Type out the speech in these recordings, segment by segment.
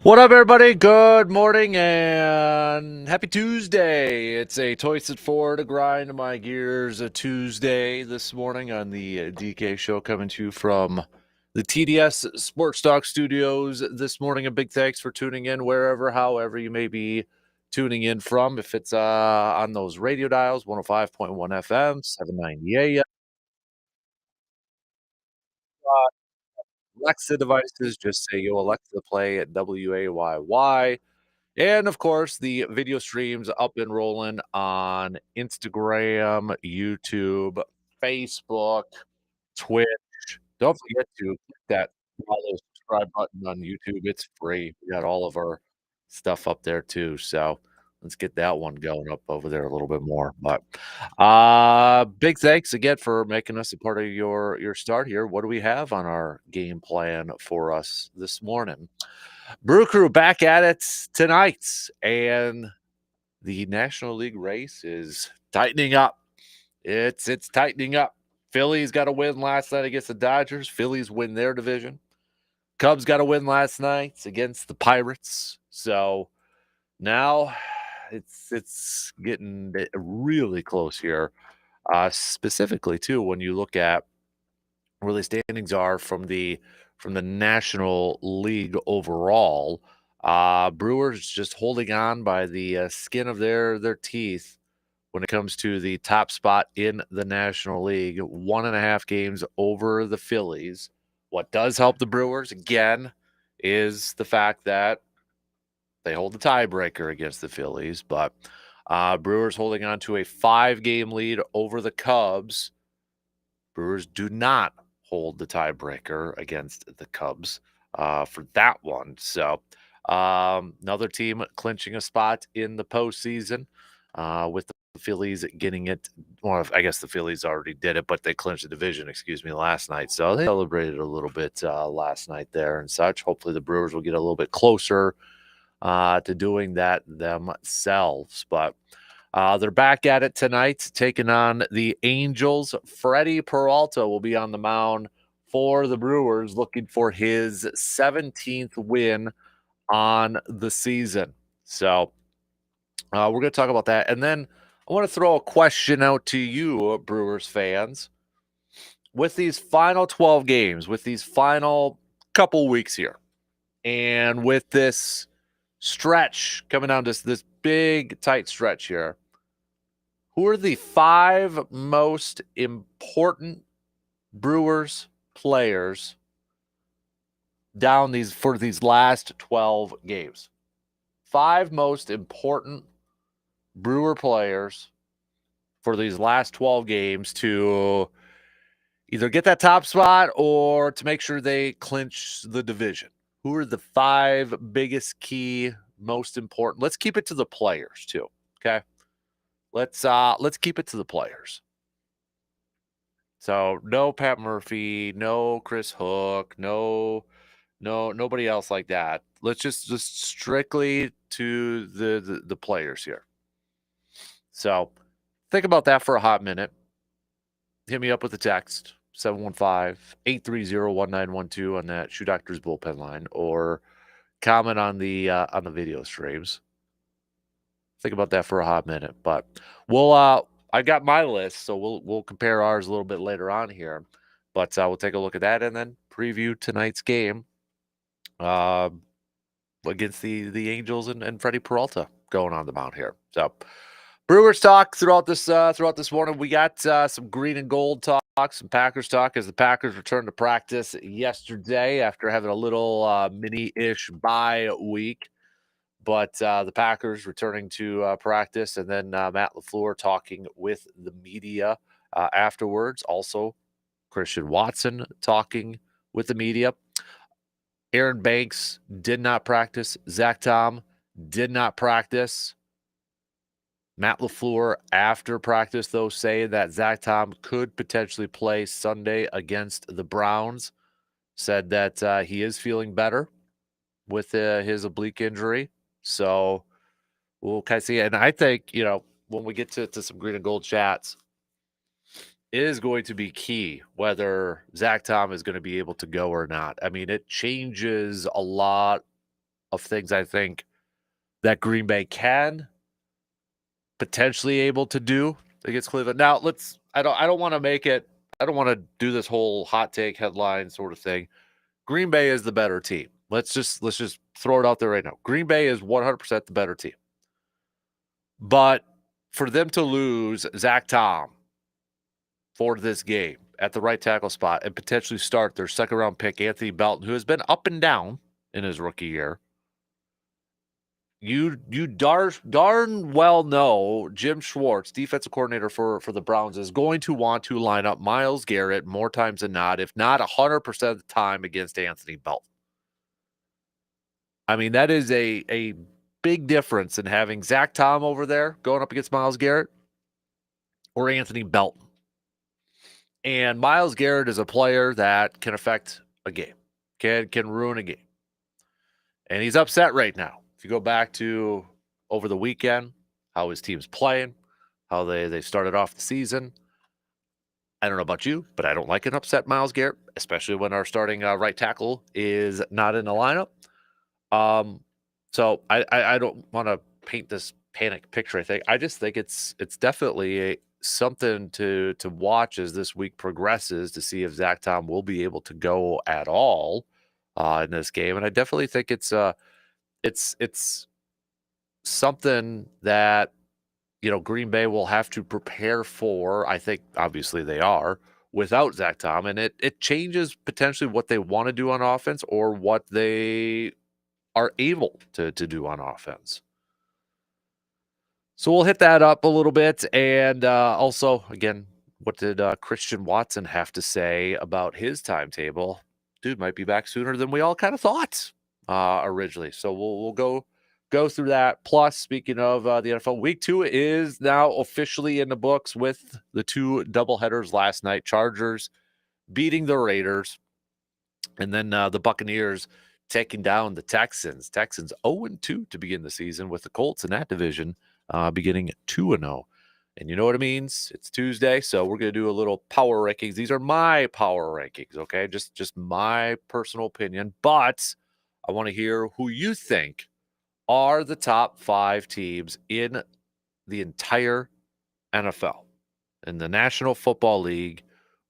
What up, everybody? Good morning and happy Tuesday. It's a Toys at 4 to grind my gears a Tuesday this morning on the DK Show, coming to you from the TDS Sports Talk Studios this morning. A big thanks for tuning in wherever, however you may be tuning in from. If it's on those radio dials, 105.1 FM, 790 AM, Alexa devices, just say, yo, Alexa, play at WAYY. And of course, the video streams up and rolling on Instagram, YouTube, Facebook, Twitch. Don't forget to click that follow, subscribe button on YouTube. It's free. We got all of our stuff up there too. So let's get that one going up over there a little bit more. But big thanks again for making us a part of your start here. What do we have on our game plan for us this morning? Brew Crew back at it tonight, and the National League race is tightening up. It's tightening up. Phillies got a win last night against the Dodgers. Phillies win their division. Cubs got a win last night against the Pirates. So now it's getting really close here. Specifically, too, when you look at where the standings are from the National League overall. Brewers just holding on by the skin of their teeth when it comes to the top spot in the National League. 1.5 games over the Phillies. What does help the Brewers, again, is the fact that they hold the tiebreaker against the Phillies. But Brewers holding on to a 5-game lead over the Cubs. Brewers do not hold the tiebreaker against the Cubs for that one. So another team clinching a spot in the postseason with the Phillies getting it. Well, I guess the Phillies already did it, but they clinched the division, last night. So they celebrated a little bit last night there and such. Hopefully the Brewers will get a little bit closer to doing that themselves. But they're back at it tonight, taking on the Angels. Freddie Peralta will be on the mound for the Brewers, looking for his 17th win on the season. So we're going to talk about that. And then I want to throw a question out to you, Brewers fans. With these final 12 games, with these final couple weeks here, and with this stretch coming down to this big, tight stretch here, who are the 5 most important Brewers players down these last 12 games? 5 most important Brewer players for these last 12 games to either get that top spot or to make sure they clinch the division. Who are the 5 biggest key, most important? Let's keep it to the players too, okay? Let's keep it to the players. So no Pat Murphy, no Chris Hook, nobody else like that. Let's just strictly to the players here. So think about that for a hot minute. Hit me up with a text, 715-830-1912 on that Shoe Doctors bullpen line, or comment on the video streams. Think about that for a hot minute. But I got my list, so we'll compare ours a little bit later on here. But we'll take a look at that and then preview tonight's game against the Angels and Freddie Peralta going on the mound here. So Brewers talk throughout this morning. We got some green and gold talk, some Packers talk as the Packers returned to practice yesterday after having a little mini-ish bye week. But the Packers returning to practice, and then Matt LaFleur talking with the media afterwards. Also, Christian Watson talking with the media. Aaron Banks did not practice. Zach Tom did not practice. Matt LaFleur, after practice, though, saying that Zach Tom could potentially play Sunday against the Browns. Said that he is feeling better with his oblique injury. So we'll kind of see. And I think, when we get to some green and gold chats, it is going to be key whether Zach Tom is going to be able to go or not. I mean, it changes a lot of things I think that Green Bay can potentially able to do against Cleveland. Now, I don't want to make it I don't want to do this whole hot take headline sort of thing. Green Bay is the better team. Let's just throw it out there right now. Green Bay is 100% the better team. But for them to lose Zach Tom for this game at the right tackle spot and potentially start their second round pick, Anthony Belton, who has been up and down in his rookie year, you darn well know Jim Schwartz, defensive coordinator for the Browns, is going to want to line up Myles Garrett more times than not, if not 100% of the time, against Anthony Belton. I mean, that is a big difference in having Zach Tom over there going up against Myles Garrett or Anthony Belton. And Myles Garrett is a player that can affect a game, can ruin a game. And he's upset right now. If you go back to over the weekend, how his team's playing, how they started off the season. I don't know about you, but I don't like an upset Myles Garrett, especially when our starting right tackle is not in the lineup. So I don't want to paint this panic picture. I just think it's definitely something to watch as this week progresses, to see if Zach Tom will be able to go at all in this game. And I definitely think it's something that Green Bay will have to prepare for. I think obviously they are without Zach Tom, and it changes potentially what they want to do on offense or what they are able to do on offense. So we'll hit that up a little bit. And also, again, what did Christian Watson have to say about his timetable? Dude might be back sooner than we all kind of thought originally. So we'll go through that. Plus, speaking of the NFL, week 2 is now officially in the books with the 2 doubleheaders last night. Chargers beating the Raiders, and then the Buccaneers taking down the Texans. Texans 0-2 to begin the season, with the Colts in that division beginning 2-0. And you know what it means? It's Tuesday, so we're going to do a little power rankings. These are my power rankings, okay? Just my personal opinion, but I want to hear who you think are the top 5 teams in the entire NFL, in the National Football League.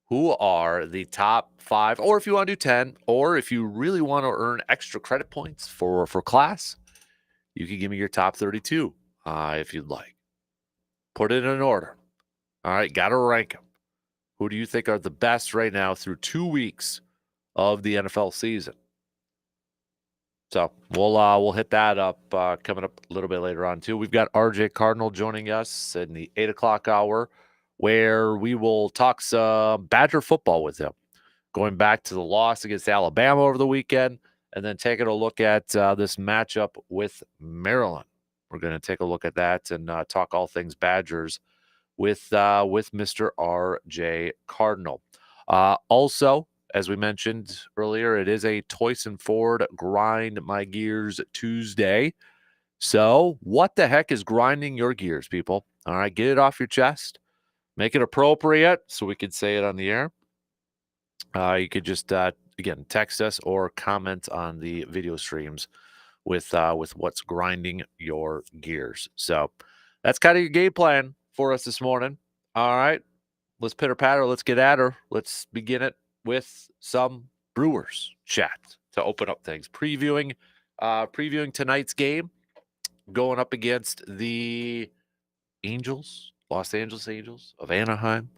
Who are the top 5, or if you want to do 10, or if you really want to earn extra credit points for class, you can give me your top 32 if you'd like. Put it in an order. All right, got to rank them. Who do you think are the best right now through 2 weeks of the NFL season? So we'll hit that up coming up a little bit later on too. We've got RJ Cardinal joining us in the 8:00 hour, where we will talk some Badger football with him, going back to the loss against Alabama over the weekend, and then taking a look at this matchup with Maryland. We're going to take a look at that and talk all things Badgers with Mr. RJ Cardinal. Also, as we mentioned earlier, it is a Toyson Ford Grind My Gears Tuesday. So what the heck is grinding your gears, people? All right, get it off your chest. Make it appropriate so we can say it on the air. You could just, again, text us or comment on the video streams with what's grinding your gears. So that's kind of your game plan for us this morning. All right, let's pitter patter. Let's get at her. Let's begin it with some Brewers chat to open up things. Previewing tonight's game, going up against the Angels, Los Angeles Angels of Anaheim.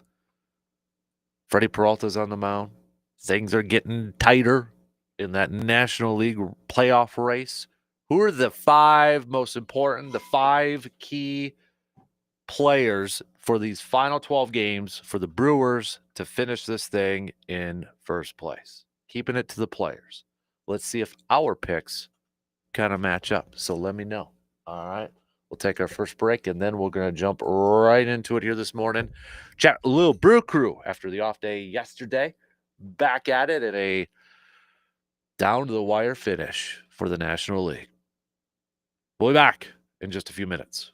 Freddie Peralta's on the mound. Things are getting tighter in that National League playoff race. Who are the 5 most important, the 5 key players for these final 12 games for the Brewers to finish this thing in first place? Keeping it to the players. Let's see if our picks kind of match up. So let me know. All right. We'll take our first break, and then we're going to jump right into it here this morning. Chat a little Brew Crew after the off day yesterday. Back at it in a down-to-the-wire finish for the National League. We'll be back in just a few minutes.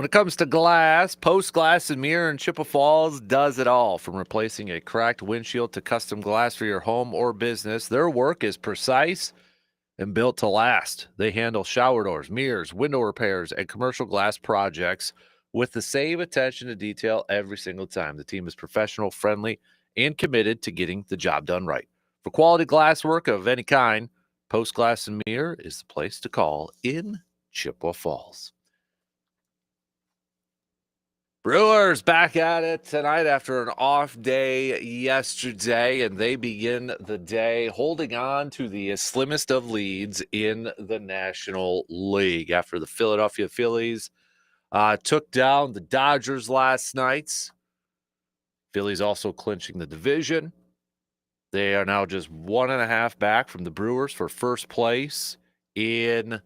When it comes to glass, Post Glass and Mirror in Chippewa Falls does it all. From replacing a cracked windshield to custom glass for your home or business, their work is precise and built to last. They handle shower doors, mirrors, window repairs, and commercial glass projects with the same attention to detail every single time. The team is professional, friendly, and committed to getting the job done right. For quality glass work of any kind, Post Glass and Mirror is the place to call in Chippewa Falls. Brewers back at it tonight after an off day yesterday, and they begin the day holding on to the slimmest of leads in the National League after the Philadelphia Phillies took down the Dodgers last night. Phillies also clinching the division. They are now just 1.5 back from the Brewers for first place in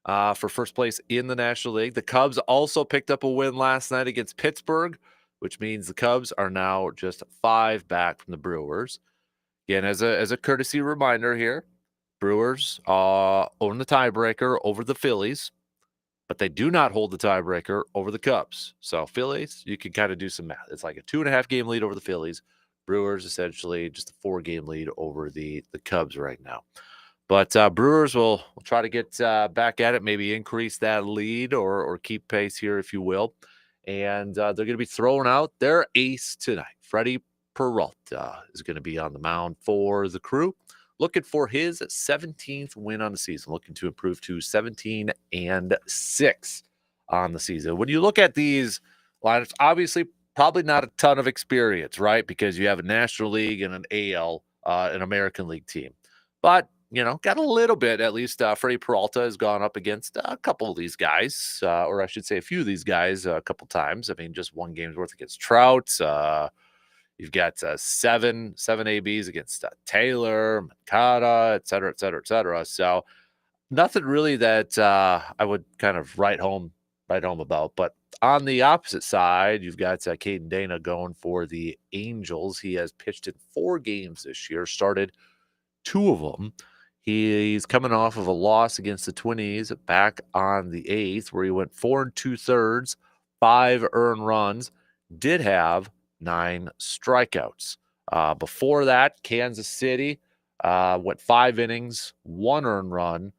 the National League. The Cubs also picked up a win last night against Pittsburgh, which means the Cubs are now just 5 back from the Brewers. Again, as a courtesy reminder here, Brewers own the tiebreaker over the Phillies, but they do not hold the tiebreaker over the Cubs. So Phillies, you can kind of do some math. It's like a 2.5 game lead over the Phillies. Brewers essentially just a 4 game lead over the Cubs right now. But Brewers will try to get back at it, maybe increase that lead or keep pace here, if you will. And they're going to be throwing out their ace tonight. Freddie Peralta is going to be on the mound for the Crew, looking for his 17th win on the season, looking to improve to 17-6 on the season. When you look at these lineups, obviously probably not a ton of experience, right? Because you have a National League and an AL, an American League team. But got a little bit, at least. Freddie Peralta has gone up against a couple of these guys, or I should say a few of these guys a couple times. I mean, just one game's worth against Trout. You've got seven ABs against Taylor, Mancada, et cetera, et cetera, et cetera. So nothing really that I would kind of write home about. But on the opposite side, you've got Caden Dana going for the Angels. He has pitched in 4 games this year, started 2 of them. He's coming off of a loss against the Twinnies back on the 8th, where he went 4 2/3, 5 earned runs, did have 9 strikeouts. Before that, Kansas City went 5 innings, 1 earned run,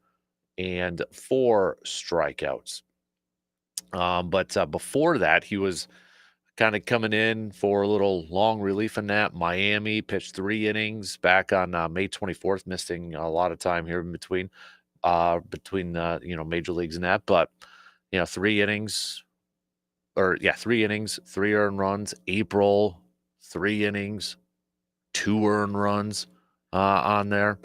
and 4 strikeouts. But before that, he was kind of coming in for a little long relief in that. Miami pitched 3 innings back on May 24th, missing a lot of time here in between major leagues and that. But 3 innings, 3 earned runs. April, 3 innings, 2 earned runs on there.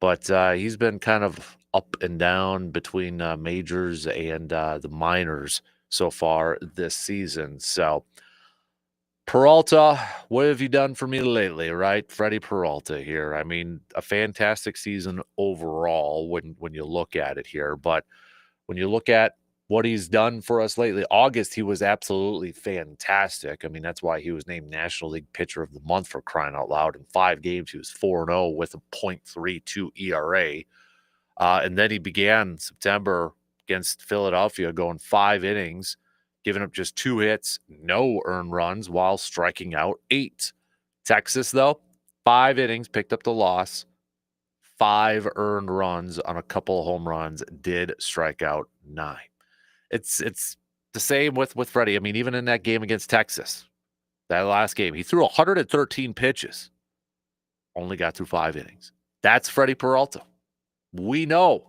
But he's been kind of up and down between majors and the minors so far this season. So Peralta, what have you done for me lately, right? Freddie Peralta here. I mean, a fantastic season overall when you look at it here. But when you look at what he's done for us lately, August, he was absolutely fantastic. I mean, that's why he was named National League Pitcher of the Month, for crying out loud. In 5 games, he was 4-0 with a .32 ERA. And then he began September against Philadelphia, going 5 innings, giving up just 2 hits, no earned runs, while striking out 8. Texas, though, 5 innings, picked up the loss, 5 earned runs on a couple of home runs, did strike out 9. It's the same with Freddie. I mean, even in that game against Texas, that last game, he threw 113 pitches, only got through 5 innings. That's Freddie Peralta. We know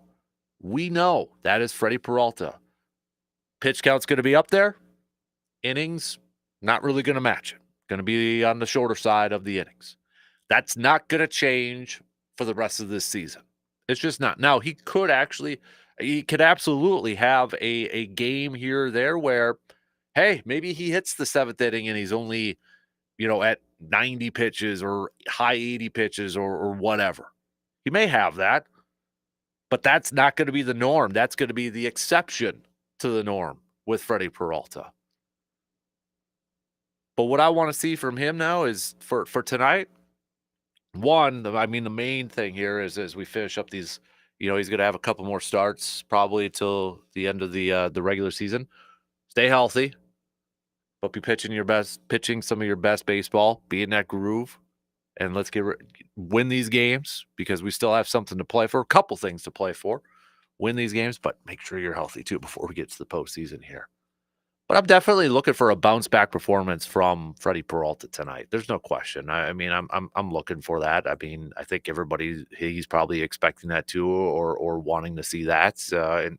that is Freddie Peralta. Pitch count's going to be up there. Innings, not really going to match it. Going to be on the shorter side of the innings. That's not going to change for the rest of this season. It's just not. Now, he could absolutely have a game here or there where, hey, maybe he hits the 7th inning and he's only, at 90 pitches or high 80 pitches or whatever. He may have that, but that's not going to be the norm. That's going to be the exception to the norm with Freddie Peralta. But what I want to see from him now is for tonight, the main thing here is as we finish up these, he's going to have a couple more starts probably till the end of the regular season. Stay healthy, but be pitching some of your best baseball, be in that groove, and let's win these games because we still have something to play for, a couple things to play for. Win these games, but make sure you're healthy too before we get to the postseason here. But I'm definitely looking for a bounce back performance from Freddie Peralta tonight. There's no question. I mean, I'm looking for that. I mean, I think he's probably expecting that too, or wanting to see that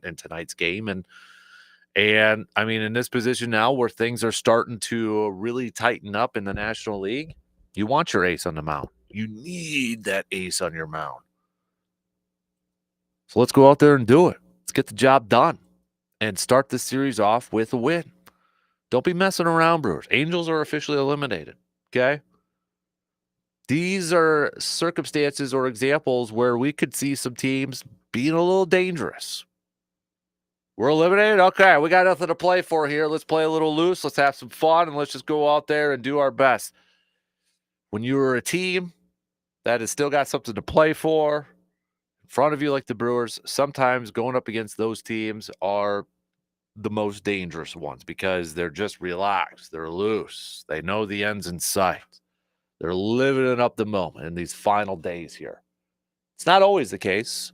in tonight's game. And I mean, in this position now where things are starting to really tighten up in the National League, you want your ace on the mound. You need that ace on your mound. So let's go out there and do it. Let's get the job done and start this series off with a win. Don't be messing around, Brewers. Angels are officially eliminated, okay? These are circumstances or examples where we could see some teams being a little dangerous. We're eliminated? Okay, we got nothing to play for here. Let's play a little loose. Let's have some fun, and let's just go out there and do our best. When you are a team that has still got something to play for in front of you like the Brewers, sometimes going up against those teams are the most dangerous ones because they're just relaxed. They're loose. They know the end's in sight. They're living it up the moment in these final days here. It's not always the case.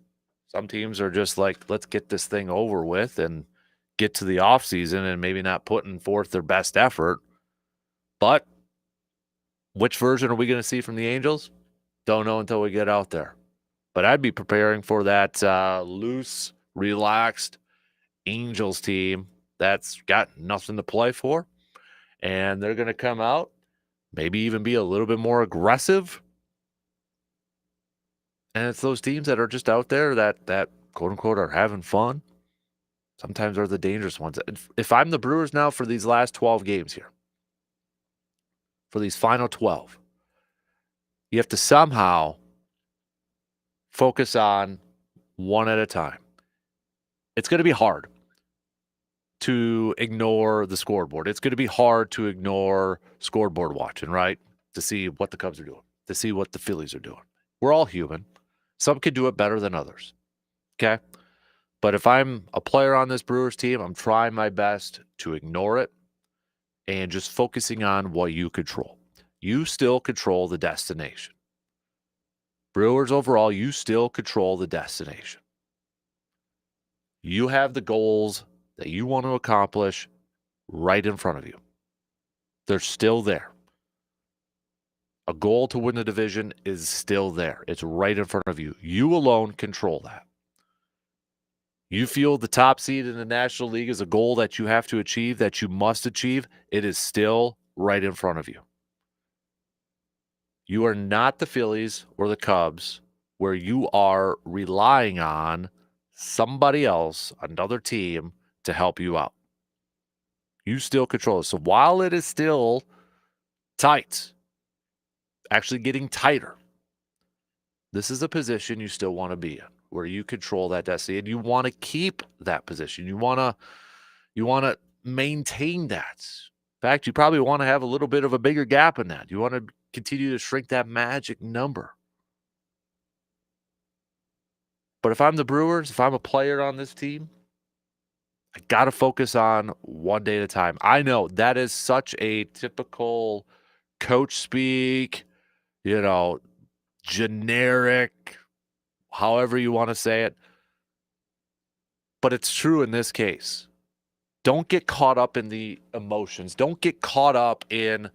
Some teams are just like, let's get this thing over with and get to the offseason and maybe not putting forth their best effort. But which version are we going to see from the Angels? Don't know until we get out there. But I'd be preparing for that loose, relaxed Angels team that's got nothing to play for. And they're going to come out, maybe even be a little bit more aggressive. And it's those teams that are just out there that quote unquote are having fun. Sometimes are the dangerous ones. If I'm the Brewers now for these last 12 games here, for these final 12, you have to somehow focus on one at a time. It's going to be hard to ignore the scoreboard. It's going to be hard to ignore scoreboard watching, right? To see what the Cubs are doing, to see what the Phillies are doing. We're all human. Some can do it better than others. Okay? But if I'm a player on this Brewers team, I'm trying my best to ignore it and just focusing on what you control. You still control the destination. Brewers overall, you still control the destination. You have the goals that you want to accomplish right in front of you. They're still there. A goal to win the division is still there. It's right in front of you. You alone control that. You feel the top seed in the National League is a goal that you have to achieve, that you must achieve. It is still right in front of you. You are not the Phillies or the Cubs where you are relying on somebody else, another team, to help you out. You still control it. So while it is still tight, actually getting tighter, this is a position you still want to be in, where you control that destiny and you want to keep that position. You want to maintain that. In fact, you probably want to have a little bit of a bigger gap in that. You want to continue to shrink that magic number. But if I'm the Brewers, if I'm a player on this team, I got to focus on one day at a time. I know that is such a typical coach speak, generic, however you want to say it. But it's true in this case. Don't get caught up in the emotions. Don't get caught up in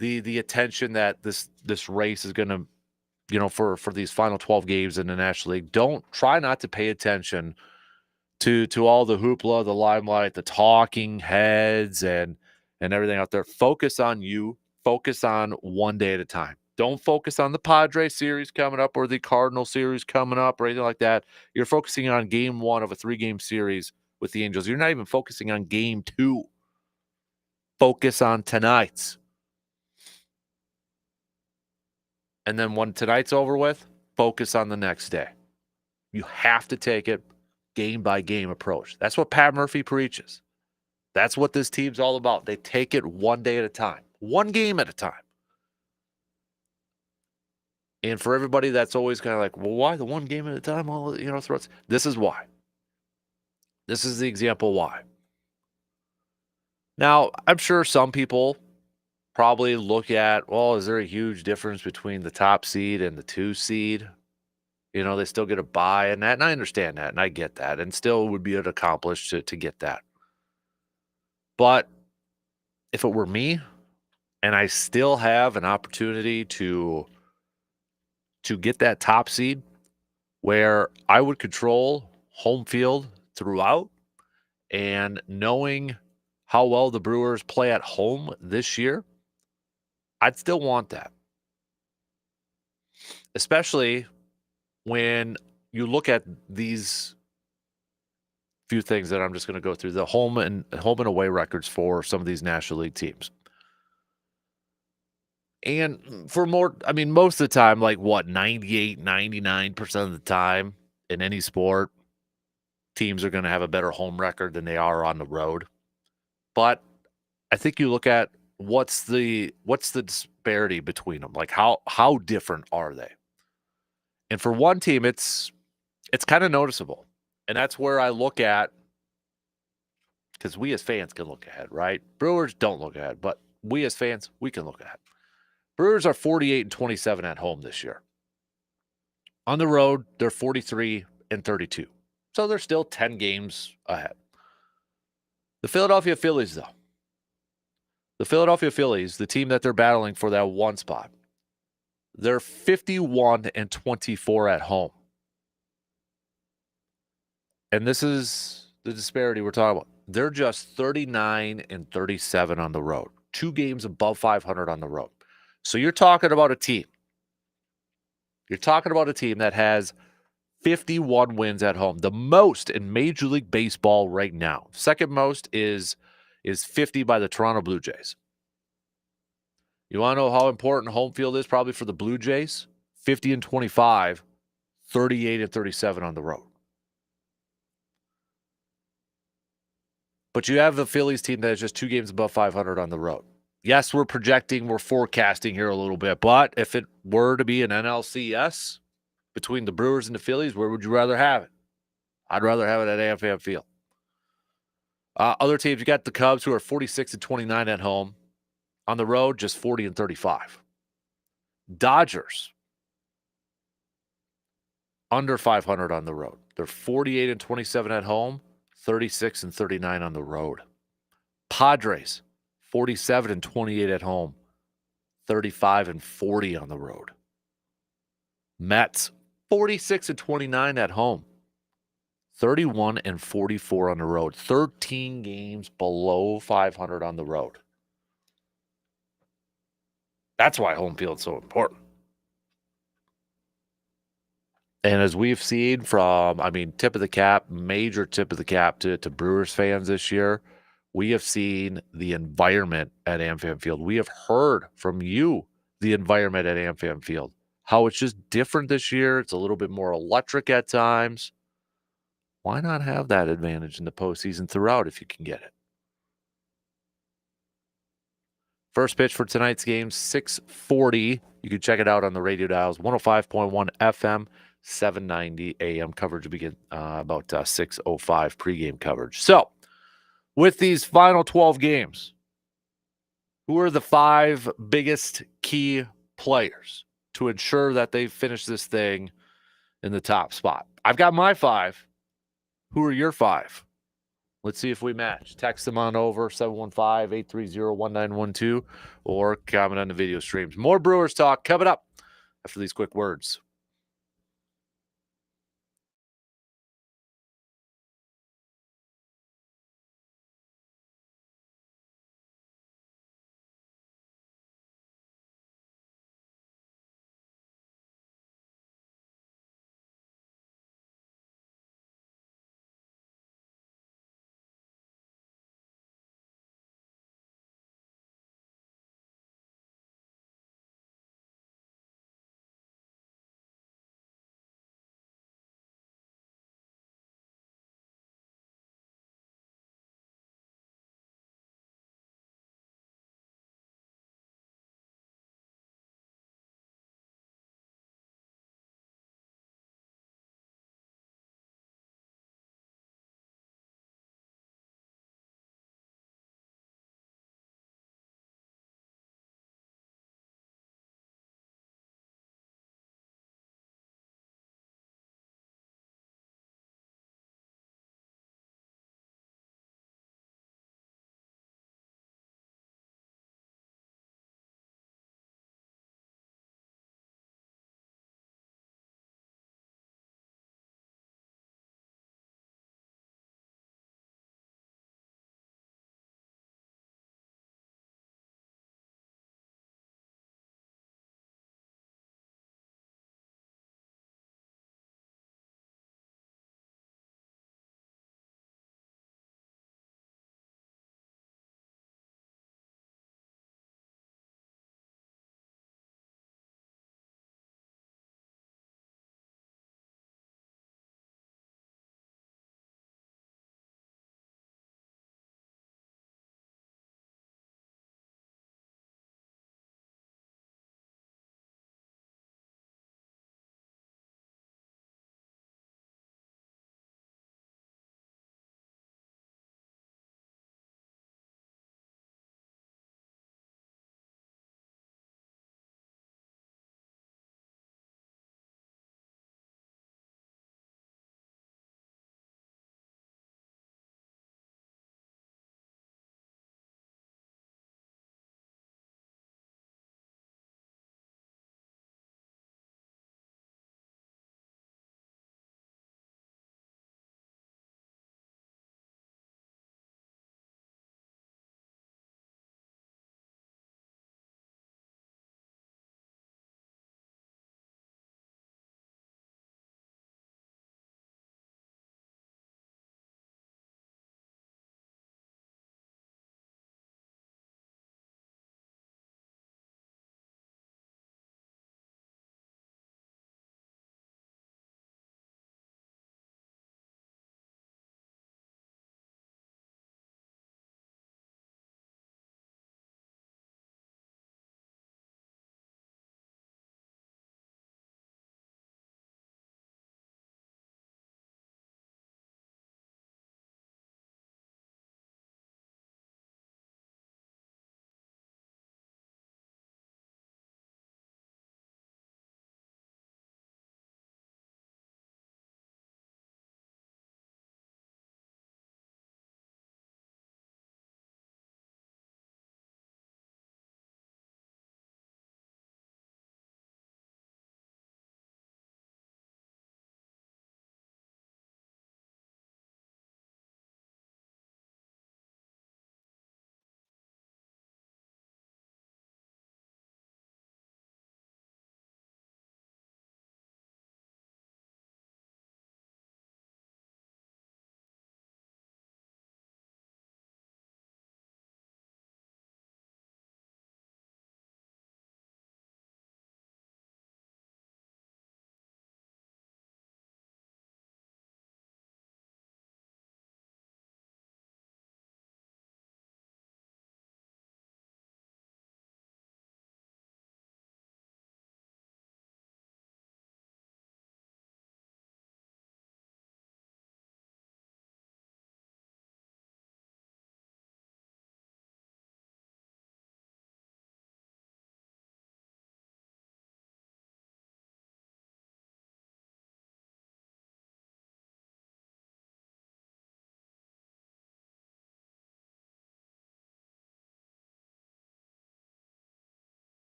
the attention that this race is going to, for these final 12 games in the National League. Don't try not to pay attention to all the hoopla, the limelight, the talking heads, and everything out there. Focus on you. Focus on one day at a time. Don't focus on the Padres series coming up or the Cardinal series coming up or anything like that. You're focusing on game one of a 3-game series with the Angels. You're not even focusing on game 2. Focus on tonight's. And then when tonight's over with, focus on the next day. You have to take it game-by-game approach. That's what Pat Murphy preaches. That's what this team's all about. They take it one day at a time, one game at a time. And for everybody that's always kind of like, well, why the one game at a time? Well, throughout. This is why. This is the example why. Now, I'm sure some people probably look at, well, is there a huge difference between the top seed and the 2 seed? They still get a bye and that, and I understand that, and I get that, and still would be an accomplish to get that. But if it were me and I still have an opportunity to get that top seed where I would control home field throughout and knowing how well the Brewers play at home this year, I'd still want that. Especially when you look at these few things that I'm just going to go through the home and away records for some of these National League teams. And for more, I mean, most of the time, like what, 98, 99% of the time in any sport, teams are going to have a better home record than they are on the road. But I think you look at what's the disparity between them? Like how different are they? And for one team, it's kind of noticeable. And that's where I look at because we as fans can look ahead, right? Brewers don't look ahead, but we as fans, we can look ahead. Brewers are 48 and 27 at home this year. On the road, they're 43 and 32. So they're still 10 games ahead. The Philadelphia Phillies, though. The Philadelphia Phillies, the team that they're battling for that one spot, they're 51 and 24 at home. And this is the disparity we're talking about. They're just 39 and 37 on the road, 2 games above 500 on the road. So you're talking about a team. You're talking about a team that has 51 wins at home, the most in Major League Baseball right now. Second most is 50 by the Toronto Blue Jays. You want to know how important home field is probably for the Blue Jays? 50 and 25, 38 and 37 on the road. But you have the Phillies team that is just 2 games above 500 on the road. Yes, we're forecasting here a little bit, but if it were to be an NLCS between the Brewers and the Phillies, where would you rather have it? I'd rather have it at AFM Field. Other teams, you got the Cubs who are 46 and 29 at home. On the road, just 40 and 35. Dodgers, under 500 on the road. They're 48 and 27 at home, 36 and 39 on the road. Padres, 47 and 28 at home, 35 and 40 on the road. Mets, 46 and 29 at home, 31 and 44 on the road. 13 games below 500 on the road. That's why home field is so important. And as we've seen from, tip of the cap, major tip of the cap to Brewers fans this year, we have seen the environment at AmFam Field. We have heard from you the environment at AmFam Field, how it's just different this year. It's a little bit more electric at times. Why not have that advantage in the postseason throughout if you can get it? First pitch for tonight's game, 6:40. You can check it out on the radio dials, 105.1 FM, 790 AM. Coverage will begin about 6:05 pregame coverage. So, with these final 12 games, who are the 5 biggest key players to ensure that they finish this thing in the top spot? I've got my 5. Who are your 5? Let's see if we match. Text them on over 715-830-1912 or comment on the video streams. More Brewers talk coming up after these quick words.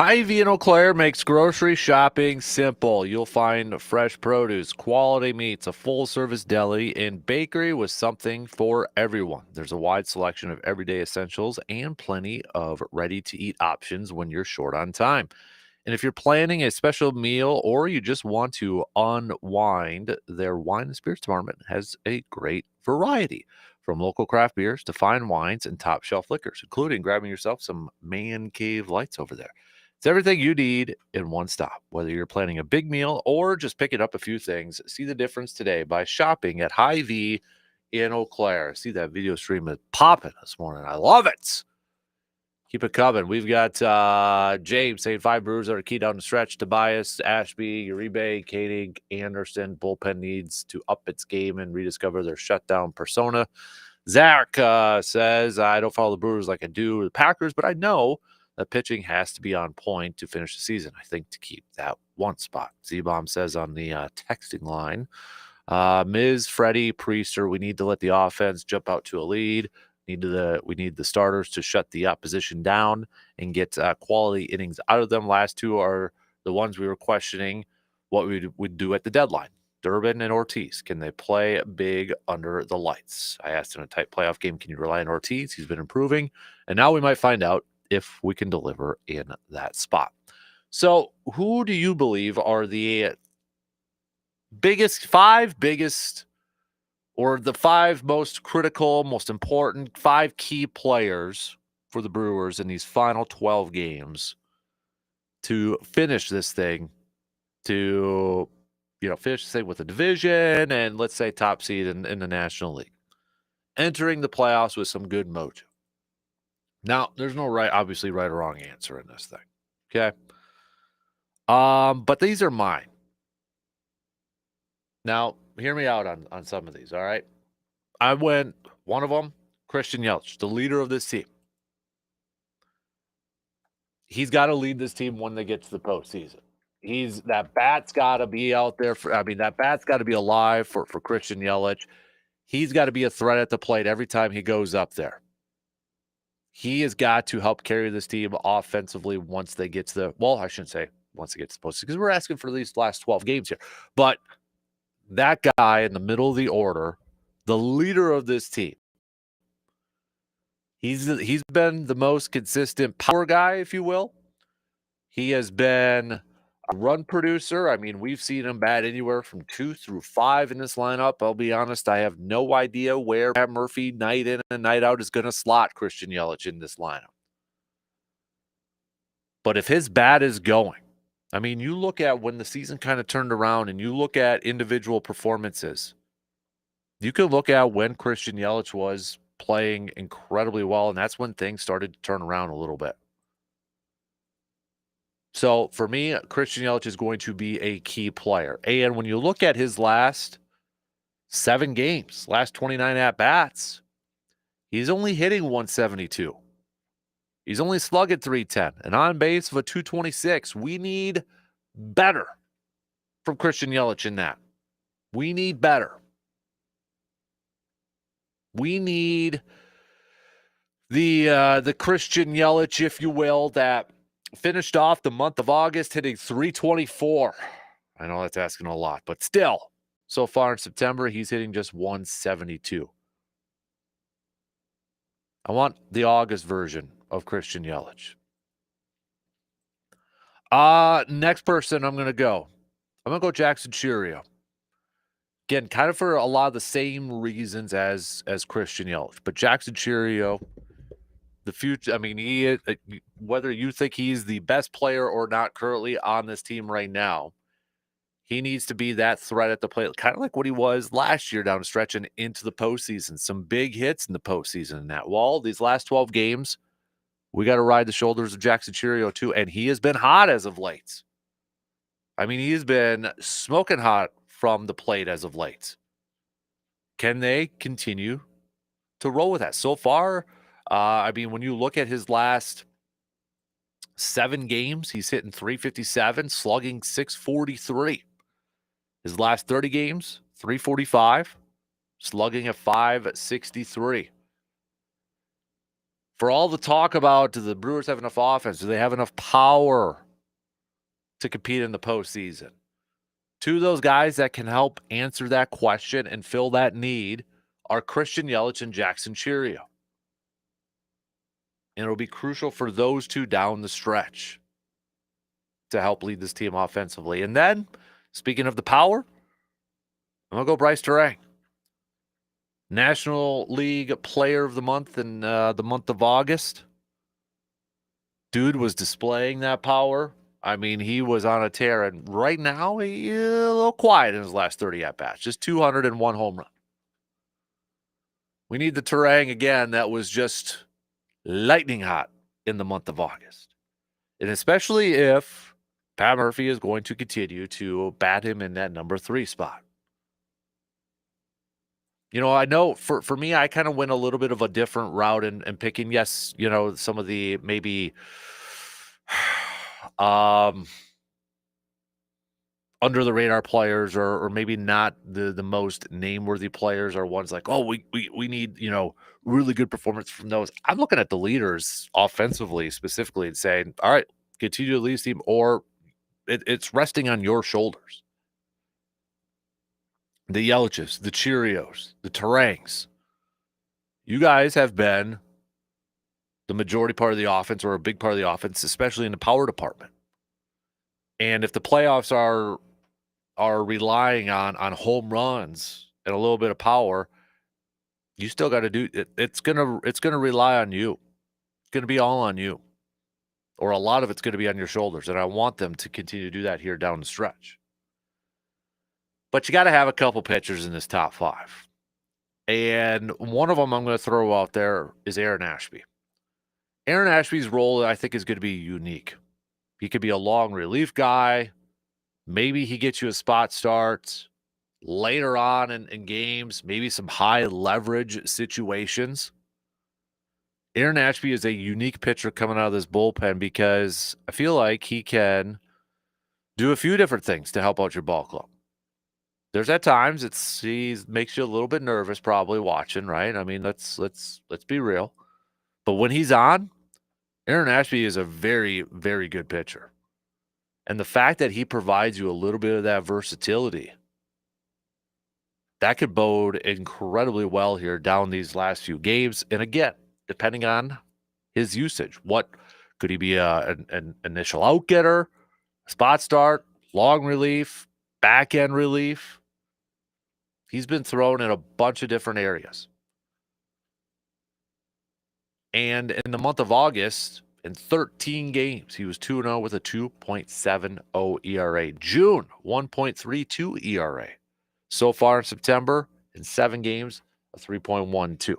Hy-Vee in Eau Claire makes grocery shopping simple. You'll find fresh produce, quality meats, a full-service deli, and bakery with something for everyone. There's a wide selection of everyday essentials and plenty of ready-to-eat options when you're short on time. And if you're planning a special meal or you just want to unwind, their wine and spirits department has a great variety from local craft beers to fine wines and top shelf liquors, including grabbing yourself some man cave lights over there. It's everything you need in one stop. Whether you're planning a big meal or just picking up a few things, see the difference today by shopping at Hy-Vee in Eau Claire. See that video stream is popping this morning. I love it. Keep it coming. We've got James saying 5 Brewers are key down the stretch. Tobias, Ashby, Uribe, Koenig, Anderson. Bullpen needs to up its game and rediscover their shutdown persona. Zach says, I don't follow the Brewers like I do the Packers, but I know that pitching has to be on point to finish the season. I think to keep that one spot. Z-Bomb says on the texting line, Ms. Freddie, Priester, we need to let the offense jump out to a lead. We need the starters to shut the opposition down and get quality innings out of them. Last two are the ones we were questioning what we would do at the deadline. Durbin and Ortiz, can they play big under the lights? I asked in a tight playoff game, can you rely on Ortiz? He's been improving. And now we might find out if we can deliver in that spot. So who do you believe are the five biggest or the 5 most critical, most important 5 key players for the Brewers in these final 12 games to finish this thing, to finish the thing with a division and let's say top seed in the National League, entering the playoffs with some good mojo. Now, there's no obviously right or wrong answer in this thing, okay? But these are mine. Now, hear me out on some of these, all right? I went one of them, Christian Yelich, the leader of this team. He's got to lead this team when they get to the postseason. That bat's got to be out there that bat's got to be alive for Christian Yelich. He's got to be a threat at the plate every time he goes up there. He has got to help carry this team offensively once they get to I shouldn't say once they get to the postseason because we're asking for these last 12 games here. But that guy in the middle of the order, the leader of this team, he's been the most consistent power guy, if you will. He has been a run producer. I mean, we've seen him bat anywhere from 2 through 5 in this lineup. I'll be honest, I have no idea where Pat Murphy night in and night out is going to slot Christian Yelich in this lineup. But if his bat is going, I mean, you look at when the season kind of turned around and you look at individual performances, you could look at when Christian Yelich was playing incredibly well, and that's when things started to turn around a little bit. So for me, Christian Yelich is going to be a key player. And when you look at his last 7 games, last 29 at-bats, he's only hitting 172. He's only slugging 310, and on base of a 226. We need better from Christian Yelich in that. We need better. We need the Christian Yelich, if you will, that finished off the month of August hitting 324. I know that's asking a lot, but still, so far in September, he's hitting just 172. I want the August version of Christian Yelich. Next person I'm going to go Jackson Churio. Again, kind of for a lot of the same reasons as Christian Yelich, but Jackson Churio, the future. I mean, he is, whether you think he's the best player or not currently on this team right now, he needs to be that threat at the plate, kind of like what he was last year down the stretch and into the postseason. Some big hits in the postseason in that. Well, these last 12 games, we got to ride the shoulders of Jackson Churio too, and he has been hot as of late. I mean, he's been smoking hot from the plate as of late. Can they continue to roll with that? So far, I mean, when you look at his last 7 games, he's hitting 357, slugging 643. His last 30 games, 345, slugging at 563. For all the talk about, do the Brewers have enough offense? Do they have enough power to compete in the postseason? Two of those guys that can help answer that question and fill that need are Christian Yelich and Jackson Cheerio. And it'll be crucial for those two down the stretch to help lead this team offensively. And then, speaking of the power, I'm going to go Bryce Terang. National League Player of the Month in the month of August. Dude was displaying that power. I mean, he was on a tear, and right now he's a little quiet in his last 30 at-bats. Just 201 home run. We need the Terang again that was just lightning hot in the month of August. And especially if Pat Murphy is going to continue to bat him in that number 3 spot. You know, I know for me, I kind of went a little bit of a different route in picking, yes, you know, some of the maybe under the radar players or maybe not the most name-worthy players are ones like, oh, we need, you know, really good performance from those. I'm looking at the leaders offensively specifically and saying, all right, continue to lead this team, or it's resting on your shoulders. The Yeliches, the Cheerios, the Terangs. You guys have been the majority part of the offense or a big part of the offense, especially in the power department. And if the playoffs are relying on home runs and a little bit of power, you still got to do it. It's gonna rely on you. It's gonna be all on you, or a lot of it's going to be on your shoulders. And I want them to continue to do that here down the stretch. But you got to have a couple pitchers in this top 5. And one of them I'm going to throw out there is Aaron Ashby. Aaron Ashby's role, I think, is going to be unique. He could be a long relief guy. Maybe he gets you a spot start later on in games, maybe some high leverage situations. Aaron Ashby is a unique pitcher coming out of this bullpen because I feel like he can do a few different things to help out your ball club. There's at times he makes you a little bit nervous probably watching, right? I mean, let's be real. But when he's on, Aaron Ashby is a very, very good pitcher. And the fact that he provides you a little bit of that versatility, that could bode incredibly well here down these last few games. And again, depending on his usage, what could he be an initial out-getter, spot start, long relief, back-end relief? He's been thrown in a bunch of different areas. And in the month of August, in 13 games, he was 2-0 with a 2.70 ERA. June, 1.32 ERA. So far in September, in 7 games, a 3.12.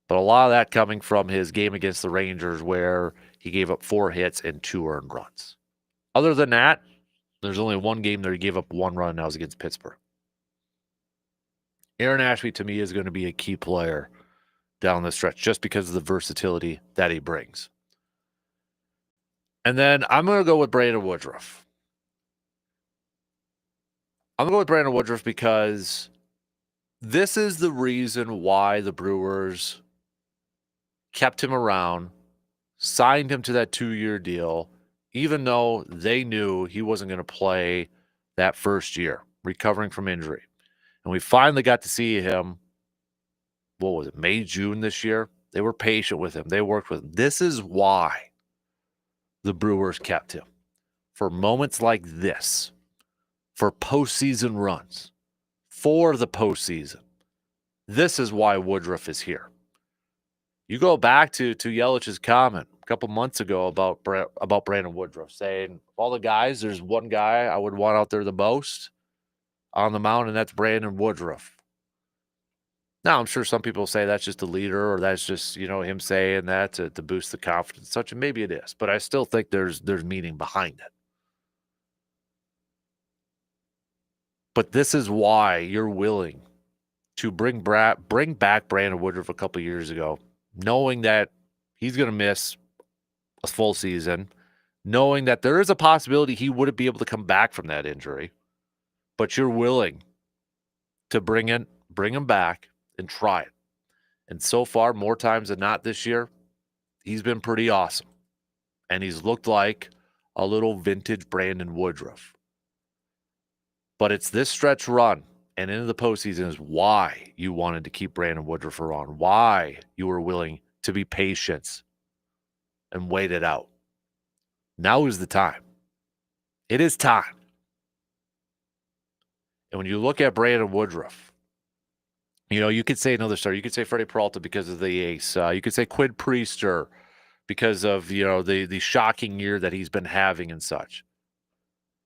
But a lot of that coming from his game against the Rangers where he gave up 4 hits and 2 earned runs. Other than that, there's only one game that he gave up 1 run, and that was against Pittsburgh. Aaron Ashby, to me, is going to be a key player down the stretch just because of the versatility that he brings. And then I'm going to go with Brandon Woodruff. I'm going to go with Brandon Woodruff because this is the reason why the Brewers kept him around, signed him to that 2-year deal, even though they knew he wasn't going to play that first year, recovering from injury. And we finally got to see him, what was it, May, June this year? They were patient with him. They worked with him. This is why the Brewers kept him. For moments like this, for postseason runs, for the postseason. This is why Woodruff is here. You go back to Yelich's comment a couple months ago about Brandon Woodruff, saying, all the guys, there's one guy I would want out there the most on the mound, and that's Brandon Woodruff. Now, I'm sure some people say that's just a leader, or that's just, you know, him saying that to boost the confidence, such, and maybe it is. But I still think there's meaning behind it. But this is why you're willing to bring back Brandon Woodruff a couple years ago, knowing that he's going to miss a full season, knowing that there is a possibility he wouldn't be able to come back from that injury, but you're willing to bring him back and try it. And so far, more times than not this year, he's been pretty awesome. And he's looked like a little vintage Brandon Woodruff. But it's this stretch run and into the postseason is why you wanted to keep Brandon Woodruff around, why you were willing to be patient and wait it out. Now is the time. It is time. And when you look at Brandon Woodruff, you could say another star. You could say Freddie Peralta because of the ace. You could say Quid Priester because of the shocking year that he's been having and such.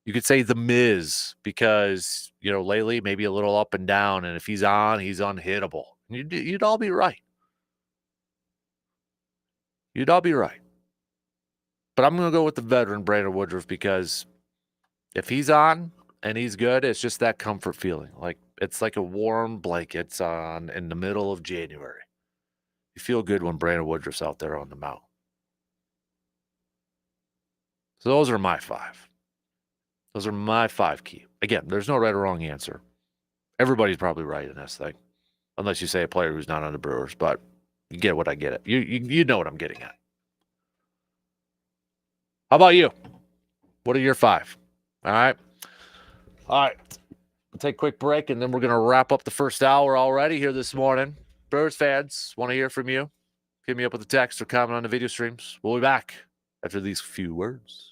You could say The Miz because lately maybe a little up and down, and if he's on, he's unhittable. You'd all be right. You'd all be right. But I'm going to go with the veteran Brandon Woodruff because if he's on and he's good, it's just that comfort feeling. Like it's like a warm blanket on in the middle of January. You feel good when Brandon Woodruff's out there on the mound. So those are my five. Those are my five key. Again, there's no right or wrong answer. Everybody's probably right in this thing, unless you say a player who's not on the Brewers. But you get what I get it. You know what I'm getting at. How about you? What are your five? All right. All right. We'll take a quick break, and then we're going to wrap up the first hour already here this morning. Brewers fans, want to hear from you. Hit me up with a text or comment on the video streams. We'll be back after these few words.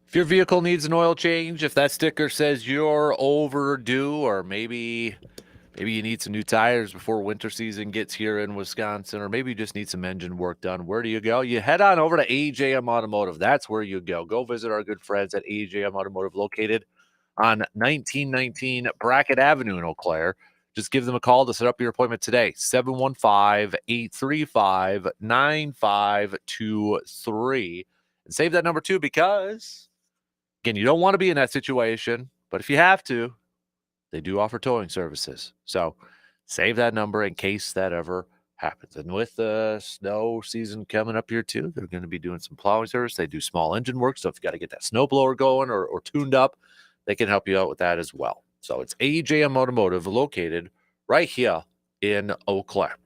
If your vehicle needs an oil change, if that sticker says you're overdue, or maybe you need some new tires before winter season gets here in Wisconsin, or maybe you just need some engine work done, where do you go? You head on over to AJM Automotive. That's where you go. Go visit our good friends at AJM Automotive, located on 1919 Brackett Avenue in Eau Claire. Just give them a call to set up your appointment today, 715-835-9523. And save that number too, because, again, you don't want to be in that situation, but if you have to, they do offer towing services. So save that number in case that ever happens. And with the snow season coming up here too, they're going to be doing some plowing service. They do small engine work. So if you got to get that snowblower going or tuned up, they can help you out with that as well. So it's AJM Automotive, located right here in Eau Claire.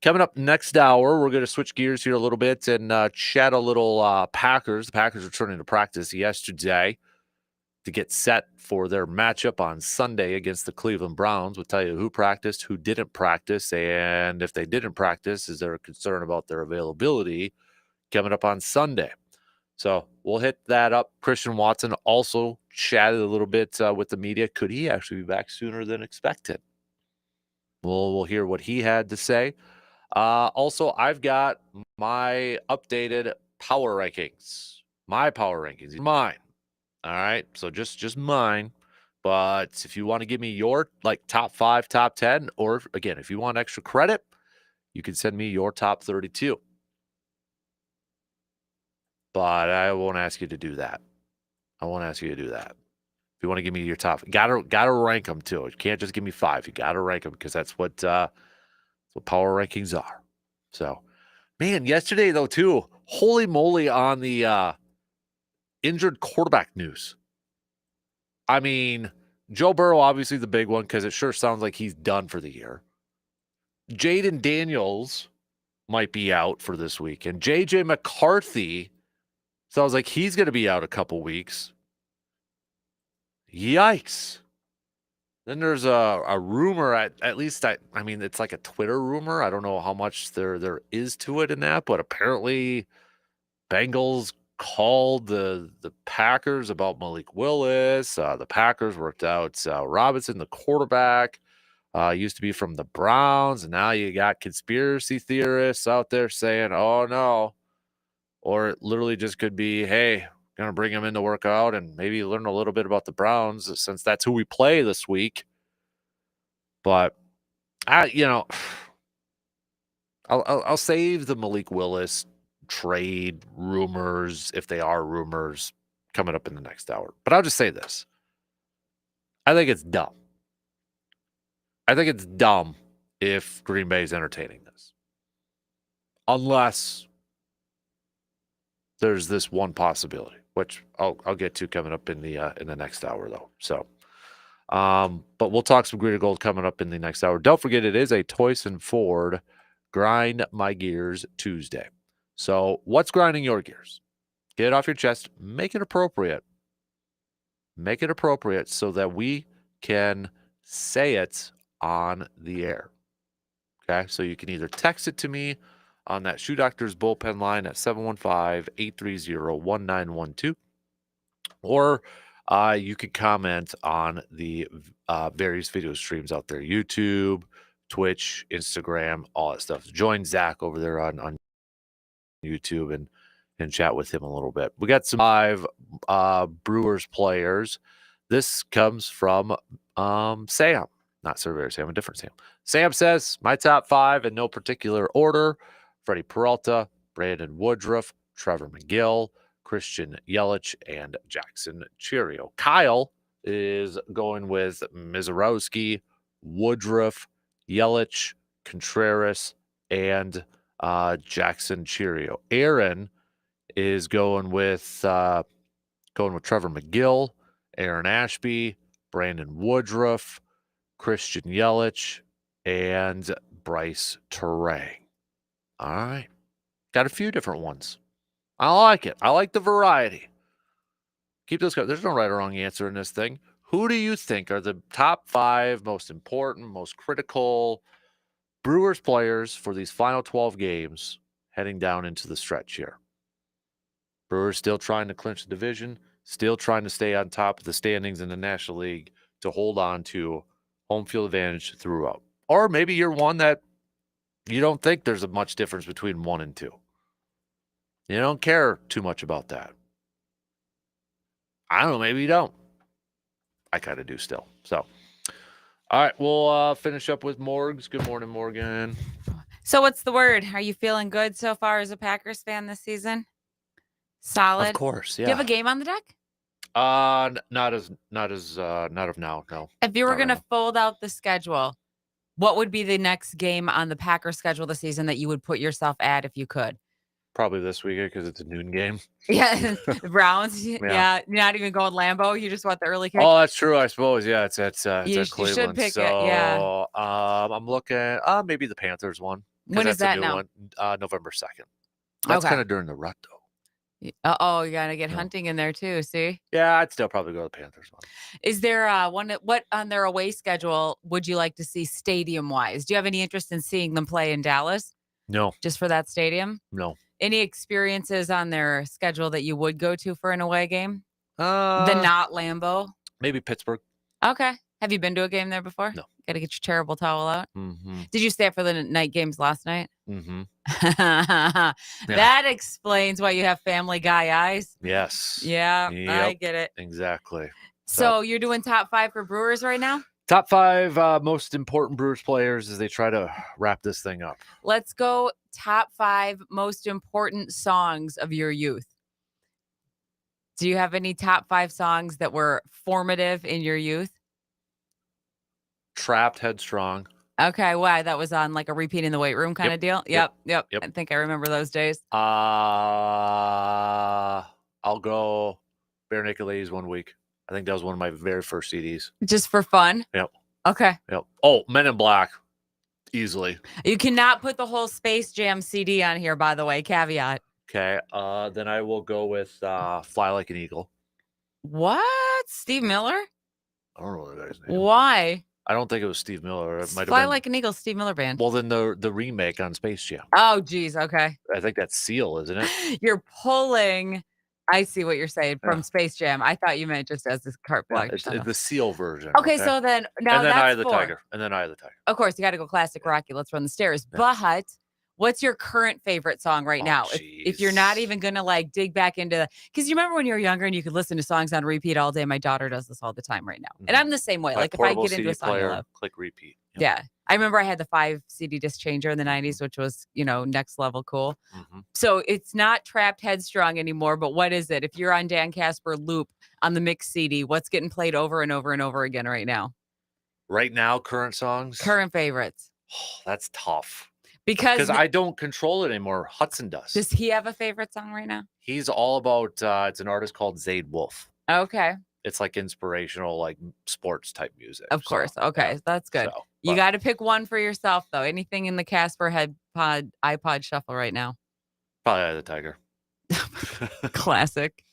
Coming up next hour, we're going to switch gears here a little bit and chat a little Packers. The Packers returning to practice yesterday to get set for their matchup on Sunday against the Cleveland Browns. We'll tell you who practiced, who didn't practice, and if they didn't practice, is there a concern about their availability coming up on Sunday? So we'll hit that up. Christian Watson also chatted a little bit with the media. Could he actually be back sooner than expected? We'll hear what he had to say. Also, I've got my updated power rankings. My power rankings, mine. All right, so just mine. But if you want to give me your top 5, top 10, or again, if you want extra credit, you can send me your top 32. But I won't ask you to do that. If you want to give me your top, gotta rank them too. You can't just give me 5. You gotta rank them, because that's what power rankings are. So, man, yesterday though too, holy moly, on the injured quarterback news. I mean, Joe Burrow, obviously the big one, because it sure sounds like he's done for the year. Jaden Daniels might be out for this week. And J.J. McCarthy sounds like he's going to be out a couple weeks. Yikes. Then there's a rumor, at least, I mean, it's like a Twitter rumor. I don't know how much there is to it in that, but apparently Bengals called the Packers about Malik Willis. The Packers worked out Robinson, the quarterback, used to be from the Browns, and now you got conspiracy theorists out there saying, oh, no. Or it literally just could be, hey, going to bring him in to work out and maybe learn a little bit about the Browns, since that's who we play this week. But, I'll save the Malik Willis trade rumors, if they are rumors, coming up in the next hour. But I'll just say this. I think it's dumb. I think it's dumb if Green Bay is entertaining this. Unless there's this one possibility, which I'll get to coming up in the next hour, though. So, but we'll talk some Green Gold coming up in the next hour. Don't forget, it is a Toyson Ford Grind My Gears Tuesday. So what's grinding your gears? Get it off your chest. Make it appropriate. Make it appropriate so that we can say it on the air. Okay, so you can either text it to me on that Shoe Doctor's bullpen line at 715-830-1912, or you could comment on the various video streams out there, YouTube, Twitch, Instagram, all that stuff. Join Zach over there on YouTube and chat with him a little bit. We got some live Brewers players. This comes from Sam, not Surveyor Sam, a different Sam. Sam says, my top 5 in no particular order: Freddie Peralta, Brandon Woodruff, Trevor McGill, Christian Yelich, and Jackson Chourio. Kyle is going with Mizorowski, Woodruff, Yelich, Contreras, and Jackson Chourio. Aaron is going with Trevor McGill, Aaron Ashby, Brandon Woodruff, Christian Yelich, and Bryce Terang. All right. Got a few different ones. I like it. I like the variety. Keep those going. There's no right or wrong answer in this thing. Who do you think are the top 5 most important, most critical Brewers players for these final 12 games heading down into the stretch here? Brewers still trying to clinch the division, still trying to stay on top of the standings in the National League to hold on to home field advantage throughout. Or maybe you're one that you don't think there's a much difference between 1 and 2. You don't care too much about that. I don't know, maybe you don't. I kind of do still. So, all right, we'll finish up with Morgs. Good morning, Morgan. So what's the word? Are you feeling good so far as a Packers fan this season? Solid. Of course, Do you have yeah. a game on the deck? Not of now, no. If you were Not right going to now. fold out the schedule, what would be the next game on the Packers schedule this season that you would put yourself at if you could? Probably this weekend because it's a noon game. Yeah, the Browns. Yeah, you're not even going Lambeau. You just want the early kick. Oh, that's true, I suppose. Yeah, it's at You Cleveland. should pick So, it. Yeah. I'm looking maybe the Panthers one because When is that's a that new now? one. November 2nd. That's Okay. kind of during the rut, though. Oh, you got to get No. hunting in there too. See, Yeah, I'd still probably go to the Panthers one. is there what on their away schedule would you like to see stadium wise? Do you have any interest in seeing them play in Dallas No, just for that stadium? no. Any experiences on their schedule that you would go to for an away game? The not Lambeau. Maybe Pittsburgh. Okay. Have you been to a game there before? No. Got to get your terrible towel out. Mm-hmm. Did you stay up for the night games last night? Mm-hmm. That explains why you have Family Guy eyes. Yes. Yeah, Yep. I get it. Exactly. So you're doing top 5 for Brewers right now? Top 5 most important Brewers players as they try to wrap this thing up. Let's go top 5 most important songs of your youth. Do you have any top 5 songs that were formative in your youth? Trapped, Headstrong. Okay, why? That was on like a repeat in the weight room kind of deal? Yep. Yep. I think I remember those days. I'll go Bare Naked Ladies 1 week. I think that was one of my very first CDs. Just for fun? Yep. Okay. Yep. Oh, Men in Black. Easily. You cannot put the whole Space Jam CD on here, by the way. Caveat. Okay. Then I will go with Fly Like an Eagle. What? Steve Miller? I don't know the guy's name. Why? I don't think it was Steve Miller. It might have Fly been Like an Eagle, Steve Miller band. Well, then the remake on Space Jam. Oh, geez. Okay. I think that's Seal, isn't it? You're pulling. I see what you're saying from Space Jam. I thought you meant just as this carte blanche. It's the Seal version. Okay, so then now and then that's Eye of the 4. Tiger. And then Eye of the Tiger. Of course, you got to go classic Rocky. Let's Run the Stairs. Yeah. But what's your current favorite song right now? If you're not even going to like dig back into because you remember when you were younger and you could listen to songs on repeat all day. My daughter does this all the time right now. And I'm the same way. Like if I get into a song I love. Click repeat. Yep. Yeah. I remember I had the 5 CD disc changer in the 90s, which was, next level cool. Mm-hmm. So it's not Trapped Headstrong anymore, but what is it? If you're on Dan Kasper loop on the mix CD, what's getting played over and over and over again right now? Right now, current songs? Current favorites. Oh, that's tough. Because I don't control it anymore. Hudson does. Does he have a favorite song right now? He's all about, it's an artist called Zayd Wolf. Okay. It's like inspirational, like sports type music. Of course. Okay. Yeah. That's good. You got to pick one for yourself, though. Anything in the Casper iPod shuffle right now? Probably Eye of the Tiger. Classic.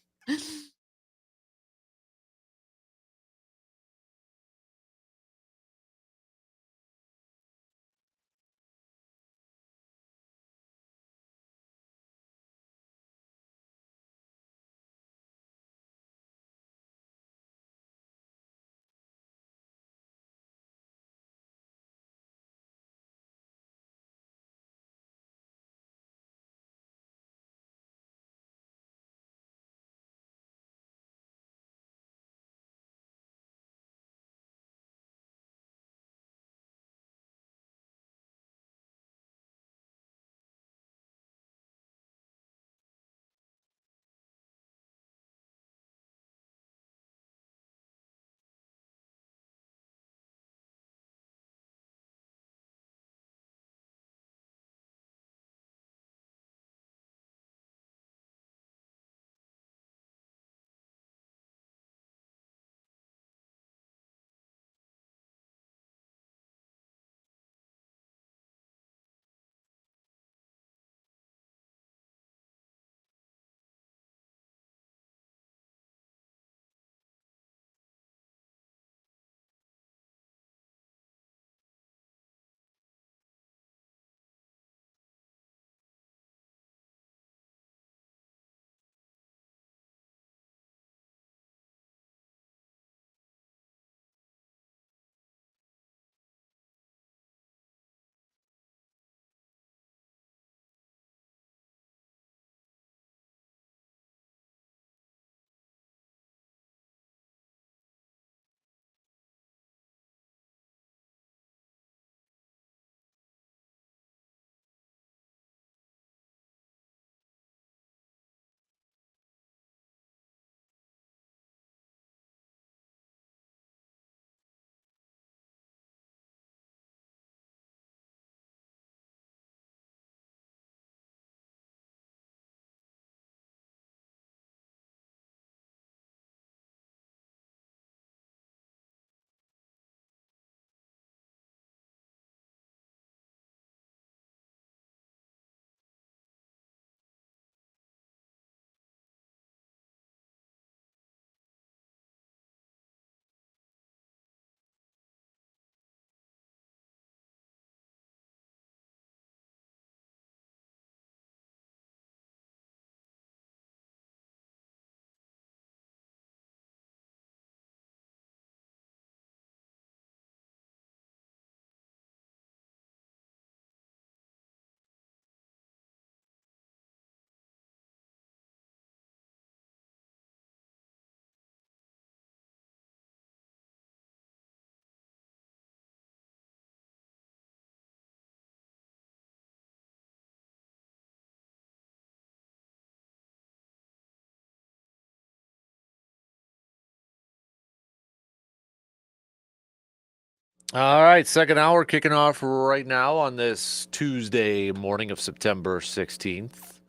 All right, second hour kicking off right now on this Tuesday morning of September 16th.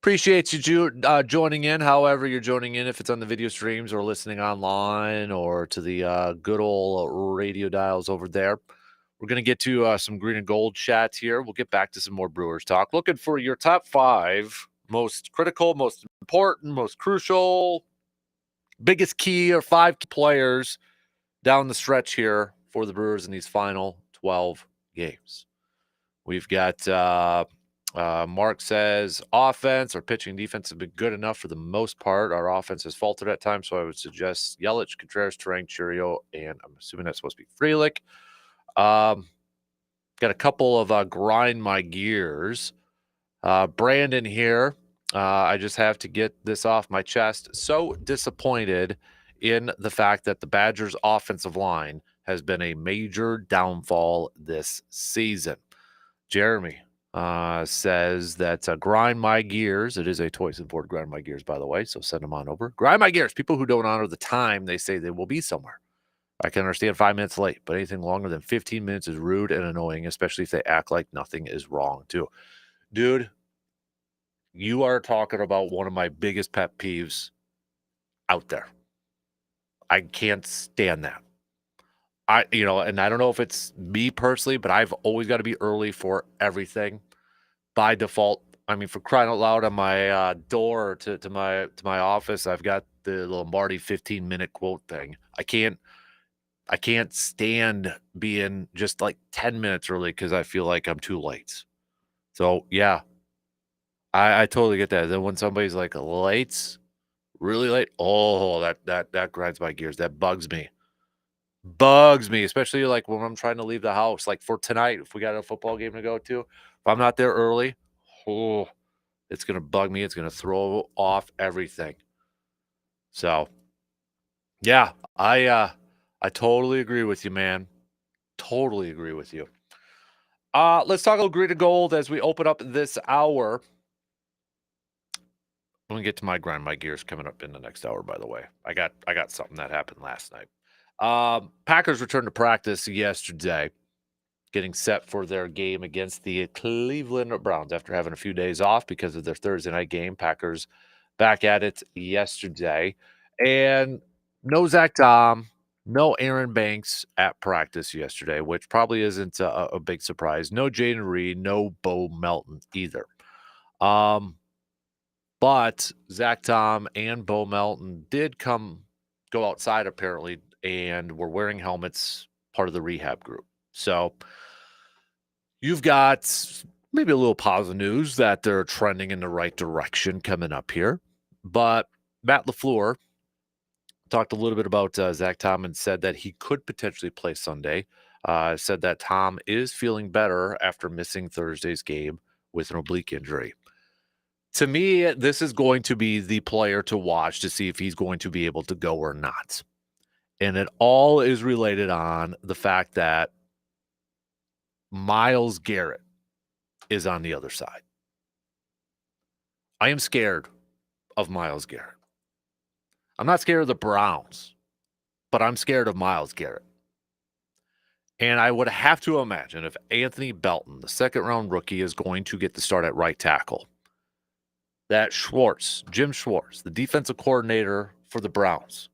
Appreciate you joining in, however you're joining in, if it's on the video streams or listening online or to the good old radio dials over there. We're going to get to some green and gold chats here. We'll get back to some more Brewers talk. Looking for your top 5 most critical, most important, most crucial, biggest key or 5 players down the stretch here for the Brewers in these final 12 games. We've got Mark says offense or pitching defense has been good enough for the most part. Our offense has faltered at times, so I would suggest Yelich, Contreras, Turang, Churio, and I'm assuming that's supposed to be Frelick. Got a couple of grind my gears. Brandon here. I just have to get this off my chest. So disappointed in the fact that the Badgers' offensive line has been a major downfall this season. Jeremy says that grind my gears. It is a Toys Ford grind my gears, by the way, so send them on over. Grind my gears. People who don't honor the time they say they will be somewhere. I can understand 5 minutes late, but anything longer than 15 minutes is rude and annoying, especially if they act like nothing is wrong, too. Dude, you are talking about one of my biggest pet peeves out there. I can't stand that. And I don't know if it's me personally, but I've always got to be early for everything by default. I mean, for crying out loud, on my door to my office, I've got the Lombardi 15-minute quote thing. I can't stand being just like 10 minutes early because I feel like I'm too late. So yeah, I totally get that. Then when somebody's like late, really late, oh, that grinds my gears. That bugs me. Especially like when I'm trying to leave the house. Like for tonight, if we got a football game to go to, if I'm not there early, oh, it's gonna bug me. It's gonna throw off everything. So yeah, I totally agree with you, man. Totally agree with you. Let's talk a little green and gold as we open up this hour. I'm gonna get to my grind my gears coming up in the next hour, by the way. I got something that happened last night. Packers returned to practice yesterday, getting set for their game against the Cleveland Browns after having a few days off because of their Thursday night game. Packers back at it yesterday. And no Zach Tom, no Aaron Banks at practice yesterday, which probably isn't a big surprise. No Jaden Reed, no Bo Melton either. But Zach Tom and Bo Melton did go outside apparently and were wearing helmets, part of the rehab group. So you've got maybe a little positive news that they're trending in the right direction coming up here. But Matt LaFleur talked a little bit about Zach Tom and said that he could potentially play Sunday. Said that Tom is feeling better after missing Thursday's game with an oblique injury. To me, this is going to be the player to watch to see if he's going to be able to go or not. And it all is related on the fact that Myles Garrett is on the other side. I am scared of Myles Garrett. I'm not scared of the Browns, but I'm scared of Myles Garrett. And I would have to imagine if Anthony Belton, the second-round rookie, is going to get the start at right tackle, that Jim Schwartz, the defensive coordinator for the Browns,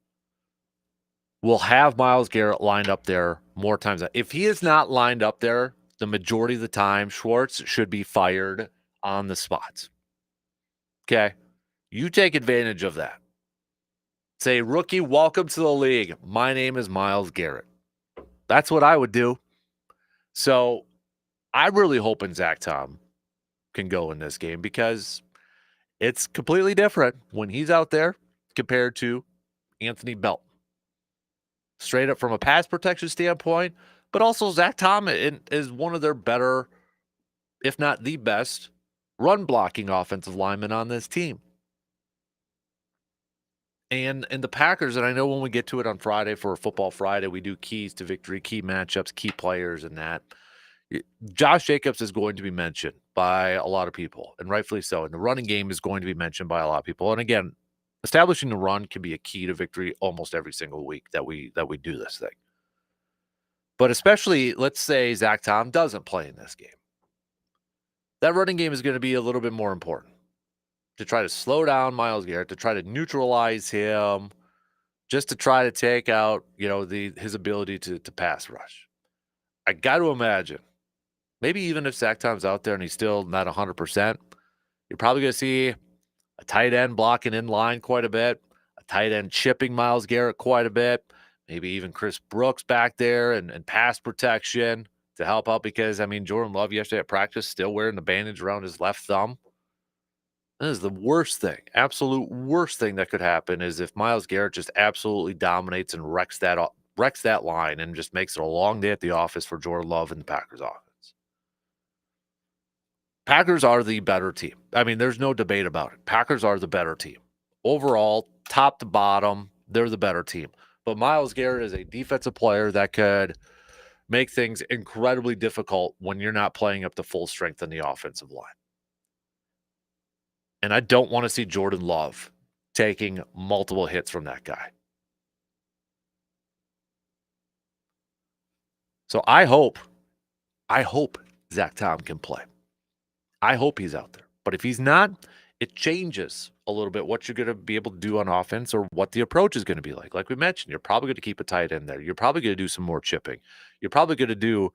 will have Myles Garrett lined up there more times. If he is not lined up there the majority of the time, Schwartz should be fired on the spot. Okay? You take advantage of that. Say, rookie, welcome to the league. My name is Myles Garrett. That's what I would do. So I'm really hoping Zach Tom can go in this game because it's completely different when he's out there compared to Anthony Belton. Straight up from a pass protection standpoint, but also Zach Tom is one of their better, if not the best, run blocking offensive linemen on this team. And the Packers, and I know when we get to it on Friday for Football Friday, we do keys to victory, key matchups, key players, and that. Josh Jacobs is going to be mentioned by a lot of people, and rightfully so. And the running game is going to be mentioned by a lot of people. And again, establishing the run can be a key to victory almost every single week that we do this thing. But especially, let's say Zach Tom doesn't play in this game. That running game is going to be a little bit more important to try to slow down Myles Garrett, to try to neutralize him, just to try to take out, his ability to pass rush. I got to imagine, maybe even if Zach Tom's out there and he's still not 100%, you're probably going to see a tight end blocking in line quite a bit, a tight end chipping Myles Garrett quite a bit, maybe even Chris Brooks back there and pass protection to help out because, Jordan Love yesterday at practice still wearing the bandage around his left thumb. That is the worst thing, absolute worst thing that could happen is if Myles Garrett just absolutely dominates and wrecks that line and just makes it a long day at the office for Jordan Love and the Packers offense. Packers are the better team. There's no debate about it. Packers are the better team. Overall, top to bottom, they're the better team. But Myles Garrett is a defensive player that could make things incredibly difficult when you're not playing up to full strength in the offensive line. And I don't want to see Jordan Love taking multiple hits from that guy. So I hope Zach Tom can play. I hope he's out there. But if he's not, it changes a little bit what you're going to be able to do on offense or what the approach is going to be like. Like we mentioned, you're probably going to keep a tight end there. You're probably going to do some more chipping. You're probably going to do,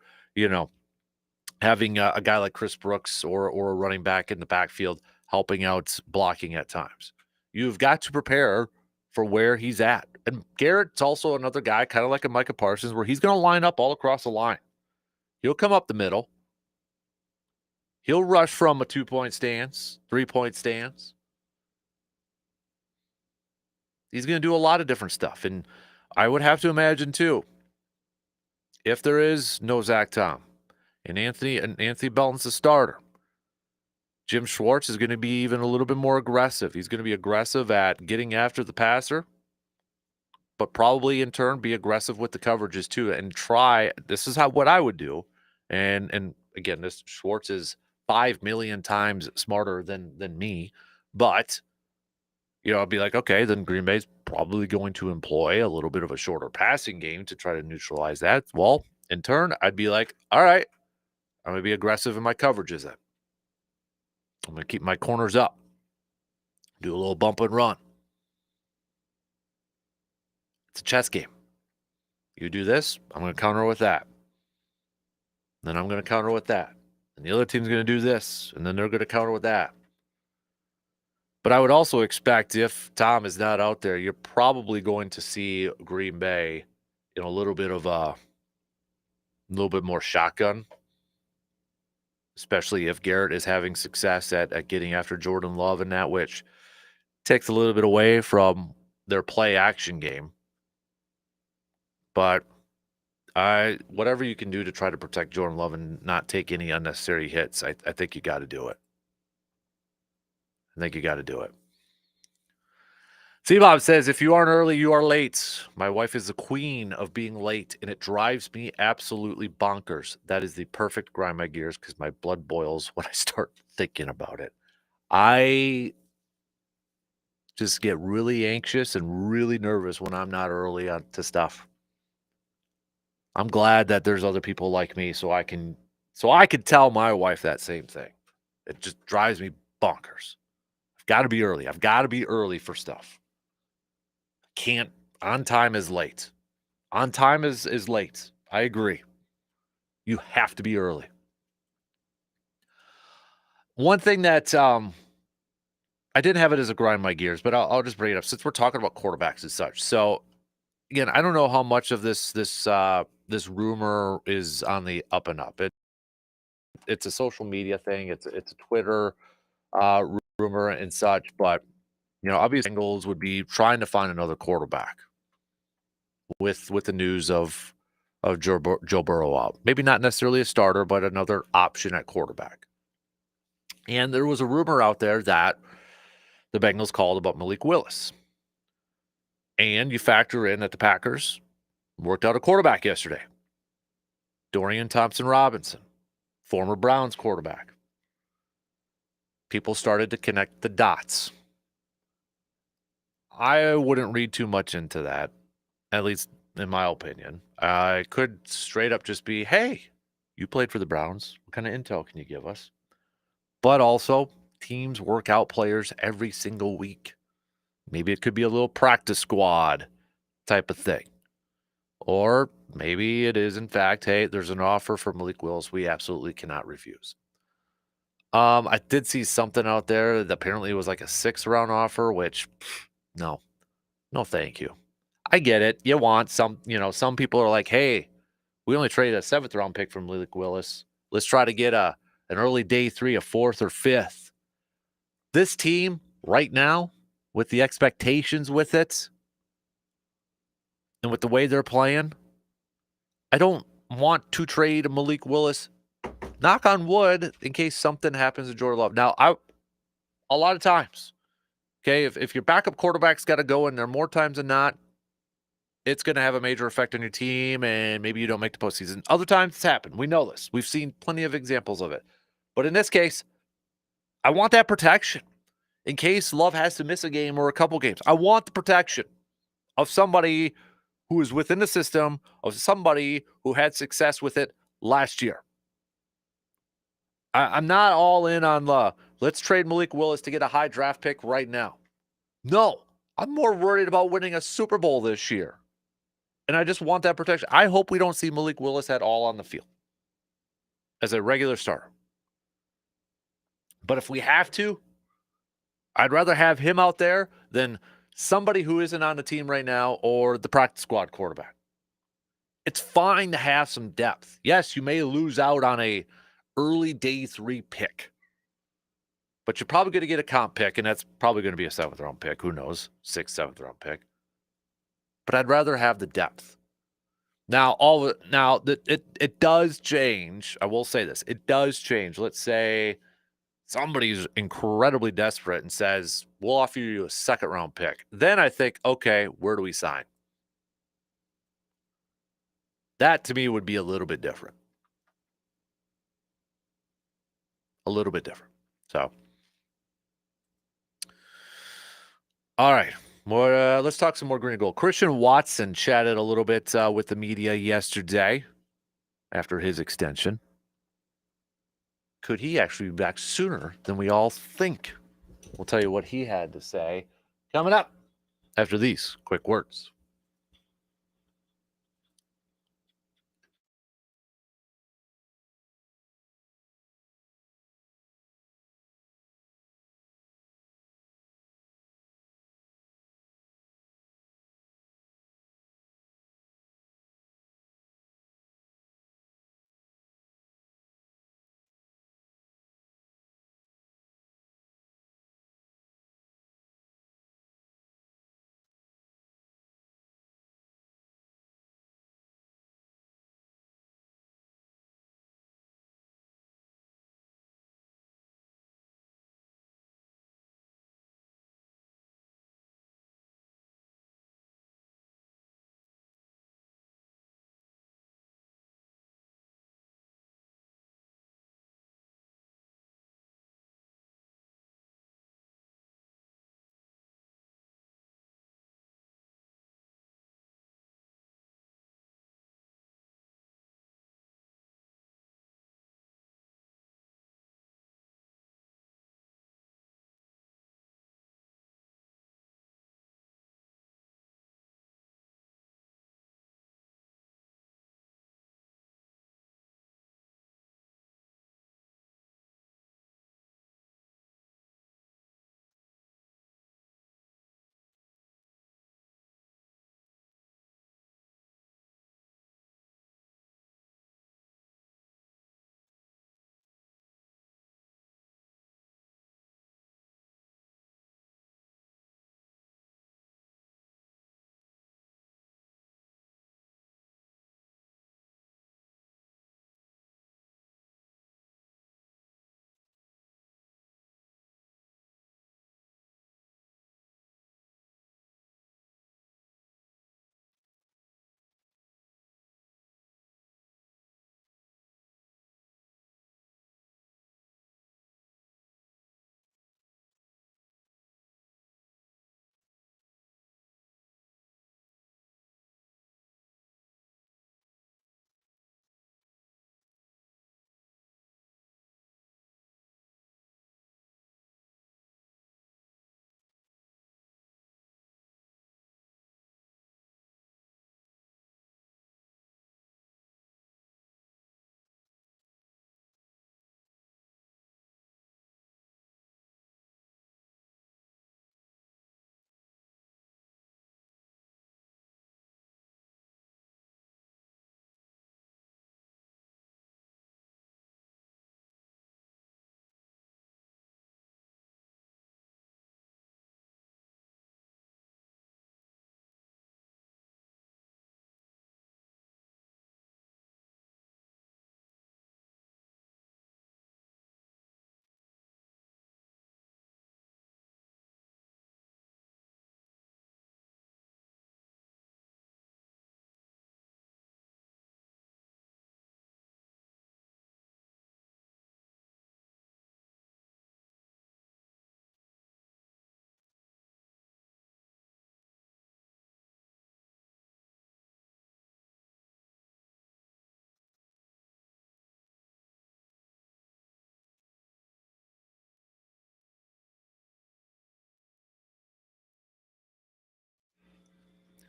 having a guy like Chris Brooks or a running back in the backfield helping out blocking at times. You've got to prepare for where he's at. And Garrett's also another guy, kind of like a Micah Parsons, where he's going to line up all across the line. He'll come up the middle. He'll rush from a 2-point stance, 3-point stance. He's going to do a lot of different stuff. And I would have to imagine, too, if there is no Zach Tom and Anthony Belton's the starter, Jim Schwartz is going to be even a little bit more aggressive. He's going to be aggressive at getting after the passer, but probably in turn be aggressive with the coverages too and try. This is what I would do. And again, this Schwartz is 5 million times smarter than me, but I'll be like, okay, then Green Bay's probably going to employ a little bit of a shorter passing game to try to neutralize that. Well, in turn, I'd be like, all right, I'm going to be aggressive in my coverages then. I'm going to keep my corners up, do a little bump and run. It's a chess game. You do this, I'm going to counter with that. Then I'm going to counter with that. And the other team's going to do this, and then they're going to counter with that. But I would also expect if Tom is not out there, you're probably going to see Green Bay in a little bit more shotgun, especially if Garrett is having success at getting after Jordan Love and that, which takes a little bit away from their play action game. But whatever you can do to try to protect Jordan Love and not take any unnecessary hits, I think you got to do it. I think you got to do it. C-Bob says, if you aren't early, you are late. My wife is the queen of being late, and it drives me absolutely bonkers. That is the perfect grind my gears because my blood boils when I start thinking about it. I just get really anxious and really nervous when I'm not early on to stuff. I'm glad that there's other people like me so I can tell my wife that same thing. It just drives me bonkers. I've got to be early. I've got to be early for stuff. Can't. On time is late. On time is late. I agree. You have to be early. One thing that I didn't have it as a grind my gears, but I'll just bring it up since we're talking about quarterbacks and such. So again, I don't know how much of this rumor is on the up and up. It's a social media thing. It's a Twitter rumor and such, but obviously Bengals would be trying to find another quarterback with the news of Joe Burrow out. Maybe not necessarily a starter, but another option at quarterback. And there was a rumor out there that the Bengals called about Malik Willis. And you factor in that the Packers worked out a quarterback yesterday. Dorian Thompson-Robinson, former Browns quarterback. People started to connect the dots. I wouldn't read too much into that. At least in my opinion. It could straight up just be, hey, you played for the Browns. What kind of intel can you give us? But also, teams work out players every single week. Maybe it could be a little practice squad type of thing. Or maybe it is, in fact, hey, there's an offer for Malik Willis we absolutely cannot refuse. I did see something out there that apparently was like a 6th-round offer, which no, no, thank you. I get it. You want some people are like, hey, we only traded a 7th-round pick from Malik Willis. Let's try to get an early day 3, a 4th or 5th. This team right now, with the expectations with it, and with the way they're playing, I don't want to trade Malik Willis. Knock on wood, in case something happens to Jordan Love. Now, a lot of times, okay, if your backup quarterback's got to go in there more times than not, it's going to have a major effect on your team, and maybe you don't make the postseason. Other times it's happened. We know this. We've seen plenty of examples of it. But in this case, I want that protection in case Love has to miss a game or a couple games. I want the protection of somebody who is within the system, of somebody who had success with it last year. I'm not all in on let's trade Malik Willis to get a high draft pick right now. No, I'm more worried about winning a Super Bowl this year. And I just want that protection. I hope we don't see Malik Willis at all on the field as a regular starter. But if we have to, I'd rather have him out there than somebody who isn't on the team right now or the practice squad quarterback. It's fine to have some depth. Yes, you may lose out on a early day 3 pick, but you're probably going to get a comp pick, and that's probably going to be a 7th-round pick. Who knows? 6th, 7th-round pick. But I'd rather have the depth. Now, it does change. I will say this. It does change. Let's say somebody's incredibly desperate and says, we'll offer you a 2nd-round pick. Then I think, okay, where do we sign? That to me would be a little bit different. A little bit different. So, all right. More. Let's talk some more green and gold. Christian Watson chatted a little bit with the media yesterday after his extension. Could he actually be back sooner than we all think? We'll tell you what he had to say coming up after these quick words.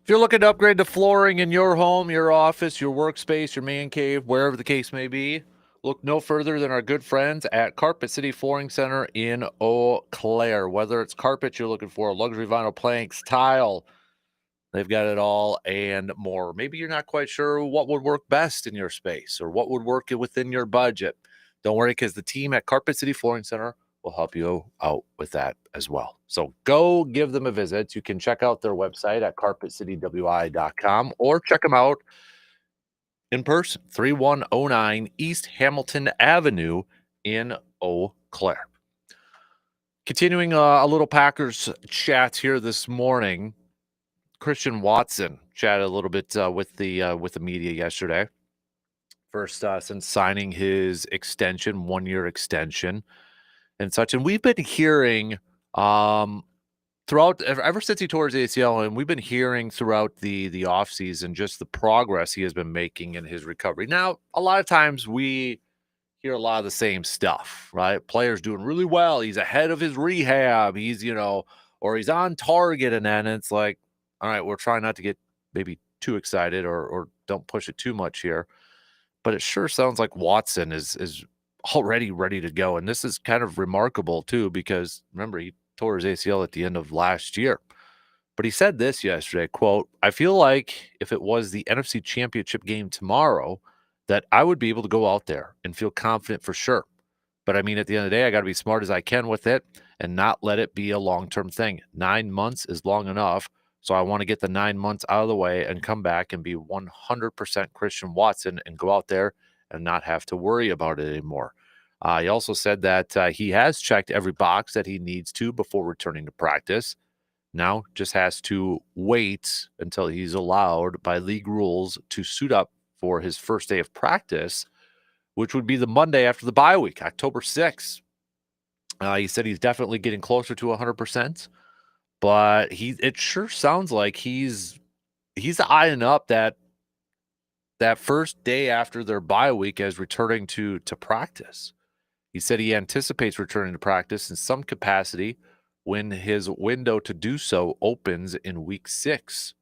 If you're looking to upgrade the flooring in your home, your office, your workspace, your man cave, wherever the case may be, look no further than our good friends at Carpet City Flooring Center in Eau Claire. Whether it's carpet you're looking for, luxury vinyl planks, tile, they've got it all and more. Maybe you're not quite sure what would work best in your space or what would work within your budget. Don't worry, because the team at Carpet City Flooring Center will help you out with that as well. So go give them a visit. You can check out their website at carpetcitywi.com or check them out in person, 3109 East Hamilton Avenue in Eau Claire. Continuing a little Packers chat here this morning. Christian Watson chatted a little bit with the media yesterday. First, since signing his extension, 1-year extension and such. And we've been hearing throughout, ever since he tore his ACL, and we've been hearing throughout the offseason just the progress he has been making in his recovery. Now, a lot of times we hear a lot of the same stuff, right? Players doing really well. He's ahead of his rehab. He's, or he's on target. And then it's like, all right, we're trying not to get maybe too excited or don't push it too much here. But it sure sounds like Watson is already ready to go. And this is kind of remarkable too, because remember, he tore his ACL at the end of last year. But he said this yesterday, quote, "I feel like if it was the NFC Championship game tomorrow, that I would be able to go out there and feel confident for sure. But I mean, at the end of the day, I got to be smart as I can with it and not let it be a long-term thing. 9 months is long enough. So I want to get the 9 months out of the way and come back and be 100% Christian Watson and go out there and not have to worry about it anymore." He also said that he has checked every box that he needs to before returning to practice. Now just has to wait until he's allowed by league rules to suit up for his first day of practice, which would be the Monday after the bye week, October 6th. He said he's definitely getting closer to 100%, but it sure sounds like he's eyeing up that first day after their bye week as returning to practice. He said he anticipates returning to practice in some capacity when his window to do so opens in week 6.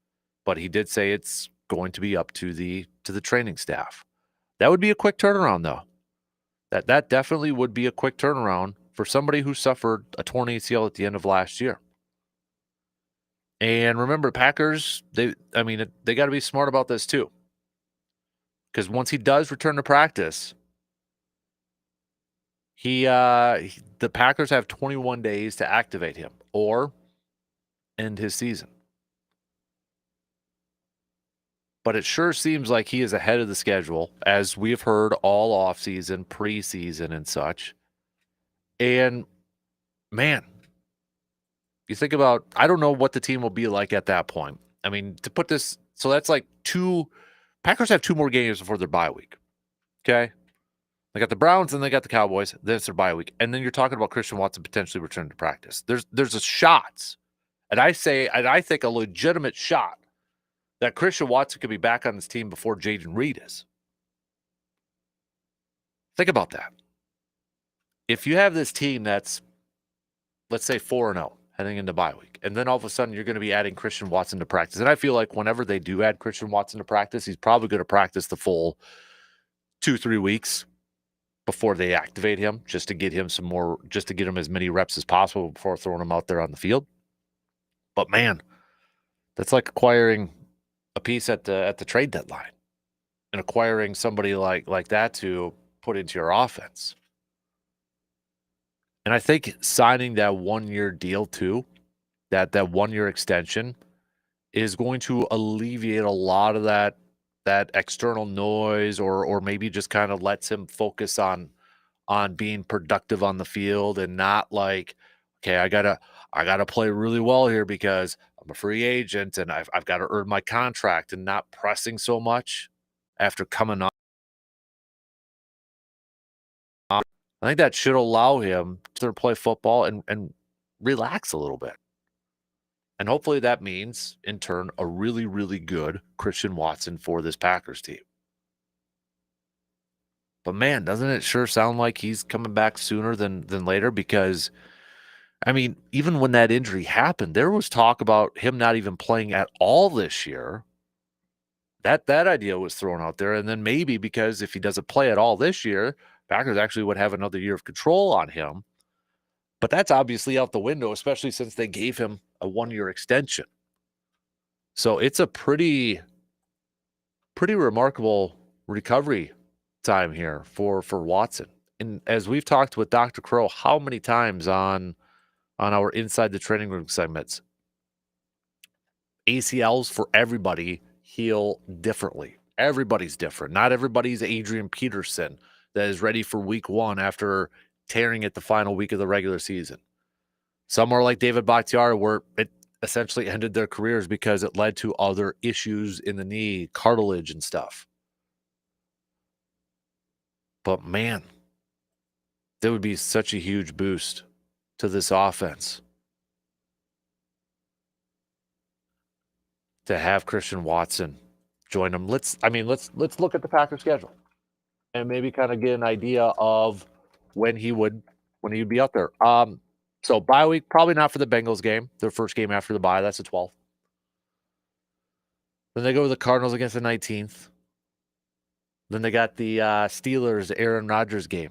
But he did say it's going to be up to the training staff. That would be a quick turnaround, though. That definitely would be a quick turnaround for somebody who suffered a torn ACL at the end of last year. And remember, Packers, they got to be smart about this too. Because once he does return to practice, the Packers have 21 days to activate him or end his season. But it sure seems like he is ahead of the schedule, as we've heard all offseason, preseason, and such. And man, you think about, I don't know what the team will be like at that point. I mean, to put this, so that's like Packers have 2 more games before their bye week. Okay. They got the Browns and they got the Cowboys. Then it's their bye week. And then you're talking about Christian Watson potentially returning to practice. There's a shot. And I think a legitimate shot that Christian Watson could be back on this team before Jaden Reed is. Think about that. If you have this team that's, let's say, 4-0 heading into bye week, and then all of a sudden you're going to be adding Christian Watson to practice. And I feel like whenever they do add Christian Watson to practice, he's probably going to practice the full 2-3 weeks before they activate him, just to get him just to get him as many reps as possible before throwing him out there on the field. But man, that's like acquiring a piece at the trade deadline and acquiring somebody like that to put into your offense. And I think signing that 1-year deal too, that 1-year extension, is going to alleviate a lot of that external noise, or maybe just kind of lets him focus on being productive on the field and not like, okay, I gotta play really well here because I'm a free agent and I've got to earn my contract, and not pressing so much after coming on. I think that should allow him to play football and relax a little bit. And hopefully that means, in turn, a really, really good Christian Watson for this Packers team. But man, doesn't it sure sound like he's coming back sooner than later? Because I mean, even when that injury happened, there was talk about him not even playing at all this year. That idea was thrown out there, and then maybe because if he doesn't play at all this year, Packers actually would have another year of control on him. But that's obviously out the window, especially since they gave him a one-year extension. So it's a pretty remarkable recovery time here for Watson. And as we've talked with Dr. Crow, how many times on our Inside the Training Room segments, ACLs for everybody heal differently. Everybody's different. Not everybody's Adrian Peterson that is ready for week one after tearing it the final week of the regular season. Some are like David Bakhtiari, where it essentially ended their careers because it led to other issues in the knee, cartilage and stuff. But man, there would be such a huge boost to this offense to have Christian Watson join them. Let's look at the Packers schedule and maybe kind of get an idea of when he would be out there. So bye week, probably not for the Bengals game, their first game after the bye. That's the 12th. Then they go to the Cardinals against the 19th. Then they got the Steelers, Aaron Rodgers game.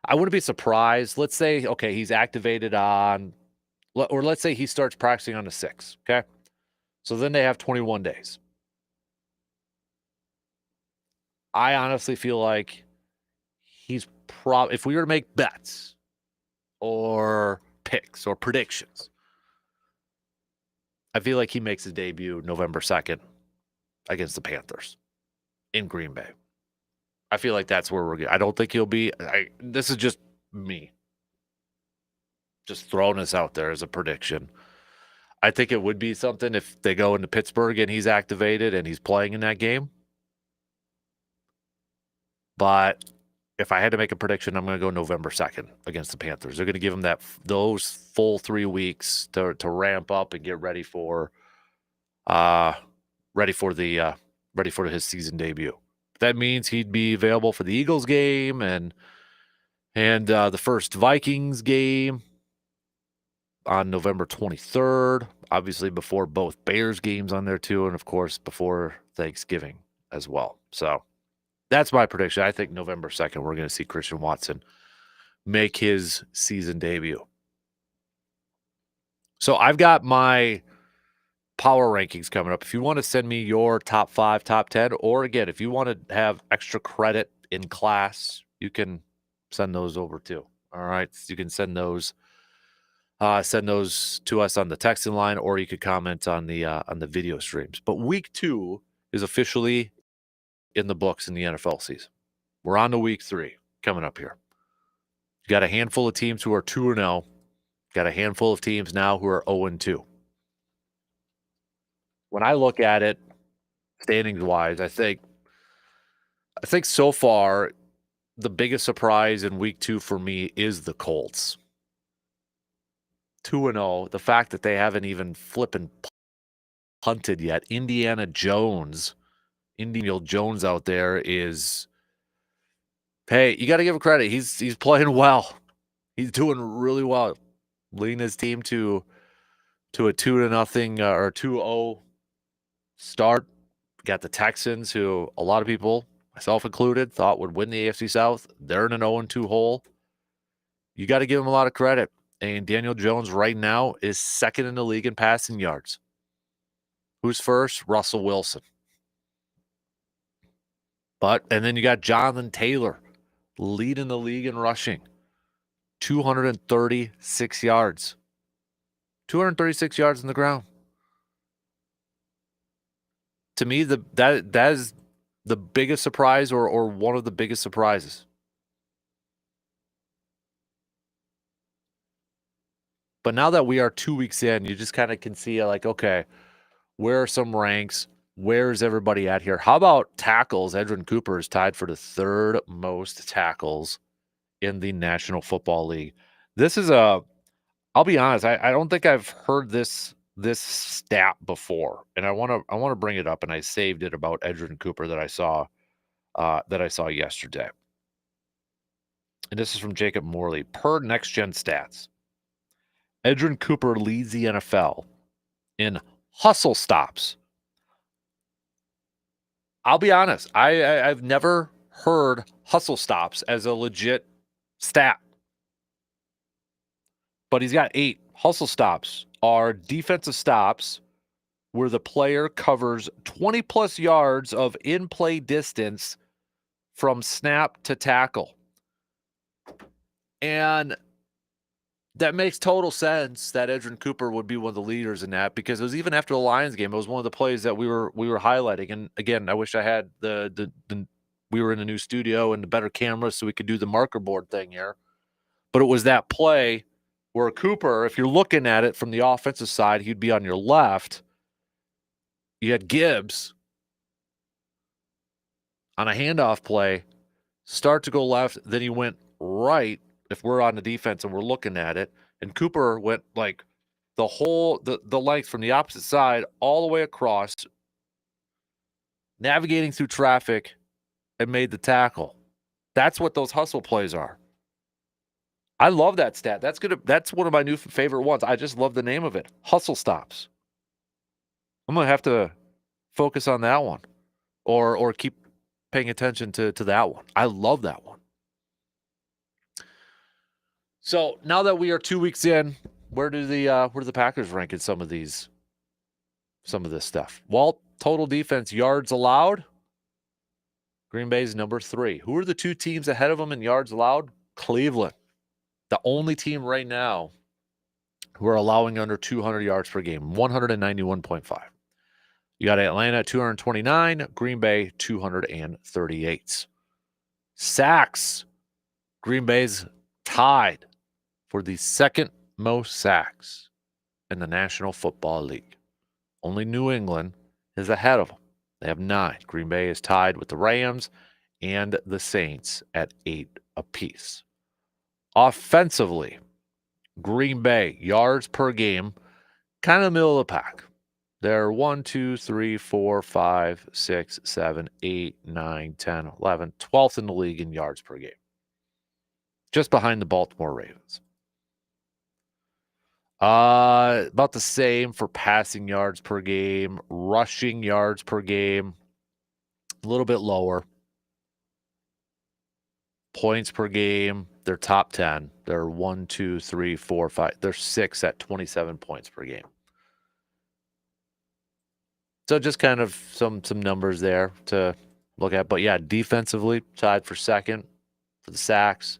I wouldn't be surprised. Let's say, okay, he's activated on, or let's say he starts practicing on the 6th, okay? So then they have 21 days. I honestly feel like he's if we were to make bets or picks or predictions, I feel like he makes his debut November 2nd against the Panthers in Green Bay. I feel like that's where we're going. I don't think he'll be. This is just me. Just throwing this out there as a prediction. I think it would be something if they go into Pittsburgh and he's activated and he's playing in that game. But if I had to make a prediction, I'm going to go November 2nd against the Panthers. They're going to give him those full 3 weeks to ramp up and get ready for his season debut. That means he'd be available for the Eagles game and the first Vikings game on November 23rd, obviously before both Bears games on there too, and of course before Thanksgiving as well. So that's my prediction. I think November 2nd, we're going to see Christian Watson make his season debut. So I've got my power rankings coming up. If you want to send me your top 5, top 10, or again, if you want to have extra credit in class, you can send those over too. All right. You can send those to us on the texting line, or you could comment on the video streams. But week 2 is officially in the books in the NFL season. We're on to week 3 coming up here. You got a handful of teams who are 2-0. Got a handful of teams now who are 0-2. When I look at it, standings wise, I think so far the biggest surprise in week 2 for me is the Colts. 2-0. The fact that they haven't even flipping punted yet. Indiana Jones out there is, hey, you got to give him credit. He's playing well. He's doing really well, leading his team to a 2-0 or 2-0 start. Got the Texans, who a lot of people, myself included, thought would win the AFC South. They're in an 0-2 hole. You got to give him a lot of credit. And Daniel Jones right now is second in the league in passing yards. Who's first? Russell Wilson. And then you got Jonathan Taylor leading the league in rushing. 236 yards. 236 yards on the ground. To me, that is the biggest surprise or one of the biggest surprises. But now that we are 2 weeks in, you just kind of can see like, okay, where are some ranks? Where's everybody at here? How about tackles? Edgerrin Cooper is tied for the 3rd most tackles in the National Football League. This is I'll be honest, I don't think I've heard this stat before, and I want to bring it up, and I saved it about Edgerrin Cooper that I saw yesterday. and this is from Jacob Morley. Per Next Gen Stats, Edgerrin Cooper leads the NFL in hustle stops. I'll be honest, I've never heard hustle stops as a legit stat, but he's got 8. Hustle stops are defensive stops where the player covers 20 plus yards of in-play distance from snap to tackle. And that makes total sense that Edgerrin Cooper would be one of the leaders in that, because it was even after the Lions game, it was one of the plays that we were highlighting. And again, I wish I had the we were in a new studio and the better cameras so we could do the marker board thing here. But it was that play where Cooper, if you're looking at it from the offensive side, he'd be on your left. You had Gibbs on a handoff play, start to go left, then he went right if we're on the defense and we're looking at it. And Cooper went like the whole the length from the opposite side all the way across, navigating through traffic, and made the tackle. That's what those hustle plays are. I love that stat. That's one of my new favorite ones. I just love the name of it. Hustle stops. I'm gonna have to focus on that one, or keep paying attention to that one. I love that one. So now that we are 2 weeks in, where do the Packers rank in some of this stuff? Well, total defense yards allowed, Green Bay's number 3. Who are the 2 teams ahead of them in yards allowed? Cleveland, the only team right now who are allowing under 200 yards per game, 191.5. You got Atlanta at 229, Green Bay 238. Sacks, Green Bay's tied for the second most sacks in the National Football League. Only New England is ahead of them. They have 9. Green Bay is tied with the Rams and the Saints at 8 apiece. Offensively, Green Bay yards per game, kind of middle of the pack. They're 1, 2, 3, 4, 5, 6, 7, 8, 9, 10, 11, 12th in the league in yards per game. Just behind the Baltimore Ravens. About the same for passing yards per game, rushing yards per game, a little bit lower. Points per game, they're top 10. They're 1, 2, 3, 4, 5. They're 6 at 27 points per game. So just kind of some numbers there to look at. But yeah, defensively, tied for second for the sacks,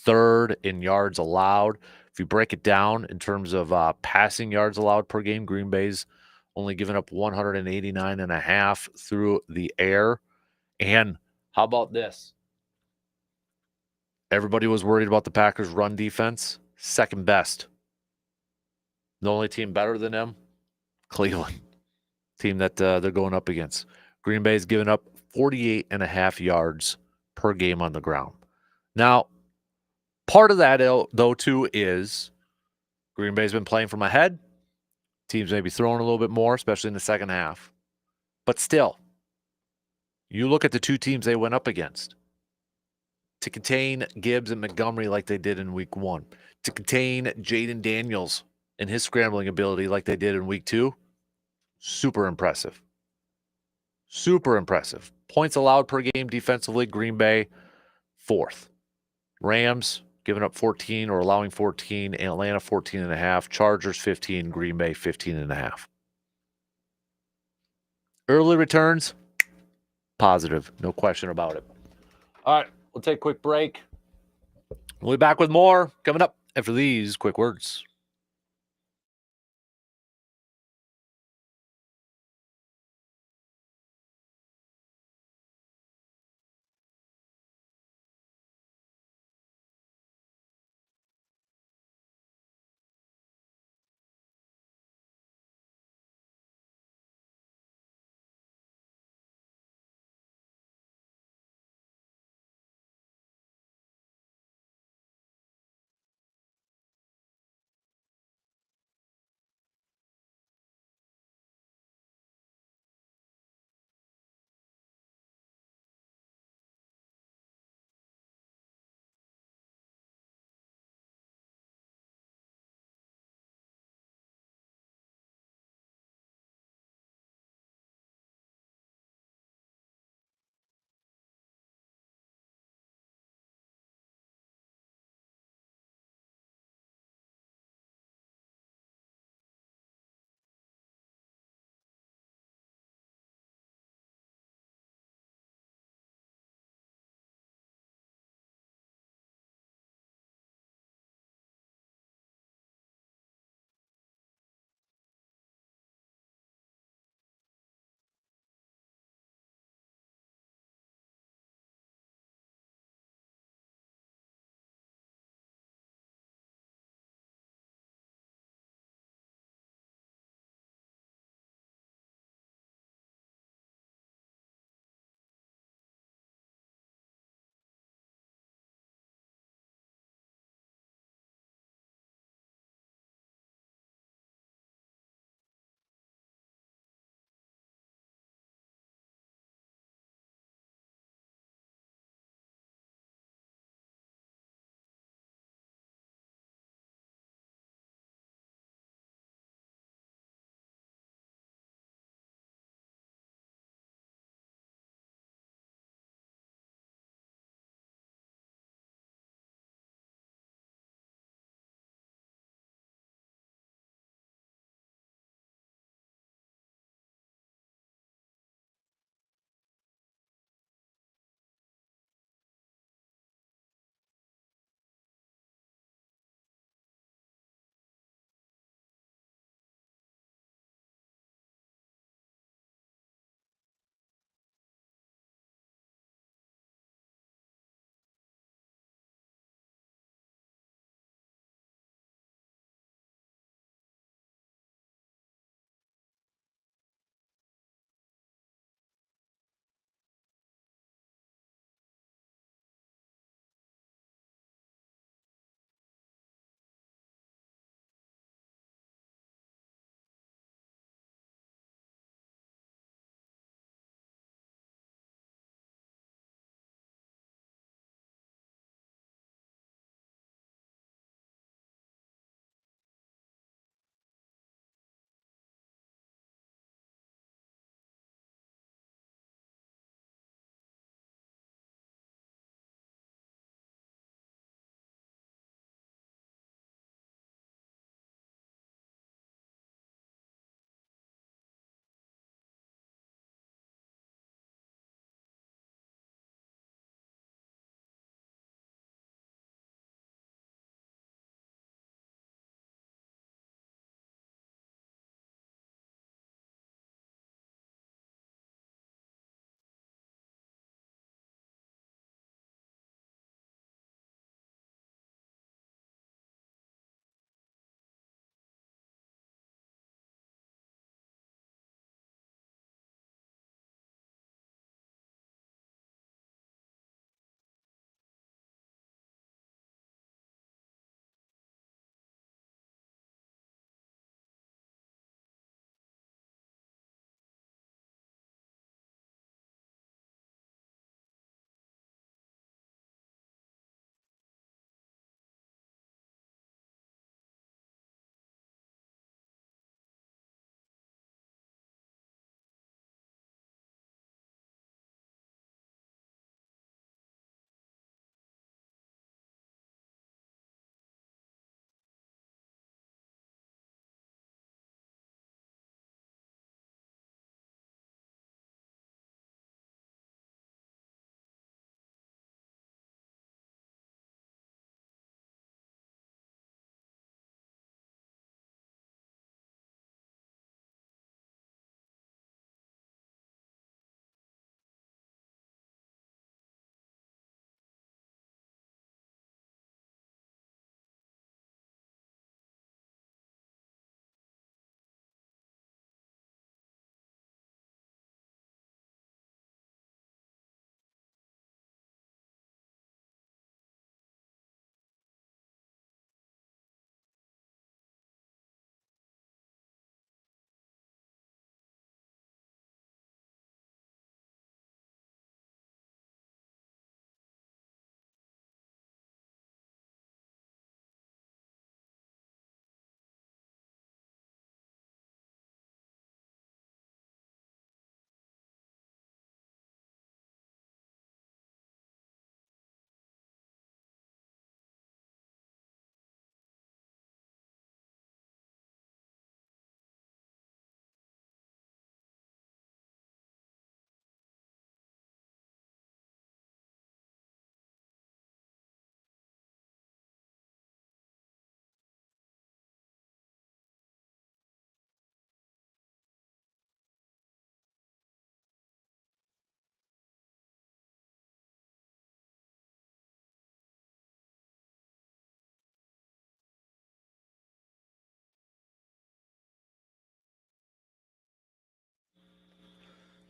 third in yards allowed. If you break it down in terms of passing yards allowed per game, Green Bay's only given up 189.5 through the air. And how about this? Everybody was worried about the Packers' run defense. Second best. The only team better than them, Cleveland. Team that they're going up against. Green Bay's given up 48.5 yards per game on the ground. Now, part of that, though, too, is Green Bay's been playing from ahead. Teams may be throwing a little bit more, especially in the second half. But still, you look at the 2 teams they went up against. To contain Gibbs and Montgomery like they did in week 1. To contain Jaden Daniels and his scrambling ability like they did in week 2. Super impressive. Super impressive. Points allowed per game defensively, Green Bay, 4th. Rams giving up 14 or allowing 14. Atlanta, 14.5. Chargers, 15. Green Bay, 15.5. Early returns, positive. No question about it. All right, we'll take a quick break. We'll be back with more coming up after these quick words.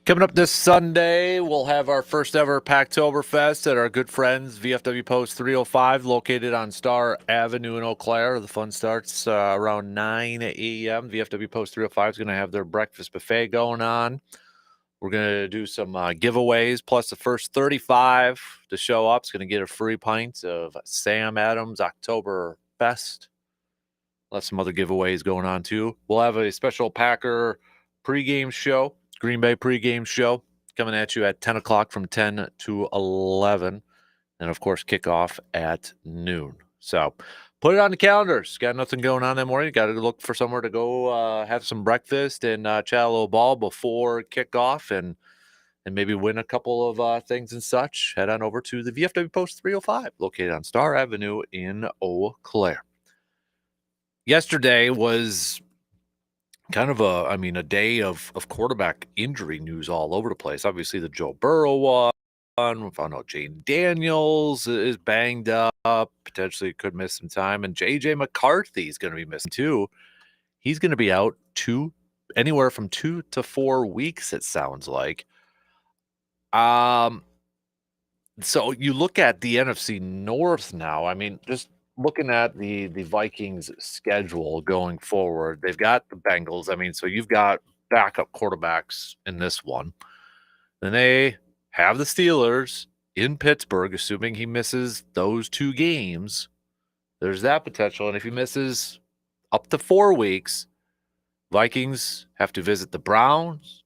Coming up this Sunday, we'll have our first ever Packtoberfest at our good friends VFW Post 305, located on Star Avenue in Eau Claire. The fun starts around 9 a.m. VFW Post 305 is going to have their breakfast buffet going on. We're going to do some giveaways, plus the first 35 to show up is going to get a free pint of Sam Adams Oktoberfest. We'll have some other giveaways going on, too. We'll have a special Packer pregame show. Green Bay pregame show coming at you at 10 o'clock from 10 to 11. And, of course, kickoff at noon. So put it on the calendars. Got nothing going on that morning. Got to look for somewhere to go have some breakfast and chat a little ball before kickoff and maybe win a couple of things and such. Head on over to the VFW Post 305, located on Star Avenue in Eau Claire. Yesterday was kind of a day of quarterback injury news all over the place. Obviously, the Joe Burrow one. We found out Jaden Daniels is banged up, potentially could miss some time, and J.J. McCarthy is going to be missing too. He's going to be out anywhere from 2 to 4 weeks, it sounds like. So you look at the NFC North now. I mean, just looking at the Vikings schedule going forward, they've got the Bengals. I mean, so you've got backup quarterbacks in this one. Then they have the Steelers in Pittsburgh, assuming he misses those 2 games. There's that potential. And if he misses up to 4 weeks, Vikings have to visit the Browns.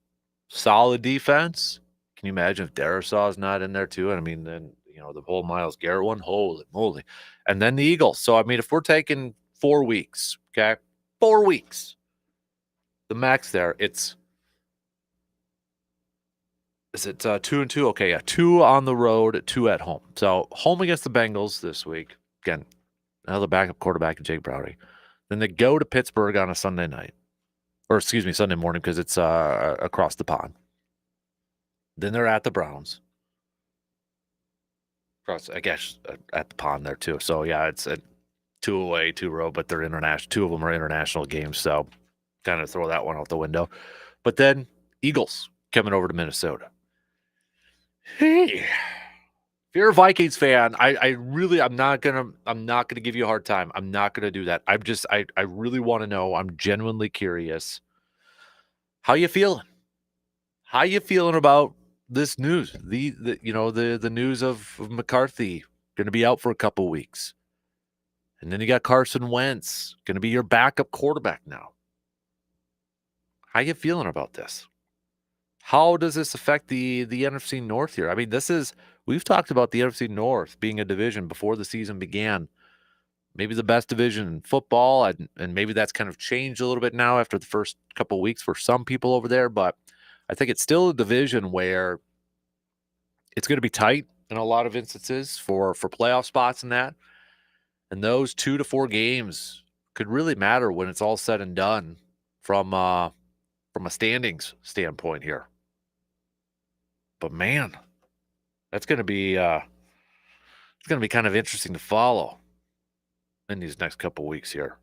Solid defense. Can you imagine if Darrisaw's not in there too? And I mean, then the whole Myles Garrett one, holy moly. And then the Eagles. So I mean, if we're taking 4 weeks, okay, 4 weeks, the max there, is it 2 and 2? Okay, yeah, 2 on the road, 2 at home. So home against the Bengals this week. Again, another backup quarterback in Jake Browdy. Then they go to Pittsburgh on a Sunday night, or excuse me, Sunday morning, because it's across the pond. Then they're at the Browns. I guess at the pond there too. So yeah, it's a 2 away, 2 road, but they're international. 2 of them are international games, so kind of throw that one out the window. But then Eagles coming over to Minnesota. Hey, if you're a Vikings fan, I'm not gonna give you a hard time. I'm not gonna do that. I really want to know. I'm genuinely curious. How you feeling? How you feeling about this news? The news of McCarthy going to be out for a couple weeks. And then you got Carson Wentz going to be your backup quarterback now. How you feeling about this? How does this affect the NFC North here? I mean, we've talked about the NFC North being a division before the season began. Maybe the best division in football, and maybe that's kind of changed a little bit now after the first couple of weeks for some people over there, but I think it's still a division where it's going to be tight in a lot of instances for playoff spots and that. And those 2 to 4 games could really matter when it's all said and done from a standings standpoint here. But man, that's going to be kind of interesting to follow in these next couple weeks here.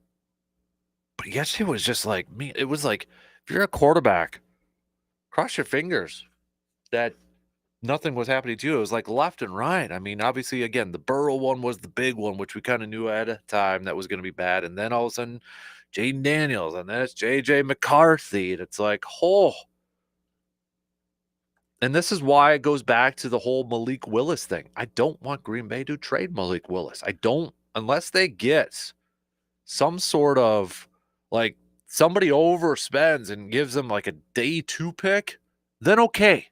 But yesterday was just like me. It was like, if you're a quarterback, cross your fingers that nothing was happening to you. It was like left and right. I mean, obviously, again, the Burrow one was the big one, which we kind of knew ahead of time that was going to be bad. And then all of a sudden, Jaden Daniels, and then it's J.J. McCarthy. And it's like, oh. And this is why it goes back to the whole Malik Willis thing. I don't want Green Bay to trade Malik Willis. I don't, unless they get some sort of, like, somebody overspends and gives them like a day 2 pick, then okay.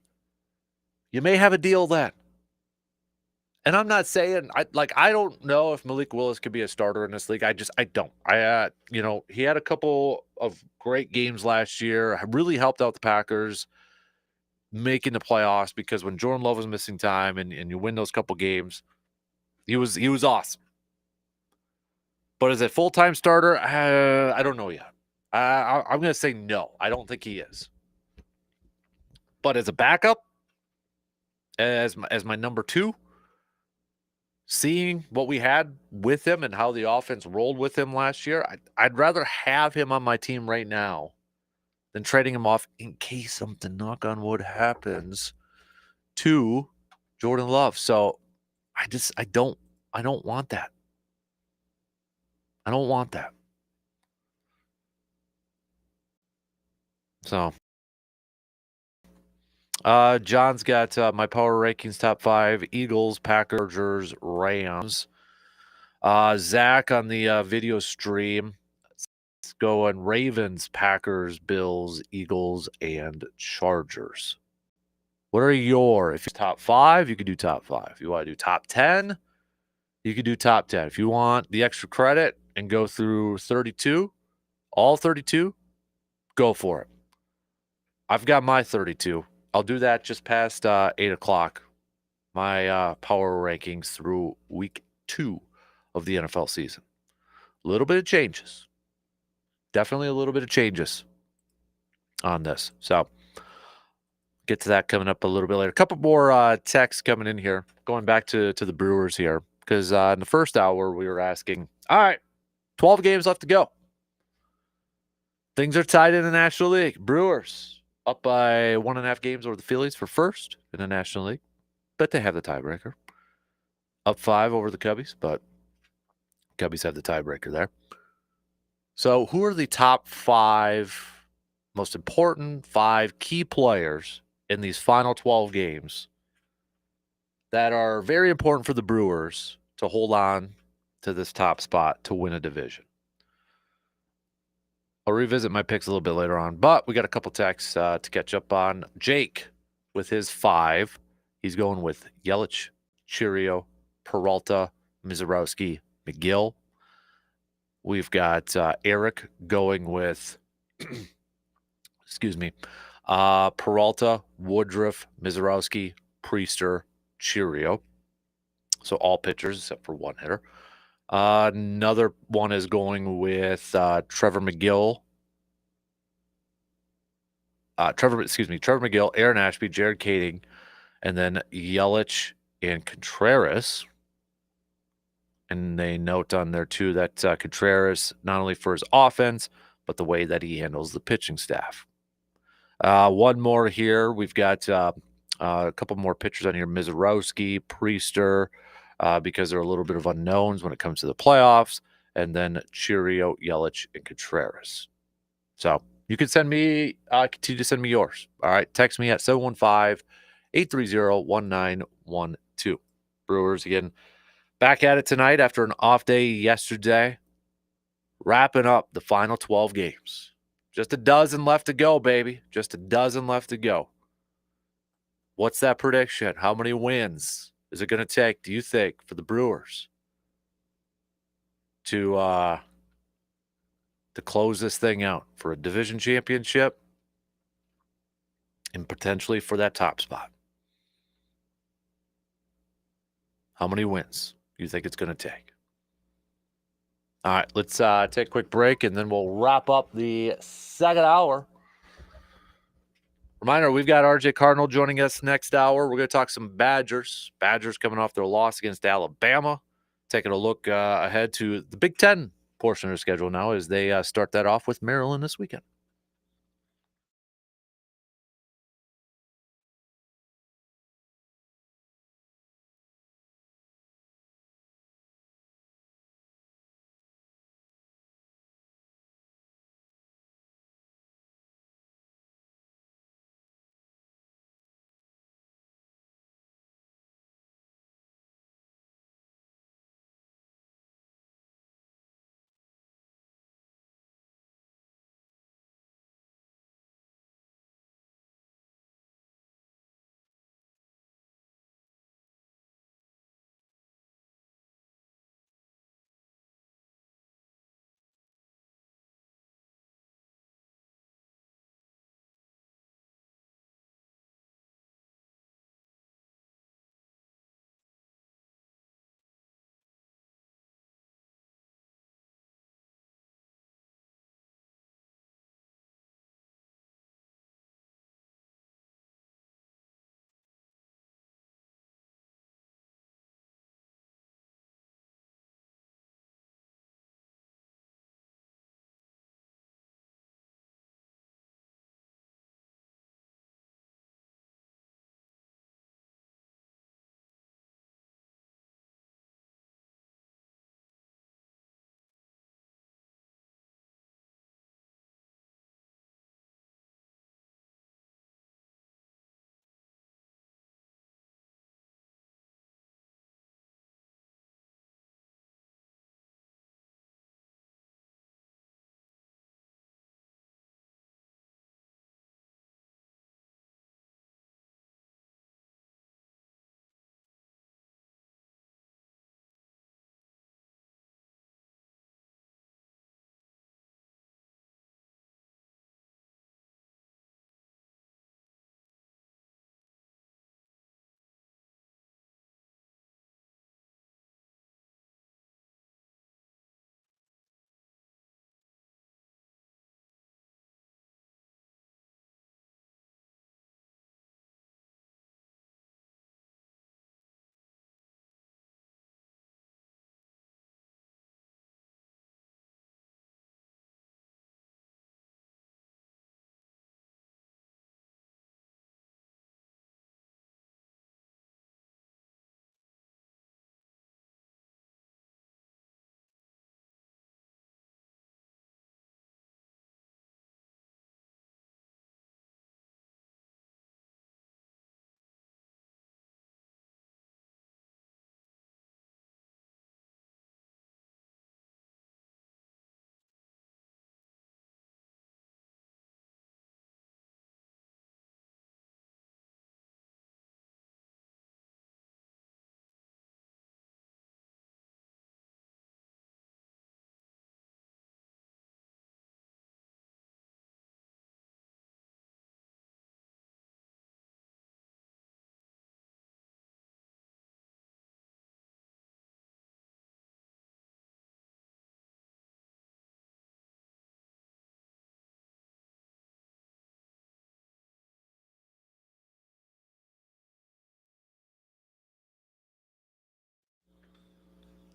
You may have a deal then. And I'm not saying I don't know if Malik Willis could be a starter in this league. I don't. He had a couple of great games last year. Really helped out the Packers making the playoffs, because when Jordan Love was missing time and you win those couple games, he was awesome. But as a full-time starter, I don't know yet. I'm going to say no. I don't think he is. But as a backup, as my number 2, seeing what we had with him and how the offense rolled with him last year, I'd rather have him on my team right now than trading him off in case something, knock on wood, happens to Jordan Love. So I don't want that. I don't want that. So John's got my power rankings top 5: Eagles, Packers, Chargers, Rams. Zach on the video stream is going Ravens, Packers, Bills, Eagles, and Chargers. What are your, if you top 5, you could do top 5. If you want to do top 10, you could do top 10. If you want the extra credit and go through 32, all 32, go for it. I've got my 32. I'll do that just past 8 o'clock. My power rankings through week 2 of the NFL season. A little bit of changes. Definitely a little bit of changes on this. So get to that coming up a little bit later. A couple more texts coming in here. Going back to the Brewers here. Because in the first hour, we were asking, all right, 12 games left to go. Things are tied in the National League. Brewers up by 1.5 games over the Phillies for first in the National League. But they have the tiebreaker. Up 5 over the Cubbies, but Cubbies have the tiebreaker there. So who are the top 5 most important 5 key players in these final 12 games that are very important for the Brewers to hold on to this top spot to win a division? I'll revisit my picks a little bit later on, but we got a couple texts to catch up on. Jake with his 5. He's going with Yelich, Cheerio, Peralta, Mizorowski, McGill. We've got Eric going with, excuse me, Peralta, Woodruff, Mizorowski, Priester, Cheerio. So all pitchers except for one hitter. Another one is going with Trevor McGill. Trevor McGill, Aaron Ashby, Jared Kading, and then Yelich and Contreras. And they note on there, too, that Contreras, not only for his offense, but the way that he handles the pitching staff. One more here. We've got a couple more pitchers on here. Mizorowski, Priester, because they're a little bit of unknowns when it comes to the playoffs. And then Cheerio, Yelich, and Contreras. So you can continue to send me yours. All right. Text me at 715-830-1912. Brewers, again, back at it tonight after an off day yesterday. Wrapping up the final 12 games. Just a dozen left to go, baby. Just a dozen left to go. What's that prediction? How many wins is it going to take, do you think, for the Brewers to close this thing out for a division championship and potentially for that top spot? How many wins do you think it's going to take? All right, let's take a quick break, and then we'll wrap up the second hour. Reminder, we've got RJ Cardinal joining us next hour. We're going to talk some Badgers. Badgers coming off their loss against Alabama. Taking a look ahead to the Big Ten portion of their schedule now as they start that off with Maryland this weekend.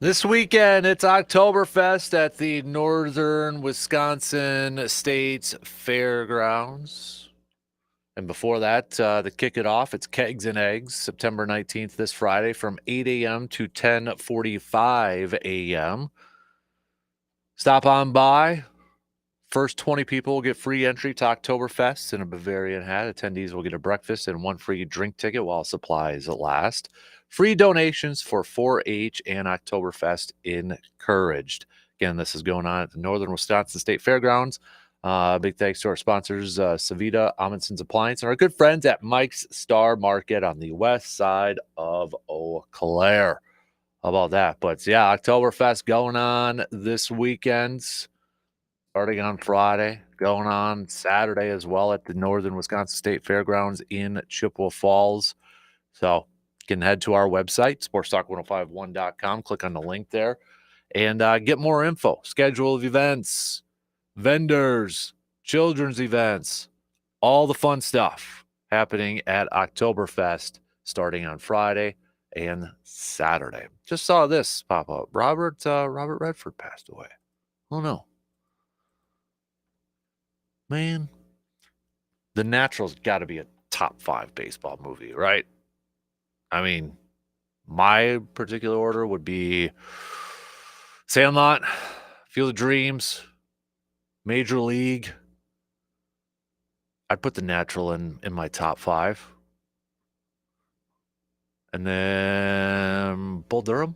This weekend, it's Oktoberfest at the Northern Wisconsin State Fairgrounds. And before that, to kick it off, it's Kegs and Eggs, September 19th, this Friday from 8 a.m. to 10:45 a.m. Stop on by. First 20 people will get free entry to Oktoberfest in a Bavarian hat. Attendees will get a breakfast and one free drink ticket while supplies last. Free donations for 4-H and Oktoberfest encouraged. Again, this is going on at the Northern Wisconsin State Fairgrounds. Big thanks to our sponsors, Savita, Amundson's Appliance, and our good friends at Mike's Star Market on the west side of Eau Claire. How about that? But yeah, Oktoberfest going on this weekend, starting on Friday, going on Saturday as well at the Northern Wisconsin State Fairgrounds in Chippewa Falls. So you can head to our website, sportstalk1051.com, click on the link there, and get more info, schedule of events, vendors, children's events, all the fun stuff happening at Oktoberfest starting on Friday and Saturday. Just saw this pop up. Robert Redford passed away. Oh no. Man, The Natural's got to be a top 5 baseball movie, right? I mean, my particular order would be Sandlot, Field of Dreams, Major League. I'd put The Natural in my top 5. And then Bull Durham.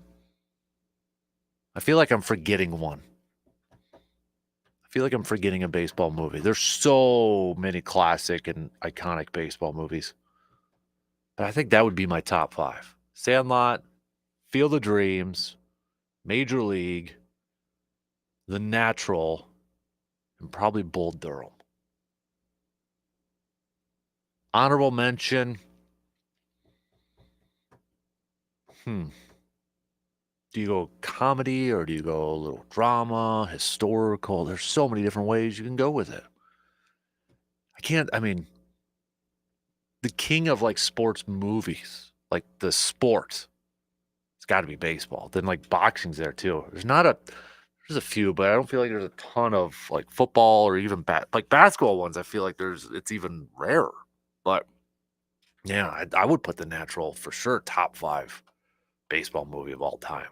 I feel like I'm forgetting one. I feel like I'm forgetting a baseball movie. There's so many classic and iconic baseball movies. But I think that would be my top 5. Sandlot, Field of Dreams, Major League, The Natural, and probably Bull Durham. Honorable mention. Do you go comedy or do you go a little drama, historical? There's so many different ways you can go with it. The king of like sports movies, like the sport, it's got to be baseball. Then like boxing's there too. There's a few, but I don't feel like there's a ton of like football or even like basketball ones. I feel like it's even rarer. But yeah, I would put The Natural for sure top 5 baseball movie of all time.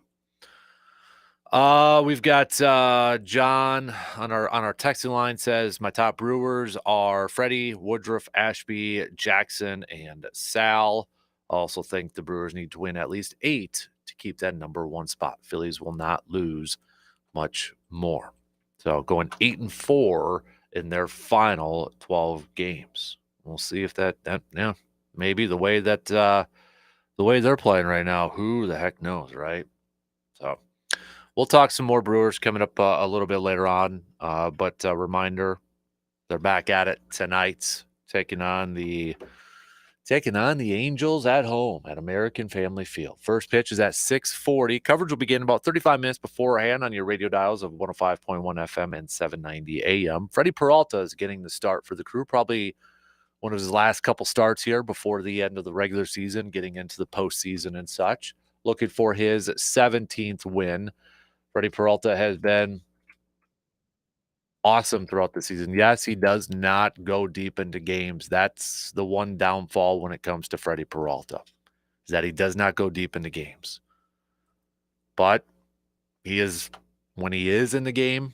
We've got John on our texting line says my top Brewers are Freddie, Woodruff, Ashby, Jackson, and Sal. I also think the Brewers need to win at least 8 to keep that number 1 spot. Phillies will not lose much more. So going 8-4 in their final 12 games. We'll see if that maybe the way they're playing right now, who the heck knows, right? So we'll talk some more Brewers coming up a little bit later on. But a reminder, they're back at it tonight, taking on the Angels at home at American Family Field. First pitch is at 6:40. Coverage will begin about 35 minutes beforehand on your radio dials of 105.1 FM and 790 AM. Freddie Peralta is getting the start for the Crew, probably one of his last couple starts here before the end of the regular season, getting into the postseason and such. Looking for his 17th win. Freddie Peralta has been awesome throughout the season. Yes, he does not go deep into games. That's the one downfall when it comes to Freddie Peralta, is that he does not go deep into games. But when he is in the game,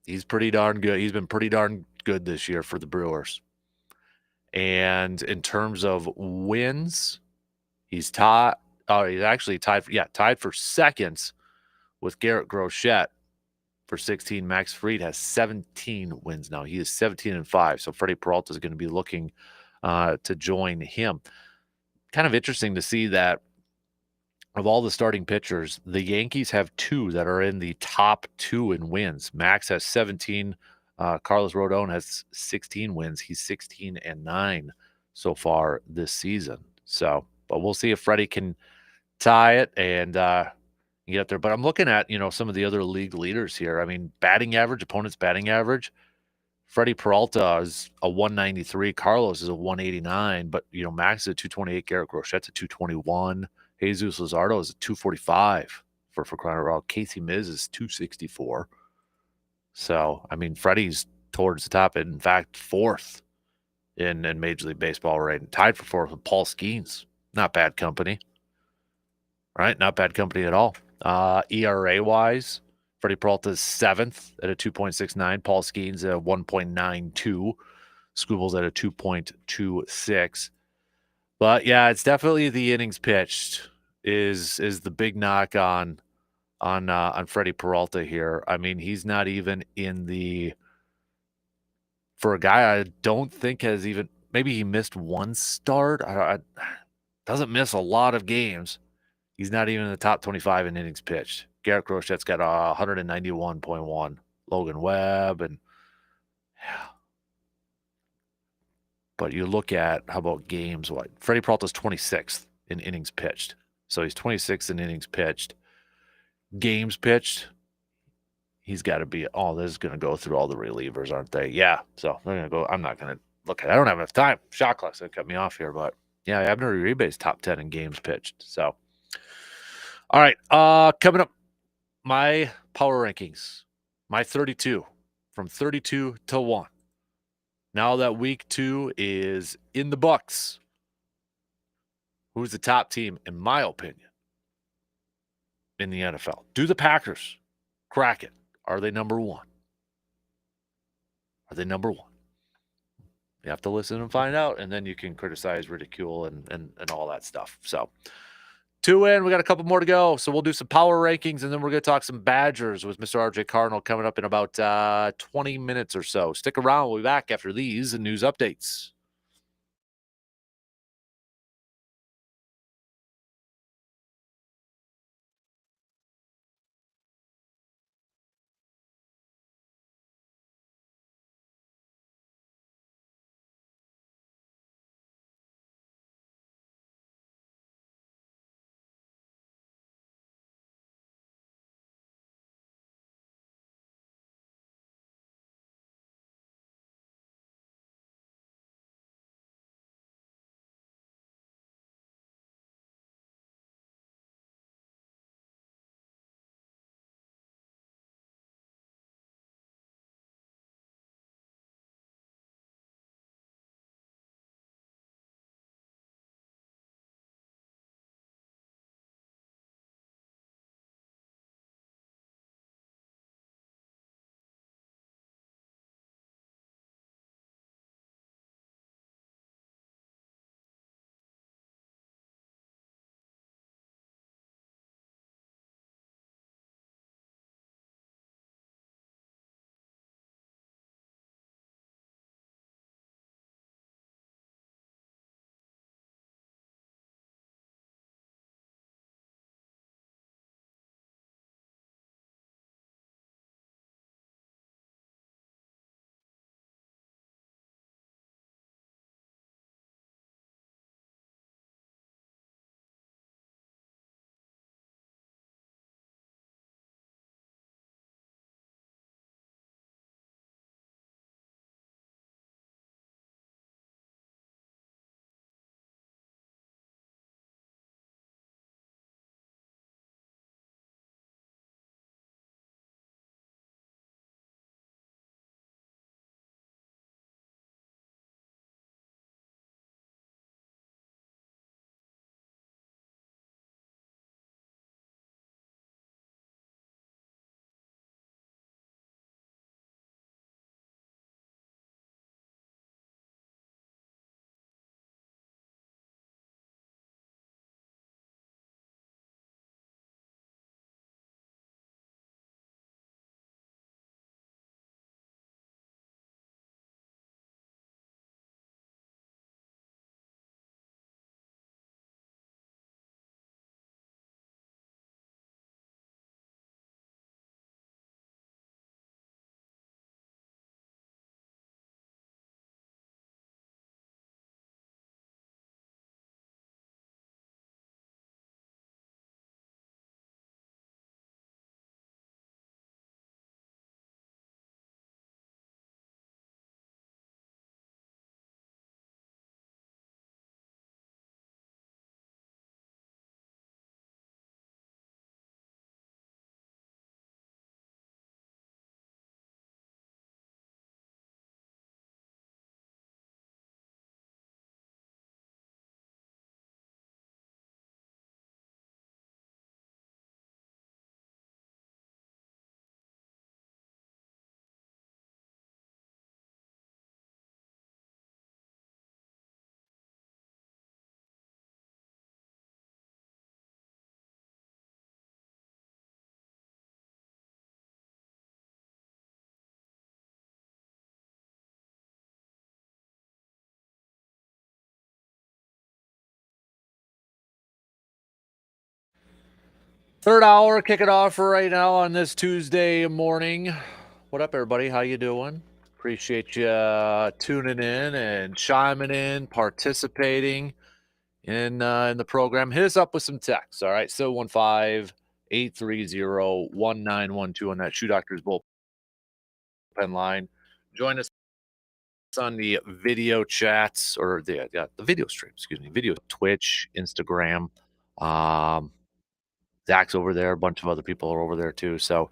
he's pretty darn good. He's been pretty darn good this year for the Brewers. And in terms of wins, he's actually tied for second with Garrett Groshette for 16. Max Fried has 17 wins now. He is 17-5. So Freddie Peralta is going to be looking to join him. Kind of interesting to see that of all the starting pitchers, the Yankees have 2 that are in the top 2 in wins. Max has 17. Carlos Rodon has 16 wins. He's 16-9 so far this season. So, but we'll see if Freddie can tie it and get up there. But I'm looking at, some of the other league leaders here. I mean, opponent's batting average. Freddie Peralta is a 193. Carlos is a 189. But, Max is a 228. Garrett Grochette's a 221. Jesus Luzardo is a 245 for crying out loud. Casey Miz is 264. So, I mean, Freddie's towards the top. In fact, fourth in Major League Baseball right tied for fourth with Paul Skeens. Not bad company, right? Not bad company at all. ERA wise, Freddie Peralta's seventh at a 2.69. Paul Skeens at 1.92. Scooble's at a 2.26. But yeah, it's definitely the innings pitched is the big knock on Freddie Peralta here. I mean, he's not even in the for a guy I don't think has even maybe he missed one start. Doesn't miss a lot of games. He's not even in the top 25 in innings pitched. Garrett Crochet's got 191.1. Logan Webb and yeah. But you look at how about games? What Freddie Peralta's 26th in innings pitched. So he's 26th in innings pitched. Games pitched, he's got to be. Oh, this is going to go through all the relievers, aren't they? Yeah. So they're going to go. I'm not going to look at it. I don't have enough time. Shot clock's going to cut me off here. But yeah, Abner Uribe's top 10 in games pitched. So, all right. Coming up, my power rankings, my 32 from 32 to 1. Now that week 2 is in the books, who's the top team, in my opinion, in the NFL? Do the Packers crack it? Are they number 1? Are they number 1? You have to listen and find out, and then you can criticize, ridicule, and all that stuff. So 2 in, we got a couple more to go. So we'll do some power rankings, and then we're going to talk some Badgers with Mr. RJ Cardinal coming up in about 20 minutes or so. Stick around. We'll be back after these news updates. Third hour, kick it off for right now on this Tuesday morning. What up, everybody? How you doing? Appreciate you tuning in and chiming in, participating in the program. Hit us up with some text, all right? 715-830-1912 on that Shoe Doctors Bullpen line. Join us on the video chats or the video stream, video Twitch, Instagram. Zach's over there. A bunch of other people are over there too. So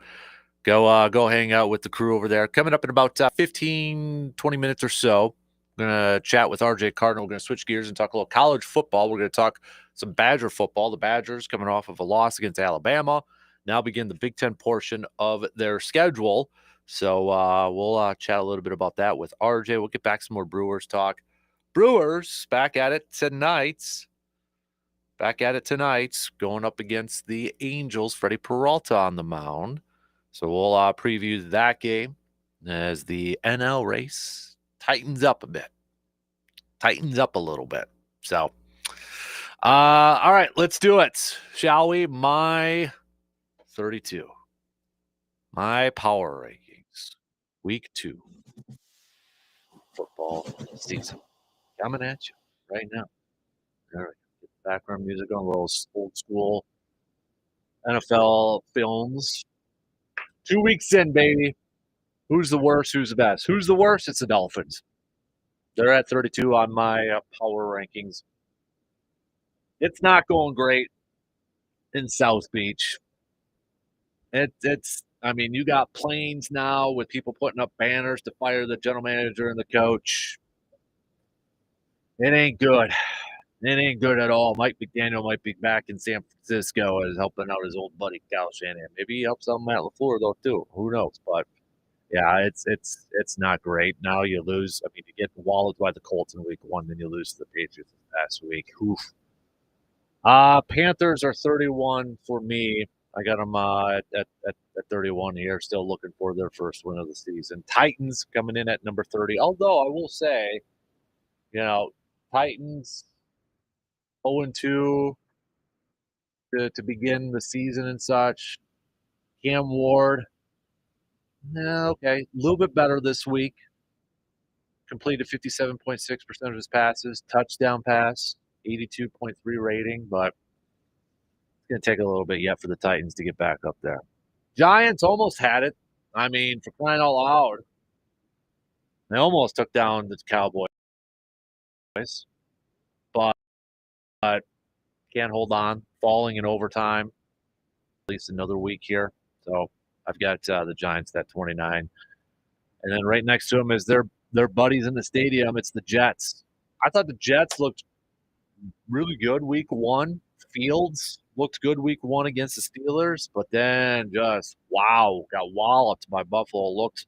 go hang out with the crew over there. Coming up in about 15, 20 minutes or so. I'm going to chat with RJ Cardinal. We're going to switch gears and talk a little college football. We're going to talk some Badger football. The Badgers coming off of a loss against Alabama. Now begin the Big Ten portion of their schedule. So we'll chat a little bit about that with RJ. We'll get back some more Brewers talk. Brewers back at it tonight. Going up against the Angels. Freddie Peralta on the mound. So we'll preview that game as the NL race tightens up a little bit. So, all right, let's do it, shall we? My 32, my power rankings, week 2 football season, coming at you right now. All right, get the background music on, a little old school NFL films. 2 weeks in, baby. Who's the worst? Who's the best? Who's the worst? It's the Dolphins. They're at 32 on my power rankings. It's not going great in South Beach. I mean, you got planes now with people putting up banners to fire the general manager and the coach. It ain't good. It ain't good at all. Mike McDaniel might be back in San Francisco as helping out his old buddy Kyle Shanahan. Maybe he helps out Matt LaFleur though too. Who knows? But yeah, it's not great. Now you lose. I mean, you get wallowed by the Colts in week 1, then you lose to the Patriots this past week. Oof. Panthers are 31 for me. I got them at 31 here. Still looking for their first win of the season. Titans coming in at number 30. Although I will say, Titans 0-2 to begin the season and such. Cam Ward, okay, a little bit better this week. Completed 57.6% of his passes. Touchdown pass, 82.3 rating, but it's going to take a little bit yet for the Titans to get back up there. Giants almost had it. I mean, for crying out loud, they almost took down the Cowboys, but can't hold on. Falling in overtime. At least another week here. So I've got the Giants at 29. And then right next to them is their buddies in the stadium. It's the Jets. I thought the Jets looked really good week 1. Fields looked good week 1 against the Steelers, but then just, got walloped by Buffalo. Looked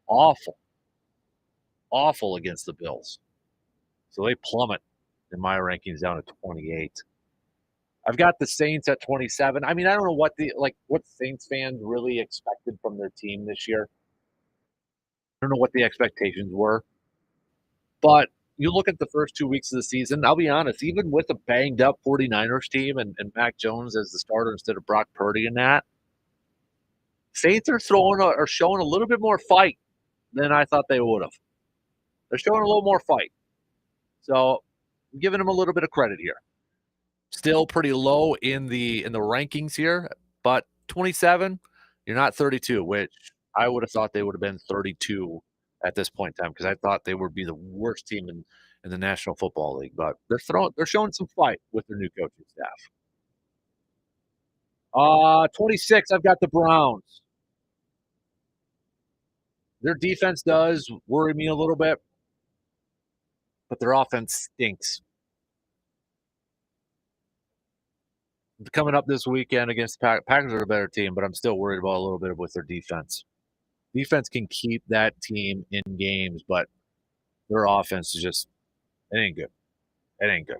awful against the Bills. So they plummet in my rankings down to 28. I've got the Saints at 27. I mean, I don't know what Saints fans really expected from their team this year. I don't know what the expectations were. But you look at the first 2 weeks of the season, I'll be honest, even with a banged up 49ers team and Mac Jones as the starter instead of Brock Purdy in that, Saints are showing a little bit more fight than I thought they would have. They're showing a little more fight. So I'm giving them a little bit of credit here. Still pretty low in the rankings here, but 27, you're not 32, which I would have thought they would have been 32 at this point in time because I thought they would be the worst team in the National Football League. But they're showing some fight with their new coaching staff. 26, I've got the Browns. Their defense does worry me a little bit, but their offense stinks. Coming up this weekend against the Packers are a better team, but I'm still worried about a little bit with their defense. Defense can keep that team in games, but their offense is just, it ain't good. It ain't good.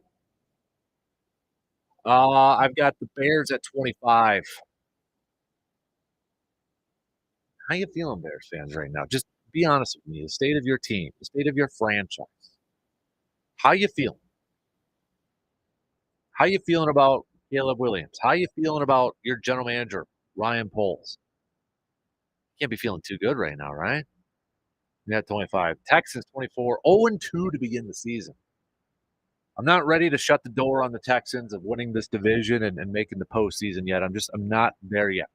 I've got the Bears at 25. How you feeling, Bears fans, right now? Just be honest with me. The state of your team, the state of your franchise. How you feeling? How you feeling about Caleb Williams. How you feeling about your general manager, Ryan Poles? Can't be feeling too good right now, right? Yeah, 25. Texans 24, 0-2 to begin the season. I'm not ready to shut the door on the Texans of winning this division and making the postseason yet. I'm not there yet.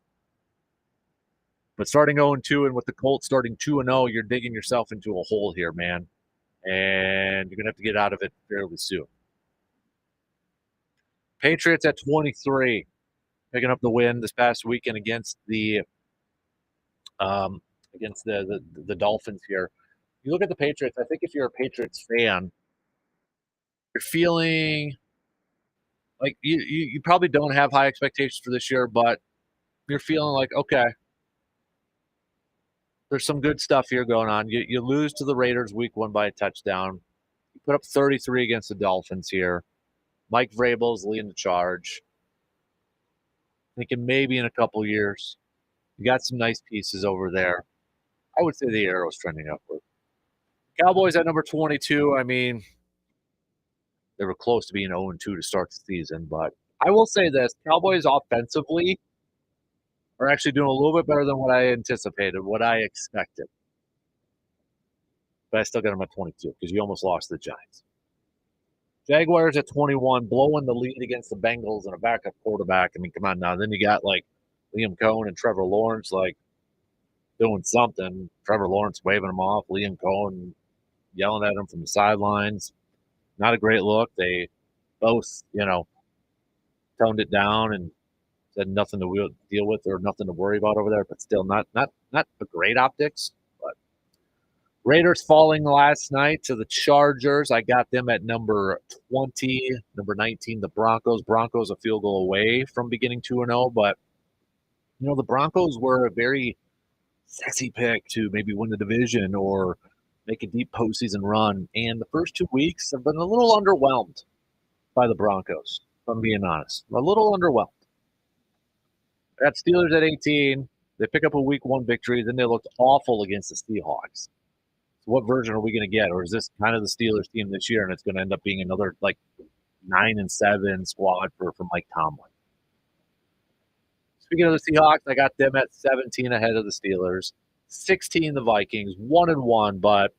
But starting 0-2 and with the Colts starting 2-0, you're digging yourself into a hole here, man. And you're going to have to get out of it fairly soon. Patriots at 23, picking up the win this past weekend against the the Dolphins here. You look at the Patriots, I think if you're a Patriots fan, you're feeling like you probably don't have high expectations for this year, but you're feeling like, okay, there's some good stuff here going on. You lose to the Raiders week 1 by a touchdown. You put up 33 against the Dolphins here. Mike Vrabel's leading the charge. Thinking maybe in a couple years, you got some nice pieces over there. I would say the arrow's trending upward. Cowboys at number 22. I mean, they were close to being 0-2 to start the season, but I will say this: Cowboys offensively are actually doing a little bit better than what I anticipated, what I expected. But I still got them at 22 because you almost lost to the Giants. Jaguars at 21, blowing the lead against the Bengals and a backup quarterback. I mean, come on now. Then you got like Liam Cohen and Trevor Lawrence like doing something. Trevor Lawrence waving them off, Liam Cohen yelling at him from the sidelines. Not a great look. They both, toned it down and said nothing to deal with or nothing to worry about over there, but still not a great optics. But Raiders falling last night to the Chargers. I got them at number 20, number 19, the Broncos. Broncos a field goal away from beginning 2-0, but the Broncos were a very sexy pick to maybe win the division or make a deep postseason run. And the first 2 weeks have been a little underwhelmed by the Broncos, if I'm being honest. A little underwhelmed. Got Steelers at 18. They pick up a week 1 victory. Then they looked awful against the Seahawks. So what version are we going to get? Or is this kind of the Steelers team this year and it's going to end up being another 9-7 squad for Mike Tomlin? Speaking of the Seahawks, I got them at 17 ahead of the Steelers. 16 the Vikings, 1-1, but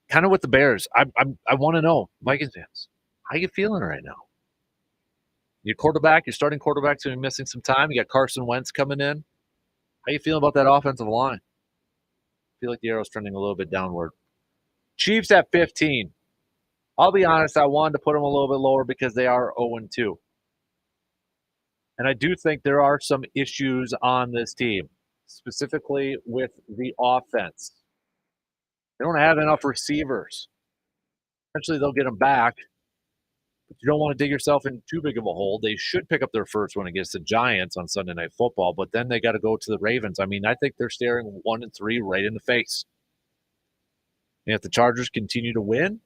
kind of with the Bears. I want to know, Vikings fans, how you feeling right now? Your starting quarterback's going to be missing some time. You got Carson Wentz coming in. How you feeling about that offensive line? I feel like the arrow's trending a little bit downward. Chiefs at 15. I'll be honest, I wanted to put them a little bit lower because they are 0-2. And I do think there are some issues on this team, specifically with the offense. They don't have enough receivers. Eventually, they'll get them back. But you don't want to dig yourself in too big of a hole. They should pick up their first one against the Giants on Sunday Night Football, but then they got to go to the Ravens. I mean, I think they're staring 1-3 right in the face. And if the Chargers continue to win,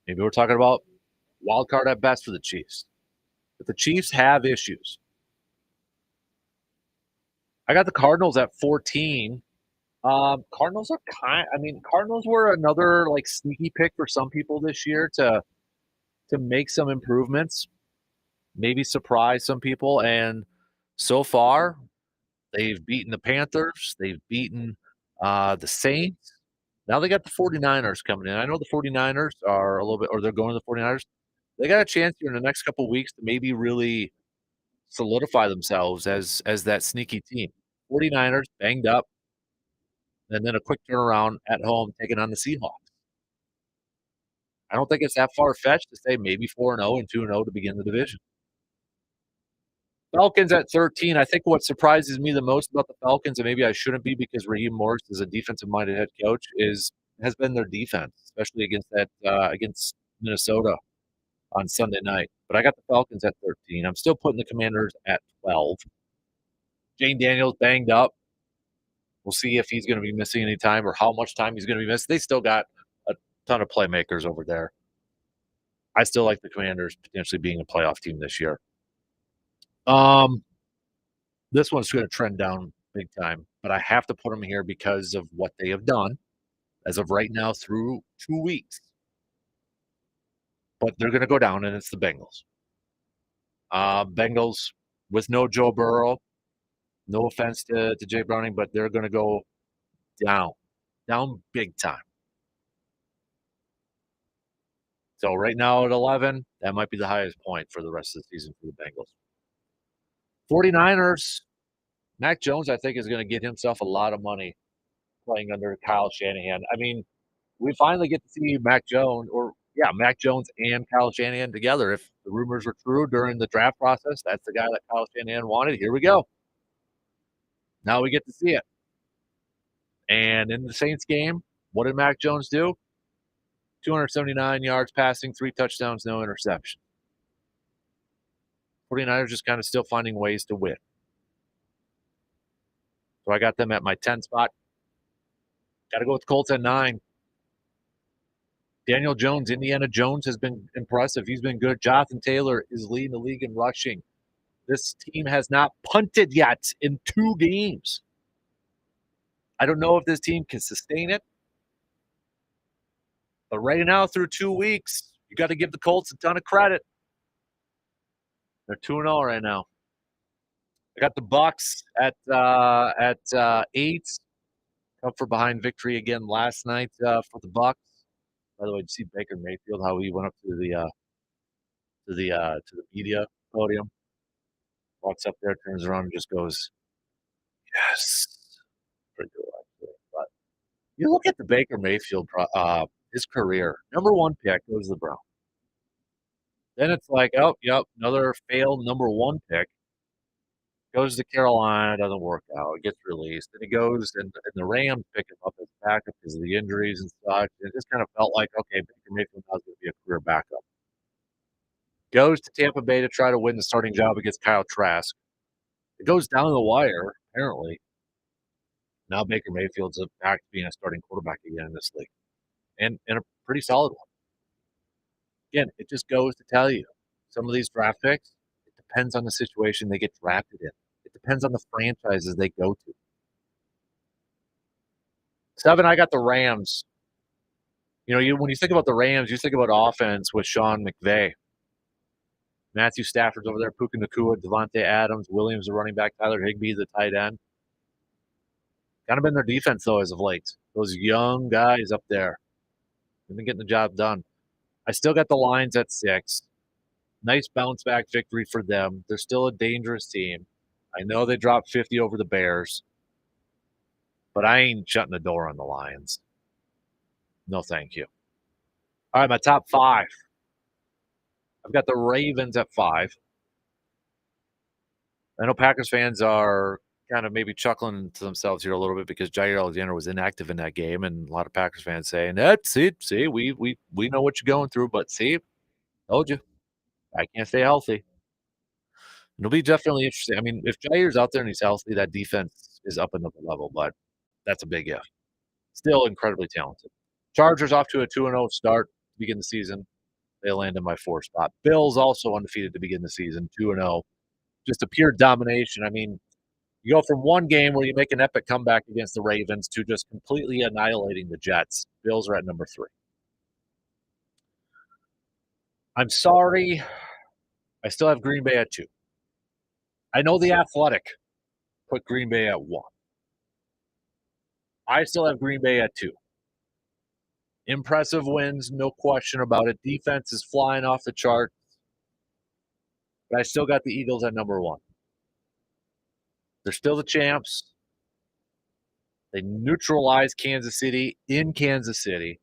maybe we're talking about wild card at best for the Chiefs. But the Chiefs have issues. I got the Cardinals at 14. Cardinals were another sneaky pick for some people this year to make some improvements, maybe surprise some people. And so far, they've beaten the Panthers. They've beaten the Saints. Now they got the 49ers coming in. I know the 49ers are a little bit, or they're going to the 49ers. They got a chance here in the next couple of weeks to maybe really solidify themselves as that sneaky team. 49ers banged up, and then a quick turnaround at home taking on the Seahawks. I don't think it's that far-fetched to say maybe 4-0 and 2-0 to begin the division. Falcons at 13. I think what surprises me the most about the Falcons, and maybe I shouldn't be because Raheem Morris is a defensive-minded head coach, has been their defense, especially against Minnesota on Sunday night. But I got the Falcons at 13. I'm still putting the Commanders at 12. Jane Daniels banged up. We'll see if he's going to be missing any time or how much time he's going to be missing. They still got a ton of playmakers over there. I still like the Commanders potentially being a playoff team this year. This one's going to trend down big time, but I have to put them here because of what they have done as of right now through 2 weeks. but they're going to go down, and it's the Bengals. Bengals with no Joe Burrow. No offense to Jay Browning, but they're going to go down big time. So right now at 11, that might be the highest point for the rest of the season for the Bengals. 49ers, Mac Jones, I think, is going to get himself a lot of money playing under Kyle Shanahan. I mean, we finally get to see Mac Jones and Kyle Shanahan together. If the rumors were true during the draft process, that's the guy that Kyle Shanahan wanted. Here we go. Now we get to see it. And in the Saints game, what did Mac Jones do? 279 yards passing, 3 touchdowns, no interception. 49ers just kind of still finding ways to win. So I got them at my 10 spot. Got to go with Colts at 9. Daniel Jones, Indiana Jones has been impressive. He's been good. Jonathan Taylor is leading the league in rushing. This team has not punted yet in 2 games. I don't know if this team can sustain it. But right now, through 2 weeks, you got to give the Colts a ton of credit. They're 2-0 right now. I got the Bucks at 8. Come for behind victory again last night for the Bucks. By the way, did you see Baker Mayfield how he went up to the media podium, walks up there, turns around, and just goes, "Yes." Pretty cool, actually. But you look at the Baker Mayfield, his career. Number 1 pick goes to the Browns. Then it's like, oh, yep, another failed number 1 pick. Goes to Carolina, doesn't work out, gets released. Then he goes and the Rams pick him up as backup because of the injuries and such. It just kind of felt like, okay, Baker Mayfield now is going to be a career backup. Goes to Tampa Bay to try to win the starting job against Kyle Trask. It goes down the wire, apparently. Now Baker Mayfield's back to being a starting quarterback again in this league. And a pretty solid one. Again, it just goes to tell you, some of these draft picks, it depends on the situation they get drafted in. It depends on the franchises they go to. 7, I got the Rams. You know, when you think about the Rams, you think about offense with Sean McVay. Matthew Stafford's over there, Puka Nacua, Devontae Adams, Williams, the running back, Tyler Higbee, the tight end. Kind of been their defense, though, as of late. Those young guys up there. They've been getting the job done. I still got the Lions at 6. Nice bounce back victory for them. They're still a dangerous team. I know they dropped 50 over the Bears, but I ain't shutting the door on the Lions. No, thank you. All right, my top 5. I've got the Ravens at 5. I know Packers fans are kind of maybe chuckling to themselves here a little bit because Jair Alexander was inactive in that game, and a lot of Packers fans saying, "That's it. See, we know what you're going through, but see, told you, I can't stay healthy." It'll be definitely interesting. I mean, if Jair's out there and he's healthy, that defense is up another level, but that's a big if. Still incredibly talented. Chargers off to a 2-0 start to begin the season. They land in my 4 spot. Bills also undefeated to begin the season, 2-0. Just a pure domination. I mean, you go from one game where you make an epic comeback against the Ravens to just completely annihilating the Jets. Bills are at number 3. I'm sorry. I still have Green Bay at 2. I know The Athletic put Green Bay at 1. I still have Green Bay at 2. Impressive wins, no question about it. Defense is flying off the chart. But I still got the Eagles at number 1. They're still the champs. They neutralized Kansas City in Kansas City.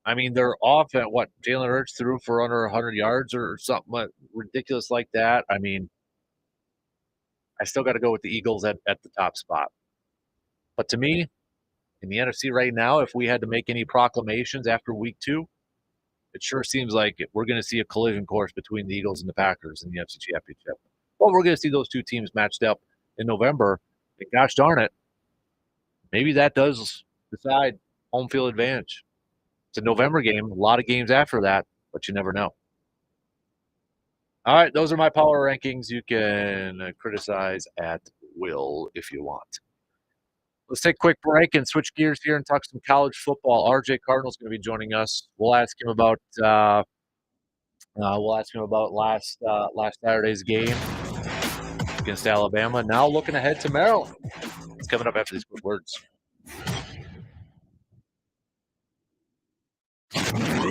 I mean, they're off at what? Jalen Hurts threw for under 100 yards or something ridiculous like that. I mean, I still got to go with the Eagles at the top spot. But to me, in the NFC right now, if we had to make any proclamations after week 2, it sure seems like we're going to see a collision course between the Eagles and the Packers in the NFC Championship. Well, we're going to see those 2 teams matched up in November. And gosh darn it, maybe that does decide home field advantage. It's a November game, a lot of games after that, but you never know. All right, those are my power rankings. You can criticize at will if you want. Let's take a quick break and switch gears here and talk some college football. RJ Cardinal's going to be joining us. We'll ask him about last Saturday's game against Alabama. Now looking ahead to Maryland. It's coming up after these quick words.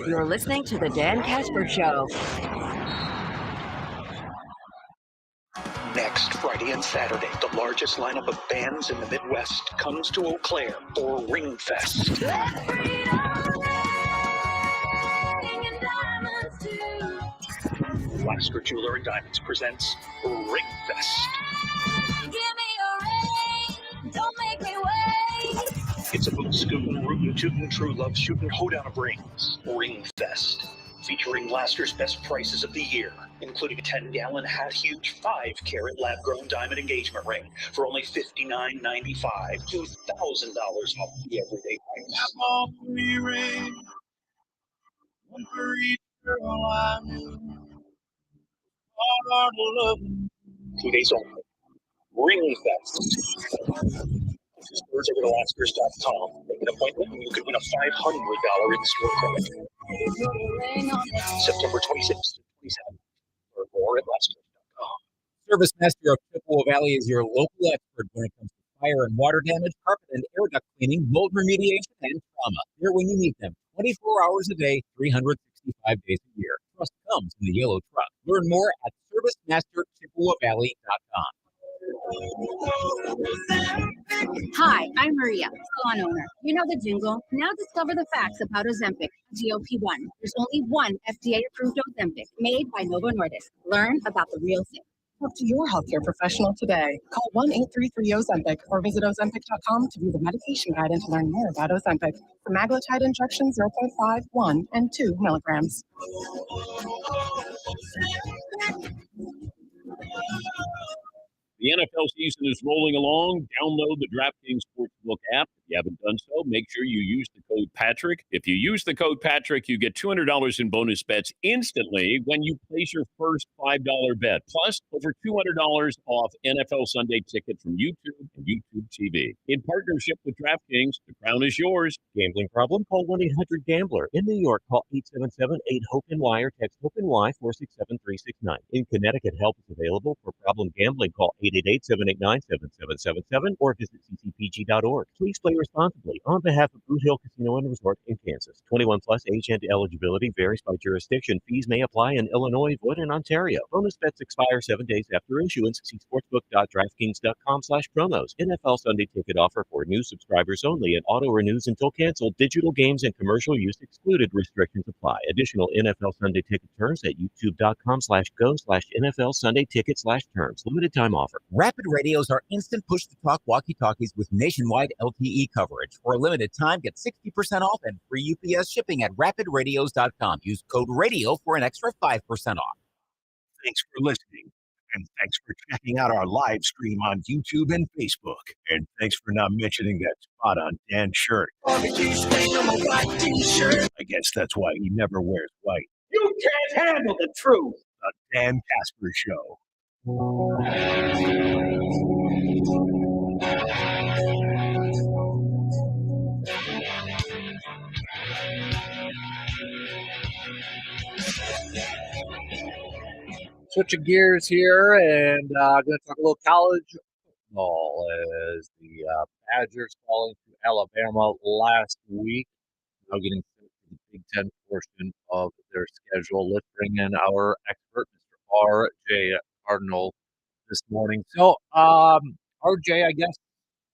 You're listening to the Dan Kasper Show. Next Friday and Saturday, the largest lineup of bands in the Midwest comes to Eau Claire for Ringfest. Lasker Jeweler and Diamonds presents Ringfest. Give me a ring, don't make me wait. It's a boot scootin', rootin', tootin', true love shootin', hoedown of rings. Ringfest. Featuring Lasker's best prices of the year, including a 10-gallon hat huge 5-carat lab-grown diamond engagement ring for only $59.95, $2,000 off the everyday price. Ring, one for each girl I knew. 2 days only. Ringfest. Stores over to Laskers.com. Make an appointment and you could win a $500 in-store credit. September 26th to 27th. Or more at Laskers.com. Service Master of Chippewa Valley is your local expert when it comes to fire and water damage, carpet and air duct cleaning, mold remediation, and trauma. They're when you need them, 24 hours a day, 365 days a year. Trust comes in the yellow truck. Learn more at ServiceMasterChippewaValley.com. Hi, I'm Maria, salon owner. You know the jingle. Now discover the facts about Ozempic, GLP-1. There's only one FDA-approved Ozempic made by Novo Nordisk. Learn about the real thing. Talk to your healthcare professional today. Call 1-833-OZEMPIC or visit Ozempic.com to view the medication guide and to learn more about Ozempic. Semaglutide injection 0.5, 1, and 2 milligrams. The NFL season is rolling along. Download the DraftKings Sportsbook app. If you haven't done so, make sure you use the code Patrick. If you use the code Patrick, you get $200 in bonus bets instantly when you place your first $5 bet. Plus, over $200 off NFL Sunday ticket from YouTube and YouTube TV. In partnership with DraftKings, the crown is yours. Gambling problem? Call 1-800-GAMBLER. In New York, call 877-8-HOPE-NY or text HOPE-NY 467-369. In Connecticut, help is available for problem gambling. Call 888-789-7777 or visit ccpg.org. Please play responsibly on behalf of Boot Hill Casino and Resort in Kansas. 21 plus age and eligibility varies by jurisdiction. Fees may apply in Illinois, void in Ontario. Bonus bets expire 7 days after issuance. See sportsbook.draftkings.com/promos. NFL Sunday ticket offer for new subscribers only and auto renews until canceled. Digital games and commercial use excluded. Restrictions apply. Additional NFL Sunday ticket terms at youtube.com/go/NFL Sunday ticket/terms. Limited time offer. Rapid radios are instant push-to-talk walkie-talkies with nationwide LTE coverage. For a limited time, get 60% off and free UPS shipping at rapidradios.com. Use code RADIO for an extra 5% off. Thanks for listening. And thanks for checking out our live stream on YouTube and Facebook. And thanks for not mentioning that spot on Dan's shirt. I guess that's why he never wears white. You can't handle the truth. The Dan Kasper Show. Switching gears here, and I'm going to talk a little college football as the Badgers falling to Alabama last week. Now getting to the Big Ten portion of their schedule. Let's bring in our expert, Mr. RJ Cardinal, this morning. So, RJ, I guess,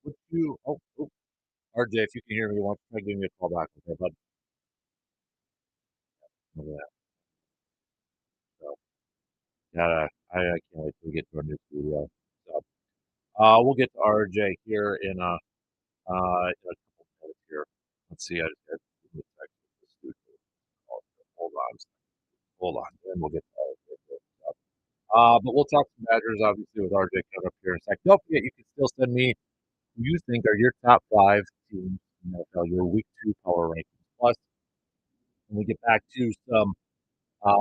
RJ, if you can hear me, why don't you give me a call back, okay, bud? So, I can't wait till we get to our new studio. So, we'll get to RJ here in a couple minutes here. Let's see. I just got to text the studio. Hold on, and we'll get to RJ here. But we'll talk some Badgers, obviously, with RJ coming up here in a sec. Don't forget, you can still send me who you think are your top 5 teams in the NFL, your Week 2 power rankings. Plus, when we get back to some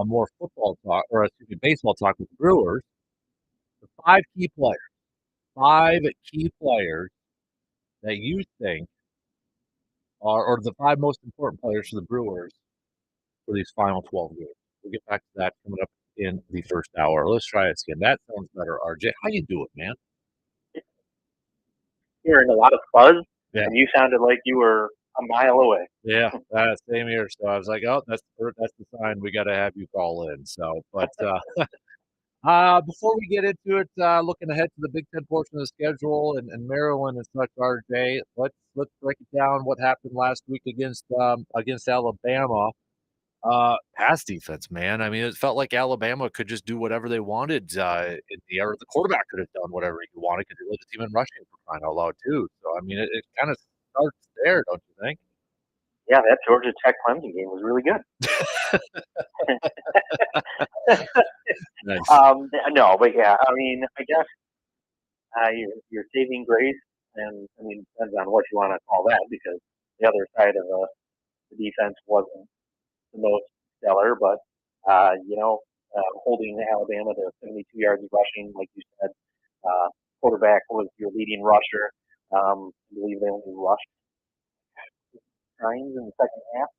more football talk, or excuse me, baseball talk with the Brewers, the 5 key players that you think are or the 5 most important players for the Brewers for these final 12 games. We'll get back to that coming up in the first hour. Let's try it again. That sounds better, RJ. How you doing, man? Hearing a lot of fuzz, Yeah. and you sounded like you were a mile away. Yeah, same here. So I was like, "Oh, that's the sign we gotta have you call in." So, but, before we get into it, looking ahead to the Big Ten portion of the schedule and Maryland and such, RJ, let's break it down what happened last week against Alabama. Pass defense, man. I mean, it felt like Alabama could just do whatever they wanted, in the air. The quarterback could have done whatever he wanted because he led the team in rushing for crying out loud too. So, I mean, it kinda starts there, don't you think? Yeah, that Georgia Tech Clemson game was really good. Nice. No, but yeah, I mean, I guess your saving grace, and I mean, depends on what you want to call that, because the other side of the defense wasn't the most stellar, but holding Alabama to 72 yards of rushing, like you said, quarterback was your leading rusher. I believe they only rushed times in the second half.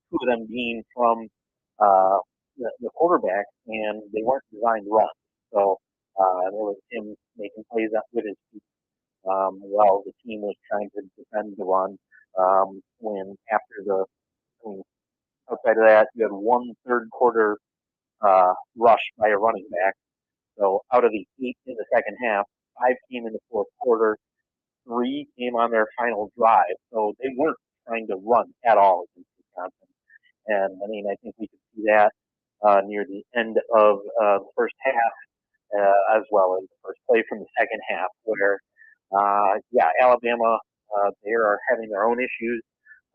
Two of them being from the quarterback, and they weren't designed to run. So there was him making plays up with his feet while the team was trying to defend the run. When after I mean, outside of that, you had one third quarter rush by a running back. So out of the 8 in the second half, 5 came in the fourth quarter, 3 came on their final drive. So they weren't trying to run at all against Wisconsin. And I mean, I think we could see that near the end of the first half, as well as the first play from the second half, where, Alabama, they are having their own issues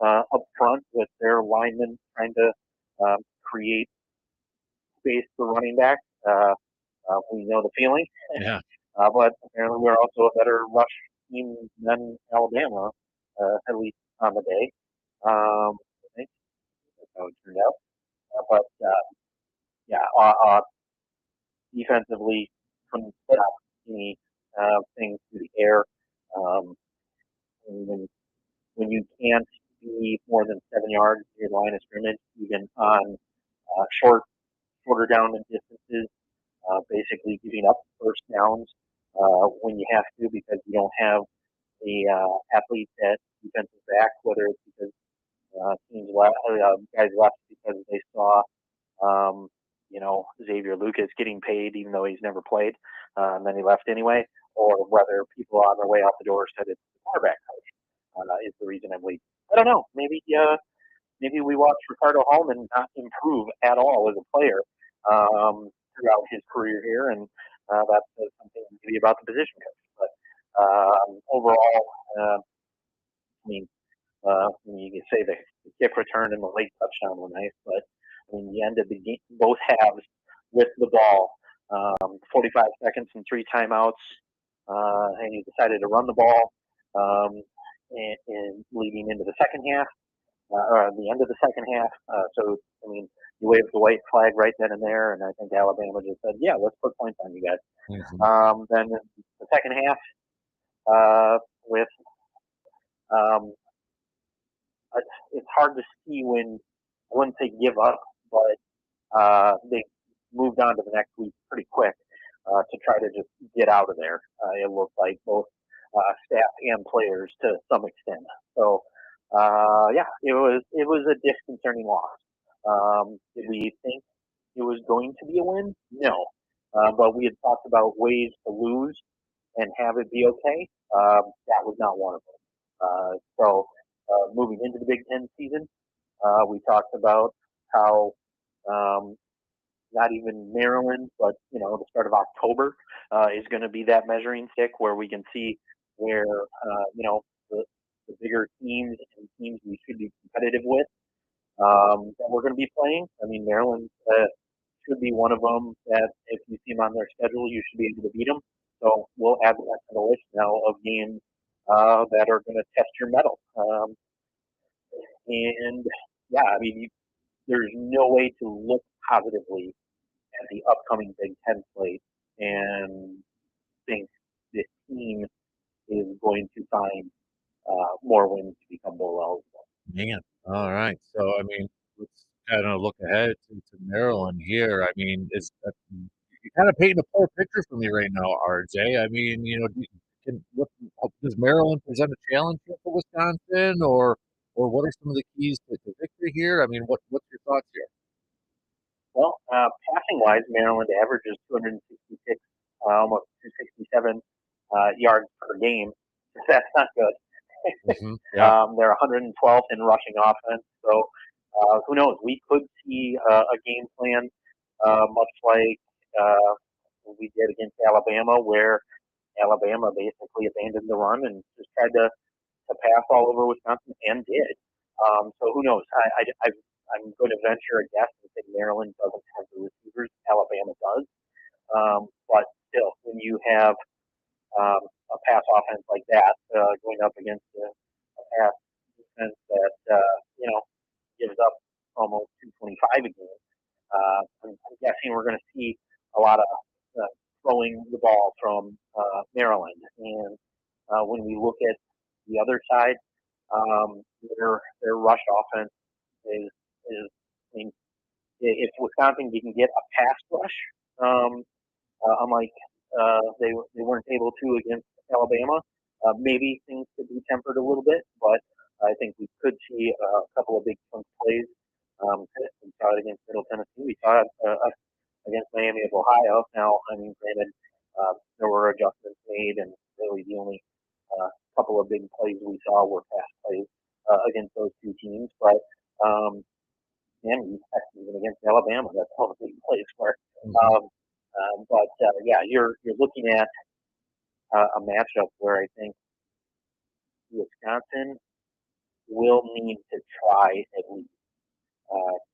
up front with their linemen trying to create space for running back. We know the feeling. Yeah. But apparently we're also a better rush team than Alabama, at least on the day. I think that's how it turned out. But yeah, defensively couldn't stop any things through the air. Um, and when you can't be more than 7 yards near the line of scrimmage, even on shorter down and distances, basically giving up first downs when you have to, because you don't have the athletes at defensive back, whether it's because guys left because they saw Xavier Lucas getting paid even though he's never played, and then he left anyway, or whether people on their way out the door said it's the quarterback coach is the reason I'm leaving. I don't know. Maybe we watched Ricardo Hallman not improve at all as a player throughout his career here, and that says something maybe about the position coach. But overall, I mean, you can say the kick return and the late touchdown were nice, but I mean, you ended the game, both halves with the ball, 45 seconds and 3 timeouts, and you decided to run the ball, and leading into the second half, or the end of the second half. So, I mean, you waved the white flag right then and there, and I think Alabama just said, yeah, let's put points on you guys. Then the second half, with it's hard to see when, I wouldn't say give up, but they moved on to the next week pretty quick to try to just get out of there. It looked like both staff and players to some extent. So it was a disconcerting loss. Did we think it was going to be a win? No, but we had talked about ways to lose and have it be okay. That was not one of them. Moving into the Big Ten season, we talked about how not even Maryland, but the start of October is going to be that measuring stick where we can see where the bigger teams and teams we should be competitive with that we're going to be playing. I mean, Maryland should be one of them that if you see them on their schedule, you should be able to beat them. So we'll add that to the list now of games that are going to test your mettle. And yeah, I mean, there's no way to look positively at the upcoming Big Ten slate and think this team is going to find more wins to become bowl eligible. Man, all right. So, I mean, let's kind of look ahead to Maryland here. I mean, you're kind of painting a poor picture for me right now, RJ. I mean, does Maryland present a challenge here for Wisconsin, or what are some of the keys to victory here? I mean, what's your thoughts here? Well, passing wise, Maryland averages 266, almost 267 yards per game. That's not good. Yeah. They're 112th in rushing offense. So who knows? We could see a game plan much like we did against Alabama, where Alabama basically abandoned the run and just tried to pass all over Wisconsin and did. So who knows? I'm going to venture a guess and say Maryland doesn't have the receivers Alabama does. But still, when you have a pass offense like that going up against a pass defense that gives up almost 225 a game, I'm guessing we're going to see a lot of throwing the ball from Maryland. And when we look at the other side, their rush offense is I mean, if Wisconsin can get a pass rush, unlike they weren't able to against Alabama, maybe things could be tempered a little bit. But I think we could see a couple of big chunk plays. We saw it against Middle Tennessee. We saw it against Miami of Ohio. Now, I mean, granted, there were adjustments made, and really the only couple of big plays we saw were pass plays against those two teams. But and even against Alabama, that's all the big plays were. Yeah, you're looking at a matchup where I think Wisconsin will need to try at least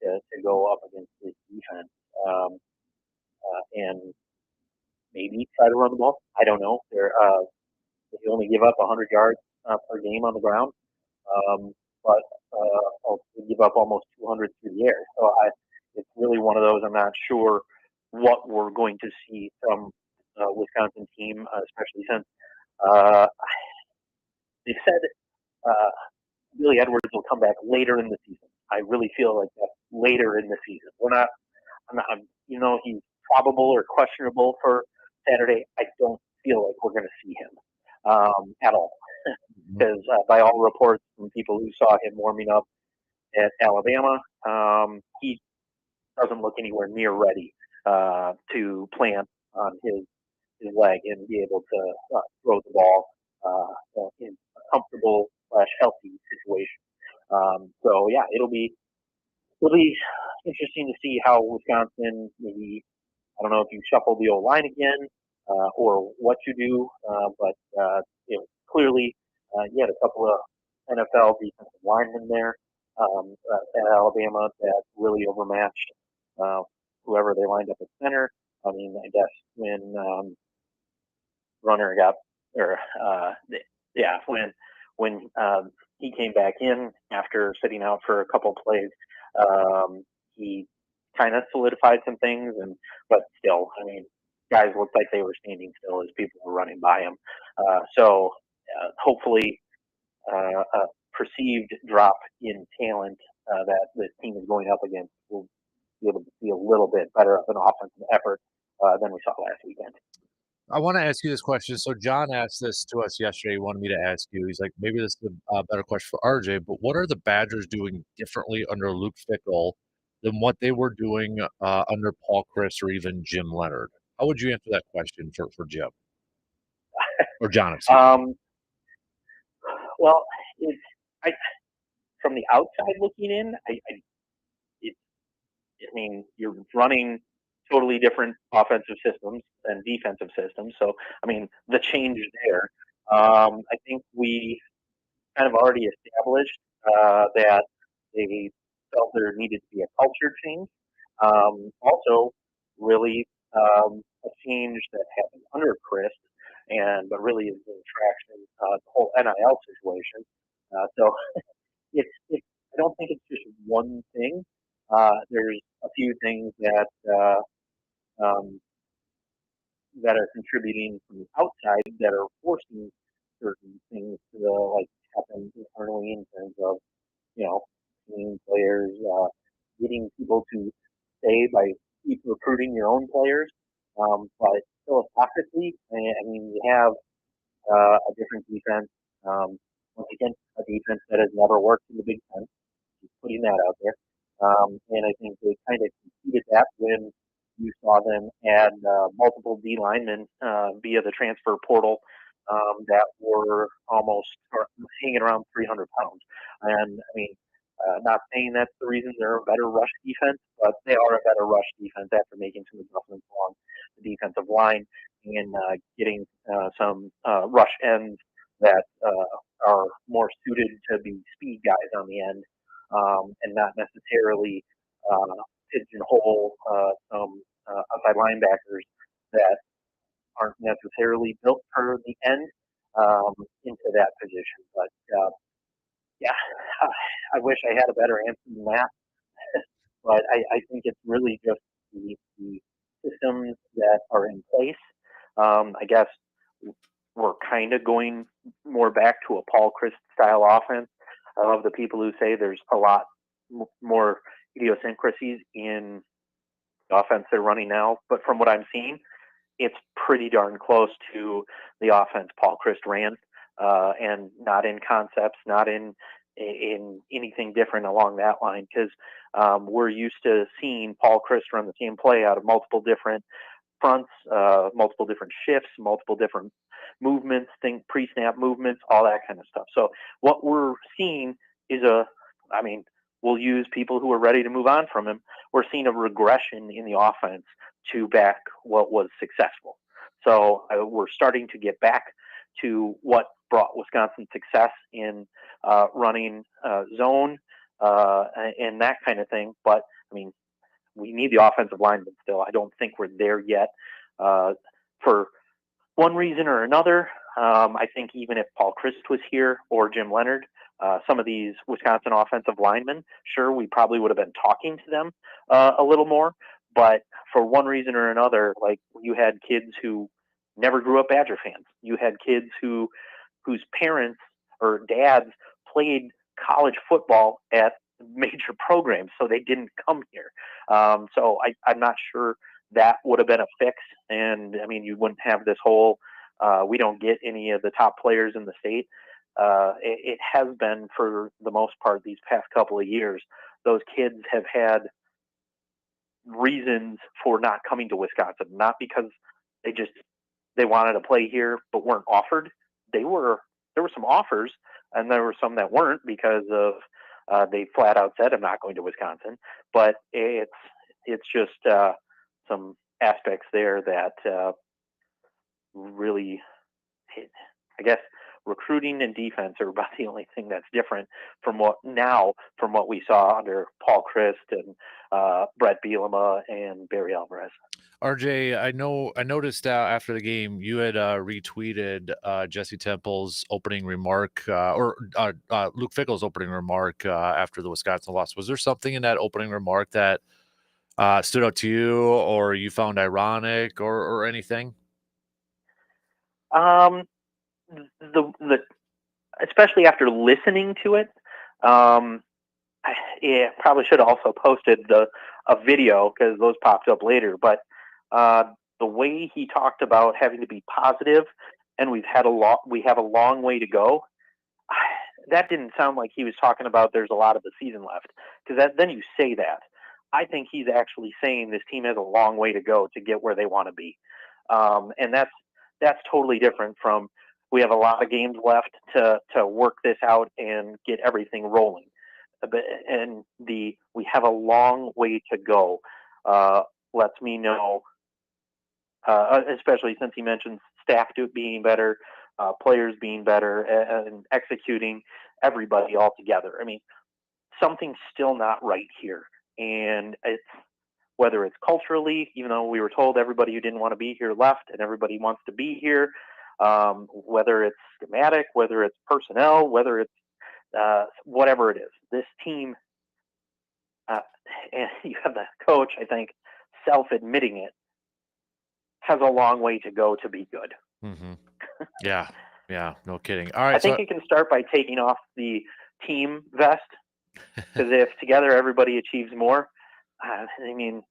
to go up against this defense and maybe try to run the ball. I don't know. They only give up 100 yards per game on the ground, but they give up almost 200 through the air. So it's really one of those. I'm not sure what we're going to see from Wisconsin team, especially since they said Billy Edwards will come back later in the season. I really feel like that's later in the season. He's probable or questionable for Saturday. I don't feel like we're going to see him at all. Because by all reports from people who saw him warming up at Alabama, he doesn't look anywhere near ready to plant on his leg and be able to throw the ball in a comfortable / healthy situation. So yeah, it'll be interesting to see how Wisconsin maybe. I don't know if you shuffle the old line again or what you do, but clearly you had a couple of NFL defensive linemen there at Alabama that really overmatched whoever they lined up at center. I mean, I guess when Runner got, or when he came back in after sitting out for a couple plays, he kind of solidified some things, but still, I mean, guys looked like they were standing still as people were running by him. So hopefully, a perceived drop in talent that this team is going up against will be able to be a little bit better of an offensive effort than we saw last weekend. I want to ask you this question. So John asked this to us yesterday. He wanted me to ask you. He's like, maybe this is a better question for RJ, but what are the Badgers doing differently under Luke Fickell than what they were doing under Paul Chris or even Jim Leonard? How would you answer that question for Jim or John? Well, from the outside looking in, I mean, you're running totally different offensive systems and defensive systems. So, I mean, the change there. I think we kind of already established that they felt there needed to be a culture change. Also, really a change that happened under Chris, but really is in traction the whole NIL situation. So I don't think it's just one thing. There's a few things that are contributing from the outside that are forcing certain things to like happen internally in terms of team players, getting people to stay by keep recruiting your own players. But philosophically, I mean, you have a different defense. Once again, a defense that has never worked in the Big Ten. Just putting that out there. And I think they kind of conceded that when you saw them add multiple D linemen via the transfer portal that were almost hanging around 300 pounds. And I mean, not saying that's the reason they're a better rush defense, but they are a better rush defense after making some adjustments along the defensive line and getting some rush ends that are more suited to be speed guys on the end and not necessarily pigeonhole some outside linebackers that aren't necessarily built for the end into that position. But yeah, I wish I had a better answer than that. But I think it's really just the systems that are in place. I guess we're kind of going more back to a Paul Chryst style offense. I love the people who say there's a lot more idiosyncrasies in the offense they're running now, but from what I'm seeing, it's pretty darn close to the offense Paul Chryst ran, and not in concepts, not in anything different along that line, because we're used to seeing Paul Chryst run the same play out of multiple different fronts, multiple different shifts, multiple different movements, pre-snap movements, all that kind of stuff. So what we're seeing is we'll use people who are ready to move on from him. We're seeing a regression in the offense to back what was successful. So we're starting to get back to what brought Wisconsin success in running zone and that kind of thing. But I mean, we need the offensive linemen still. I don't think we're there yet for one reason or another. I think even if Paul Chryst was here or Jim Leonard, some of these Wisconsin offensive linemen, sure, we probably would have been talking to them a little more. But for one reason or another, like you had kids who never grew up Badger fans. You had kids whose parents or dads played college football at major programs, so they didn't come here. So I'm not sure that would have been a fix. And I mean, you wouldn't have this whole we don't get any of the top players in the state. It has been for the most part these past couple of years. Those kids have had reasons for not coming to Wisconsin, not because they wanted to play here but weren't offered. There were some offers, and there were some that weren't because of they flat out said, I'm not going to Wisconsin. But it's just some aspects there that really, I guess, recruiting and defense are about the only thing that's different from what we saw under Paul Chryst and Brett Bielema and Barry Alvarez. RJ, I noticed after the game you had retweeted Jesse Temple's opening remark or Luke Fickell's opening remark after the Wisconsin loss. Was there something in that opening remark that stood out to you or you found ironic or anything? The especially after listening to it, probably should have also posted a video because those popped up later. But the way he talked about having to be positive, and we have a long way to go. That didn't sound like he was talking about there's a lot of the season left, because then you say that. I think he's actually saying this team has a long way to go to get where they want to be, and that's totally different from we have a lot of games left to work this out and get everything rolling. And we have a long way to go lets me know, especially since he mentions staff being better, players being better, and executing everybody all together. I mean, something's still not right here. And whether it's culturally, even though we were told everybody who didn't want to be here left and everybody wants to be here, whether it's schematic, whether it's personnel, whether it's whatever it is, this team, and you have the coach, I think, self-admitting it, has a long way to go to be good. Mm-hmm. Yeah. Yeah, no kidding. All I right, think so it can start by taking off the team vest, because if together everybody achieves more, I mean,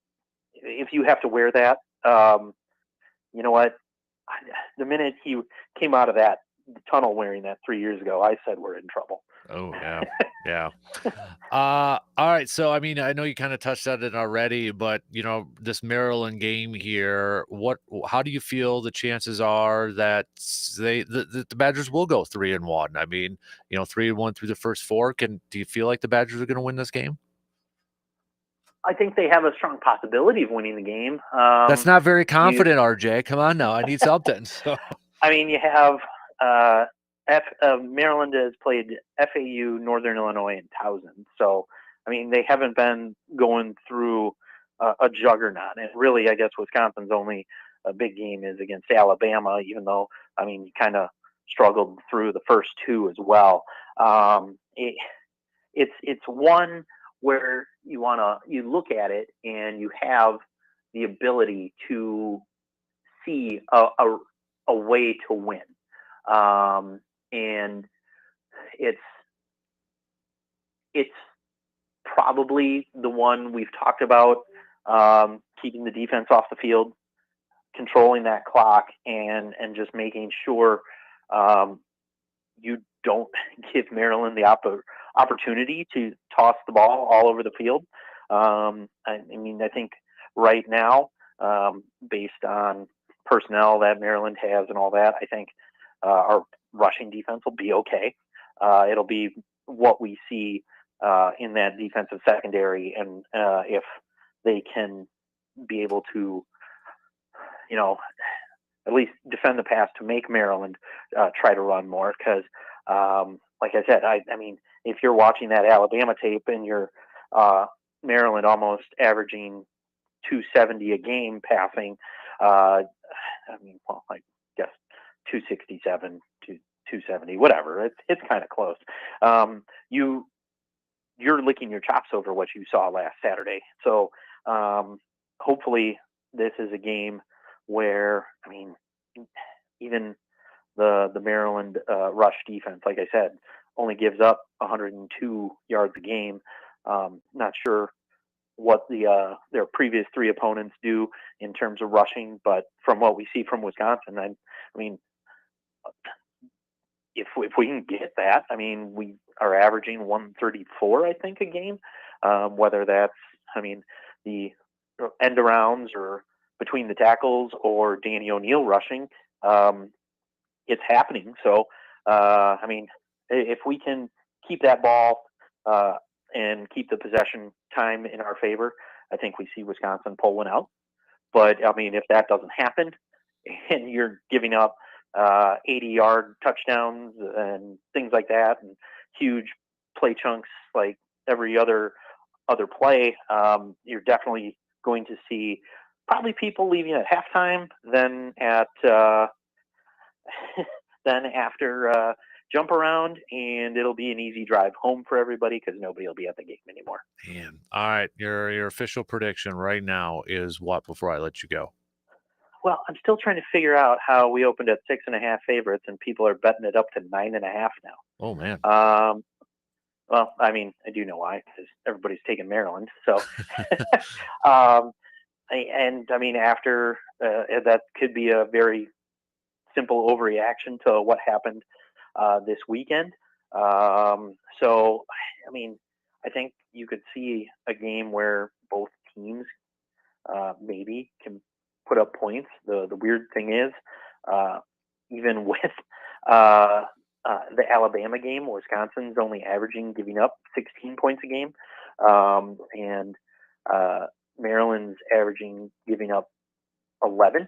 if you have to wear that, you know what? The minute he came out of that tunnel wearing that 3 years ago, I said we're in trouble. oh yeah, yeah. All right. So I mean, I know you kind of touched on it already, but this Maryland game here, how do you feel the chances are that the Badgers will go 3-1? I mean, 3-1 through the first four. Do you feel like the Badgers are going to win this game? I think they have a strong possibility of winning the game. That's not very confident, RJ. Come on now, I need something. So I mean, you have Maryland has played FAU, Northern Illinois, and Towson. So, I mean, they haven't been going through a juggernaut. And really, I guess Wisconsin's only big game is against Alabama, even though, I mean, you kind of struggled through the first two as well. It's one where you look at it and you have the ability to see a way to win. And it's probably the one we've talked about, keeping the defense off the field, controlling that clock, and just making sure you don't give Maryland the opportunity to toss the ball all over the field. I mean, I think right now, based on personnel that Maryland has and all that, I think our rushing defense will be okay. It'll be what we see in that defensive secondary, and if they can be able to, at least defend the pass to make Maryland try to run more. Because, like I said, I mean, if you're watching that Alabama tape and you're Maryland almost averaging 270 a game passing, I mean, well, I guess 267 to 270, whatever. It's kind of close. You're licking your chops over what you saw last Saturday. So hopefully this is a game where, I mean, even the Maryland rush defense, like I said, only gives up 102 yards a game. Not sure what their previous three opponents do in terms of rushing, but from what we see from Wisconsin, I mean, if we can get that, I mean, we are averaging 134, I think, a game. Whether that's, I mean, the end arounds or between the tackles or Danny O'Neal rushing, it's happening. So, I mean, if we can keep that ball and keep the possession time in our favor, I think we see Wisconsin pull one out. But, I mean, if that doesn't happen and you're giving up 80-yard touchdowns and things like that, and huge play chunks like every other play, you're definitely going to see probably people leaving at halftime, then at then after jump around, and it'll be an easy drive home for everybody because nobody will be at the game anymore. Man, all right, your official prediction right now is what? Before I let you go. Well, I'm still trying to figure out how we opened at 6.5 favorites and people are betting it up to 9.5 now. Oh man. Well, I mean, I do know why, because everybody's taking Maryland. So, and I mean, after that could be a very simple overreaction to what happened this weekend. So, I mean, I think you could see a game where both teams maybe can put up points. The weird thing is, even with the Alabama game, Wisconsin's only giving up 16 points a game, and Maryland's giving up 11,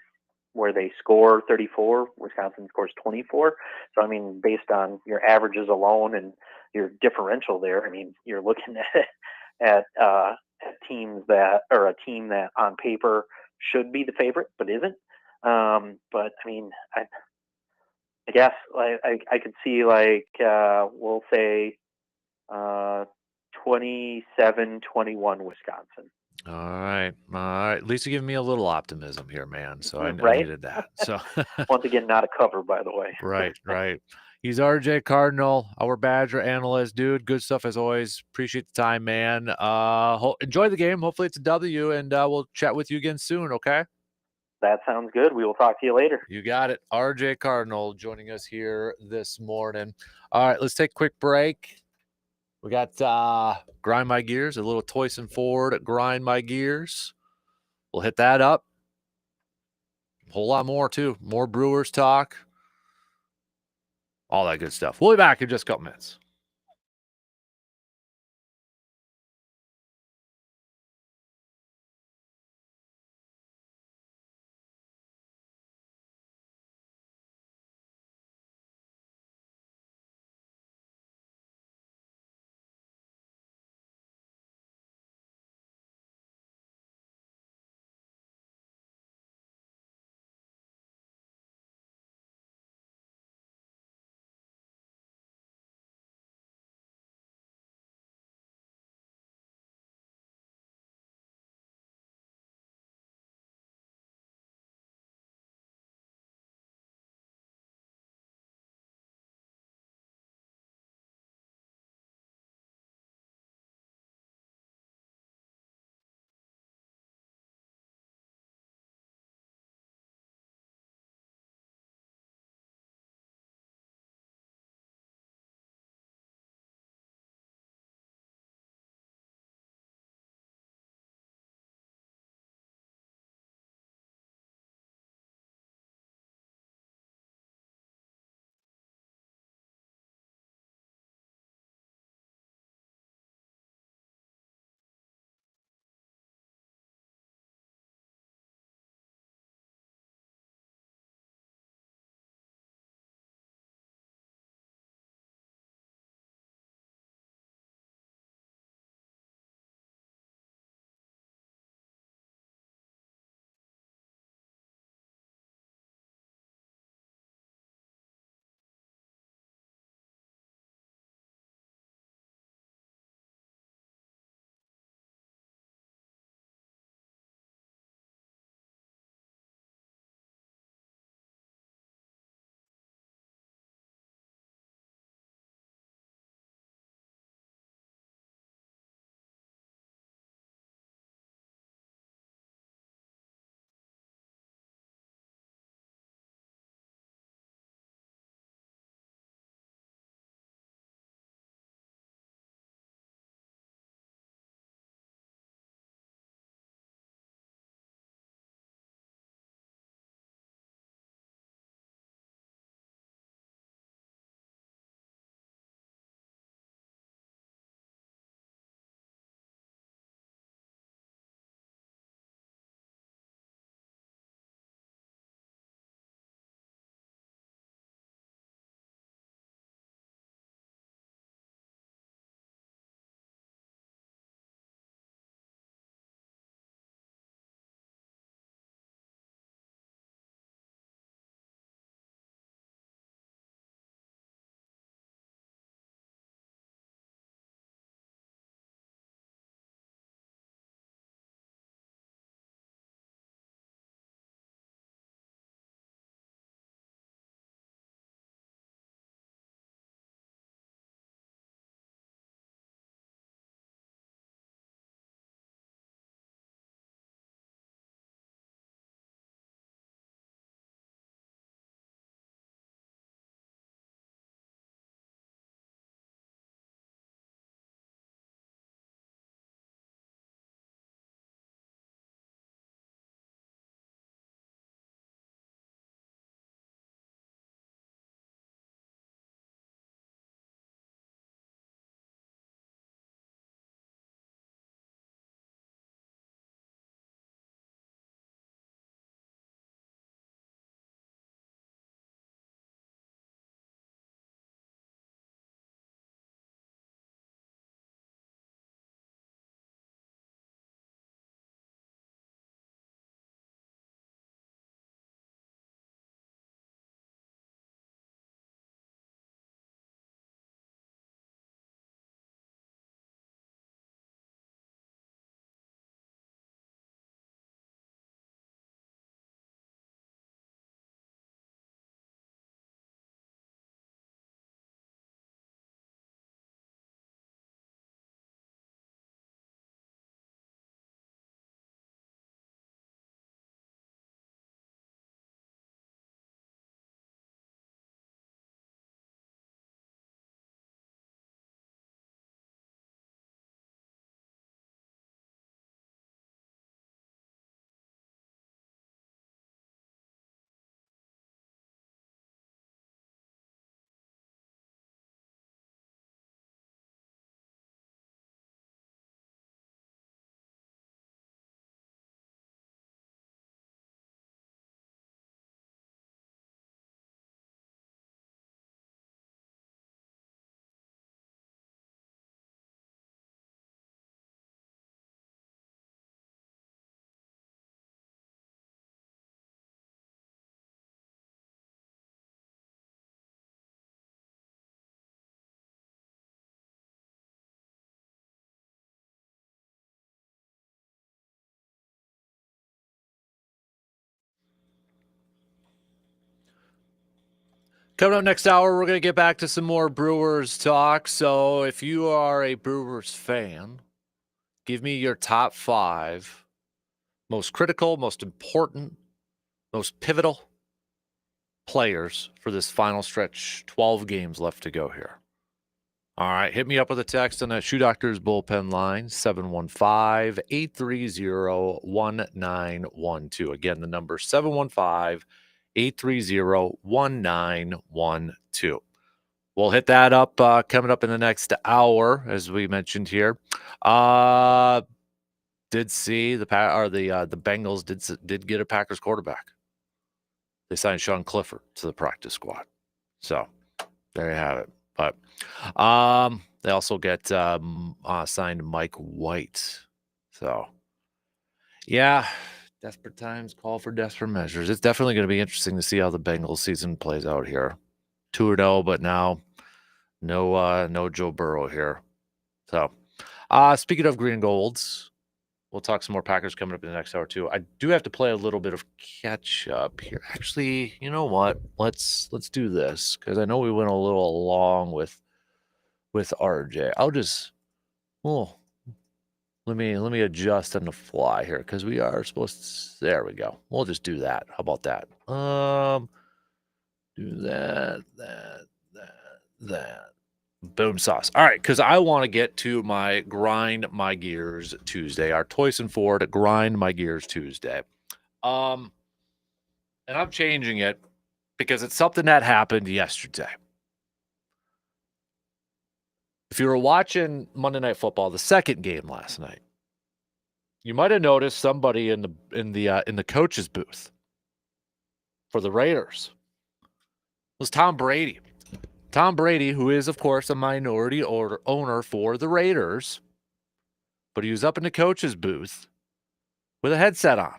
where they score 34, Wisconsin scores 24. So, I mean, based on your averages alone and your differential there, I mean, you're looking at teams that, or a team that on paper should be the favorite, but isn't. But I mean, I guess I could see, like, we'll say 27-21 Wisconsin. All right. All right. At least you give me a little optimism here, man. So I Right? needed that. So Once again, not a cover, by the way. right, right. He's RJ Cardinal, our Badger analyst, dude. Good stuff as always. Appreciate the time, man. Enjoy the game. Hopefully it's a W, and we'll chat with you again soon. Okay. That sounds good. We will talk to you later. You got it. RJ Cardinal joining us here this morning. All right, let's take a quick break. We got Grind My Gears, a little Toyson Ford Grind My Gears. We'll hit that up. A whole lot more, too. More Brewers talk. All that good stuff. We'll be back in just a couple minutes. Coming up next hour, we're going to get back to some more Brewers talk. So if you are a Brewers fan, give me your top 5 most critical, most important, most pivotal players for this final stretch. 12 games left to go here. All right, hit me up with a text on that Shoe Doctors bullpen line, 715-830-1912. Again, the number 715-830-1912. We'll hit that up coming up in the next hour, as we mentioned here. Did see the Bengals did get a Packers quarterback. They signed Sean Clifford to the practice squad. So there you have it. But they also get signed Mike White. So yeah, desperate times call for desperate measures. It's definitely going to be interesting to see how the Bengals season plays out here. 2-0, but now no Joe Burrow here. So speaking of green and golds, we'll talk some more Packers coming up in the next hour too. I do have to play a little bit of catch up here. Actually, you know what? Let's do this because I know we went a little long with RJ. Let me adjust on the fly here because we are supposed to. There we go. We'll just do that. How about that? Do that. Boom sauce. All right, because I want to get to my Grind My Gears Tuesday, our Toyson Ford Grind My Gears Tuesday. And I'm changing it because it's something that happened yesterday. If you were watching Monday Night Football, the second game last night, you might have noticed somebody in the coach's booth for the Raiders. It was Tom Brady. Tom Brady, who is, of course, a minority owner for the Raiders, but he was up in the coach's booth with a headset on,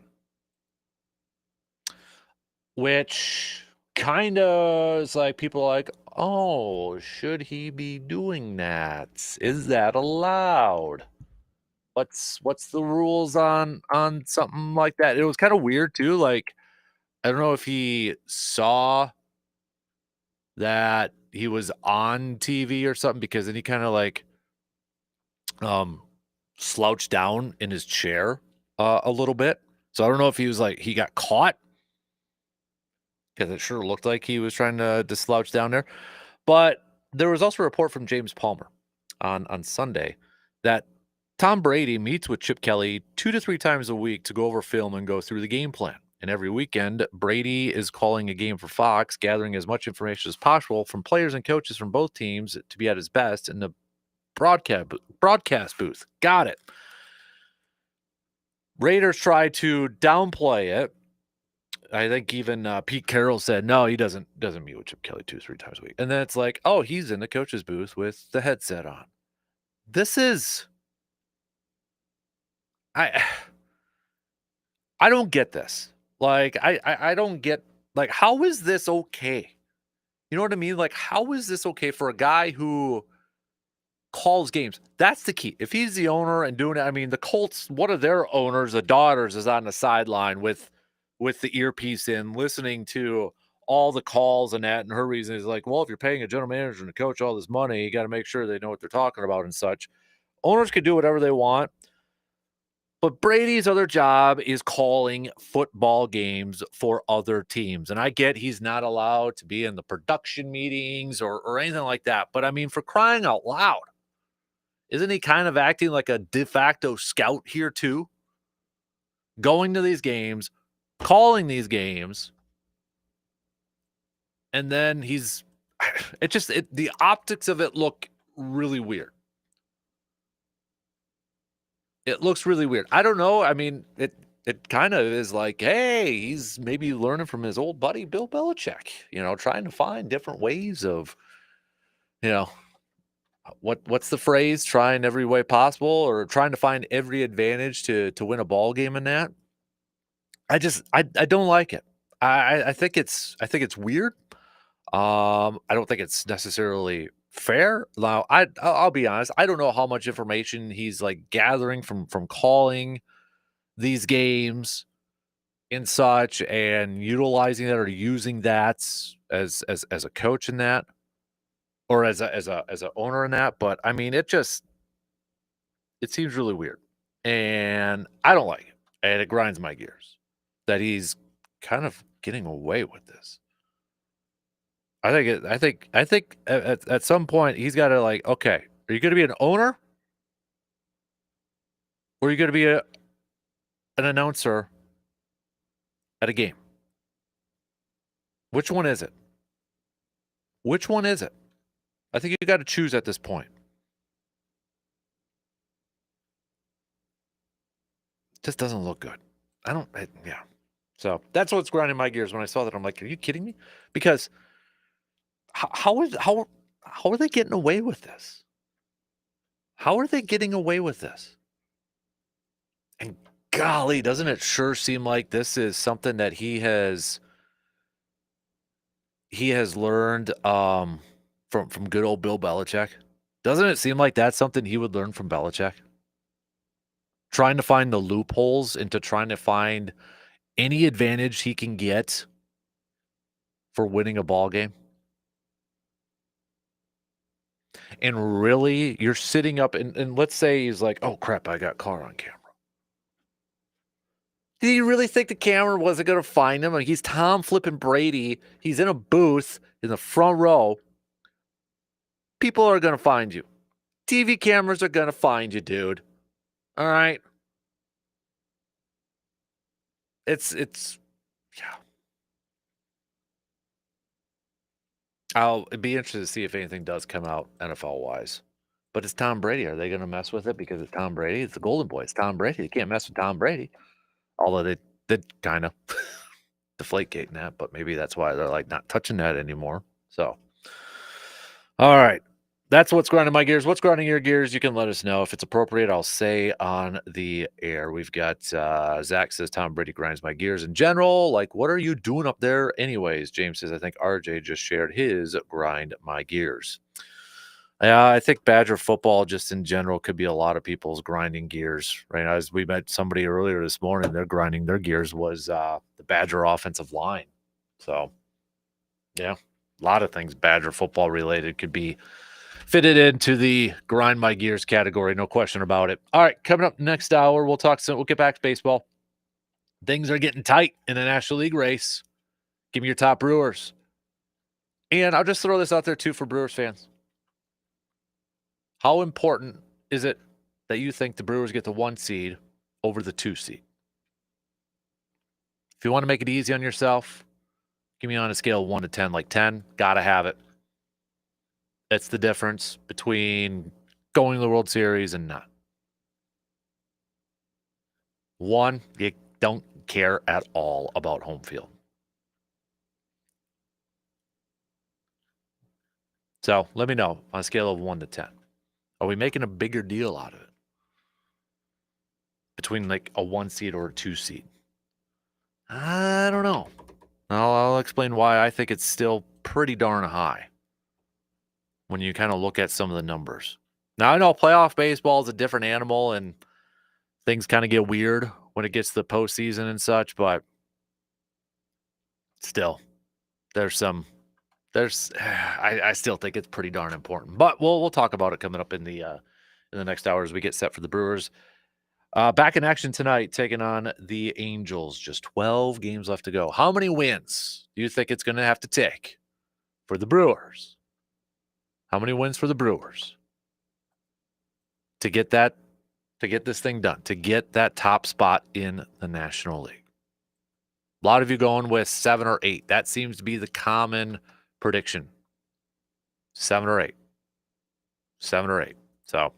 which kind of is like people are like, oh, should he be doing that? Is that allowed? What's the rules on something like that? It was kind of weird too. Like, I don't know if he saw that he was on TV or something because then he kind of like slouched down in his chair a little bit. So I don't know if he was like he got caught because it sure looked like he was trying to slouch down there. But there was also a report from James Palmer on Sunday that Tom Brady meets with Chip Kelly 2 to 3 times a week to go over film and go through the game plan. And every weekend, Brady is calling a game for Fox, gathering as much information as possible from players and coaches from both teams to be at his best in the broadcast booth. Got it. Raiders try to downplay it. I think even Pete Carroll said, no, he doesn't meet with Chip Kelly 2 or 3 times a week. And then it's like, oh, he's in the coach's booth with the headset on. This is... I don't get this. Like, I don't get, like, how is this okay? You know what I mean? Like, how is this okay for a guy who calls games? That's the key. If he's the owner and doing it, I mean, the Colts, one of their owners, the daughters, is on the sideline with the earpiece in, listening to all the calls and that. And her reason is like, well, if you're paying a general manager and a coach all this money, you got to make sure they know what they're talking about and such. Owners can do whatever they want. But Brady's other job is calling football games for other teams. And I get he's not allowed to be in the production meetings or anything like that. But I mean, for crying out loud, isn't he kind of acting like a de facto scout here too? Going to these games, calling these games, and then the optics of it look really weird. It looks really weird. I don't know. I mean, it kind of is like, hey, he's maybe learning from his old buddy Bill Belichick, trying to find different ways of, what's the phrase? Trying every way possible, or trying to find every advantage to win a ball game in that. I don't like it. I think it's weird. I don't think it's necessarily fair. Now, I'll be honest. I don't know how much information he's like gathering from calling these games. and such, and utilizing that or using that as a coach in that, or as a owner in that. But I mean, it seems really weird, and I don't like it, and it grinds my gears that he's kind of getting away with this. I think at some point he's got to, like, okay, are you going to be an owner, or are you going to be an announcer at a game? Which one is it? Which one is it? I think you got to choose at this point. Just doesn't look good. Yeah. So that's what's grinding my gears. When I saw that, I'm like, are you kidding me? Because how are they getting away with this? How are they getting away with this? And golly, doesn't it sure seem like this is something that he has learned from good old Bill Belichick? Doesn't it seem like that's something he would learn from Belichick? Trying to find the loopholes into trying to find any advantage he can get for winning a ball game. And really, you're sitting up and let's say he's like, oh crap, I got caught on camera. Did you really think the camera wasn't going to find him? Like, he's Tom flipping Brady. He's in a booth in the front row. People are going to find you. TV cameras are going to find you, dude. All right. It's yeah. I'll be interested to see if anything does come out NFL wise. But it's Tom Brady. Are they going to mess with it because it's Tom Brady? It's the Golden Boy. It's Tom Brady. They can't mess with Tom Brady. Although they did kind of deflategate that, but maybe that's why they're like not touching that anymore. So, all right. That's what's grinding my gears. What's grinding your gears? You can let us know. If it's appropriate, I'll say on the air. We've got Zach says Tom Brady grinds my gears in general. Like, what are you doing up there anyways? James says, I think RJ just shared his grind my gears. Yeah, I think Badger football just in general could be a lot of people's grinding gears. Right, as we met somebody earlier this morning, they're grinding their gears was the Badger offensive line. So, yeah, a lot of things Badger football related could be fitted into the grind my gears category, no question about it. All right, coming up next hour, we'll get back to baseball. Things are getting tight in the National League race. Give me your top Brewers. And I'll just throw this out there too for Brewers fans. How important is it that you think the Brewers get the 1 seed over the 2 seed? If you want to make it easy on yourself, give me on a scale of 1 to 10, like 10, gotta have it. That's the difference between going to the World Series and not. 1, you don't care at all about home field. So let me know on a scale of 1 to 10. Are we making a bigger deal out of it? Between like a 1 seed or a 2 seed? I don't know. I'll explain why I think it's still pretty darn high when you kind of look at some of the numbers. Now, I know playoff baseball is a different animal and things kind of get weird when it gets to the postseason and such, but still, I still think it's pretty darn important. But we'll talk about it coming up in the next hour as we get set for the Brewers. Back in action tonight, taking on the Angels. Just 12 games left to go. How many wins do you think it's going to have to take for the Brewers? How many wins for the Brewers to get this thing done, to get that top spot in the National League? A lot of you going with 7 or 8. That seems to be the common prediction. 7 or 8. 7 or 8. So, all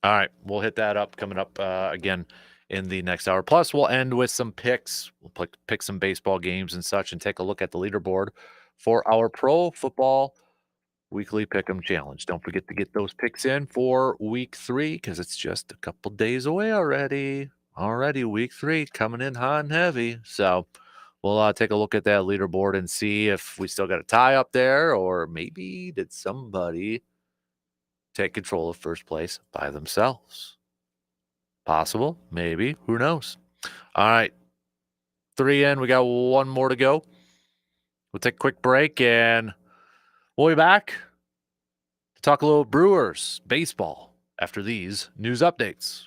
right, we'll hit that up coming up again in the next hour. Plus, we'll end with some picks. We'll pick some baseball games and such and take a look at the leaderboard for our Pro Football Weekly Pick'em Challenge. Don't forget to get those picks in for Week 3 because it's just a couple days away already. Week 3 coming in hot and heavy. So we'll take a look at that leaderboard and see if we still got a tie up there or maybe did somebody take control of first place by themselves. Possible, maybe, who knows? All right. 3 in. We got one more to go. We'll take a quick break, and we'll be back to talk a little Brewers baseball after these news updates.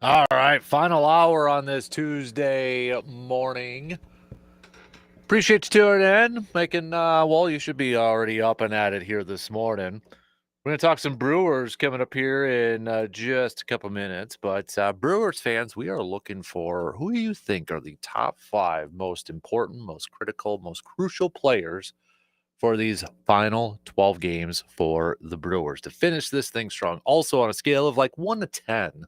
All right, final hour on this Tuesday morning. Appreciate you tuning in, making, well, you should be already up and at it here this morning. We're going to talk some Brewers coming up here in just a couple minutes. But Brewers fans, we are looking for who do you think are the top 5 most important, most critical, most crucial players for these final 12 games for the Brewers to finish this thing strong. Also on a scale of like 1 to 10,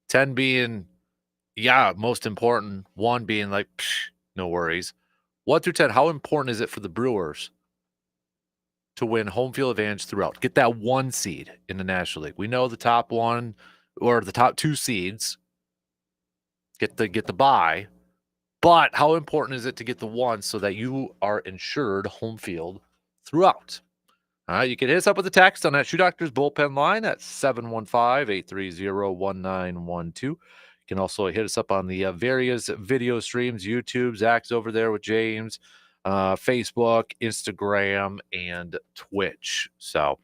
10 being, yeah, most important, 1 being like, psh, no worries. 1 through 10, how important is it for the Brewers to win home field advantage throughout? Get that 1 seed in the National League. We know the top 1 or the top 2 seeds get the bye, but how important is it to get the 1 so that you are ensured home field throughout? You can hit us up with a text on that Shoe Doctors bullpen line at 715-830-1912. You can also hit us up on the various video streams, YouTube. Zach's over there with James, Facebook, Instagram, and Twitch. So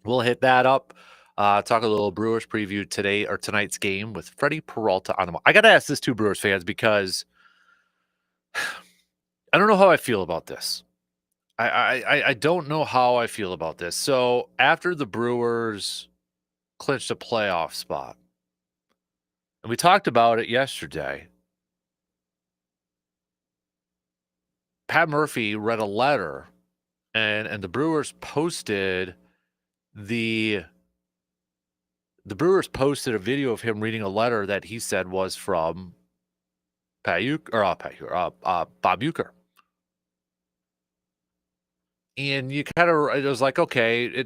we'll hit that up. Talk a little Brewers preview today or tonight's game with Freddie Peralta on the mound. I got to ask this to Brewers fans because I don't know how I feel about this. I don't know how I feel about this. So after the Brewers clinched a playoff spot, and we talked about it yesterday, Pat Murphy read a letter, and the Brewers posted the Brewers posted a video of him reading a letter that he said was from Bob Uecker. And you kind of, it was like, okay,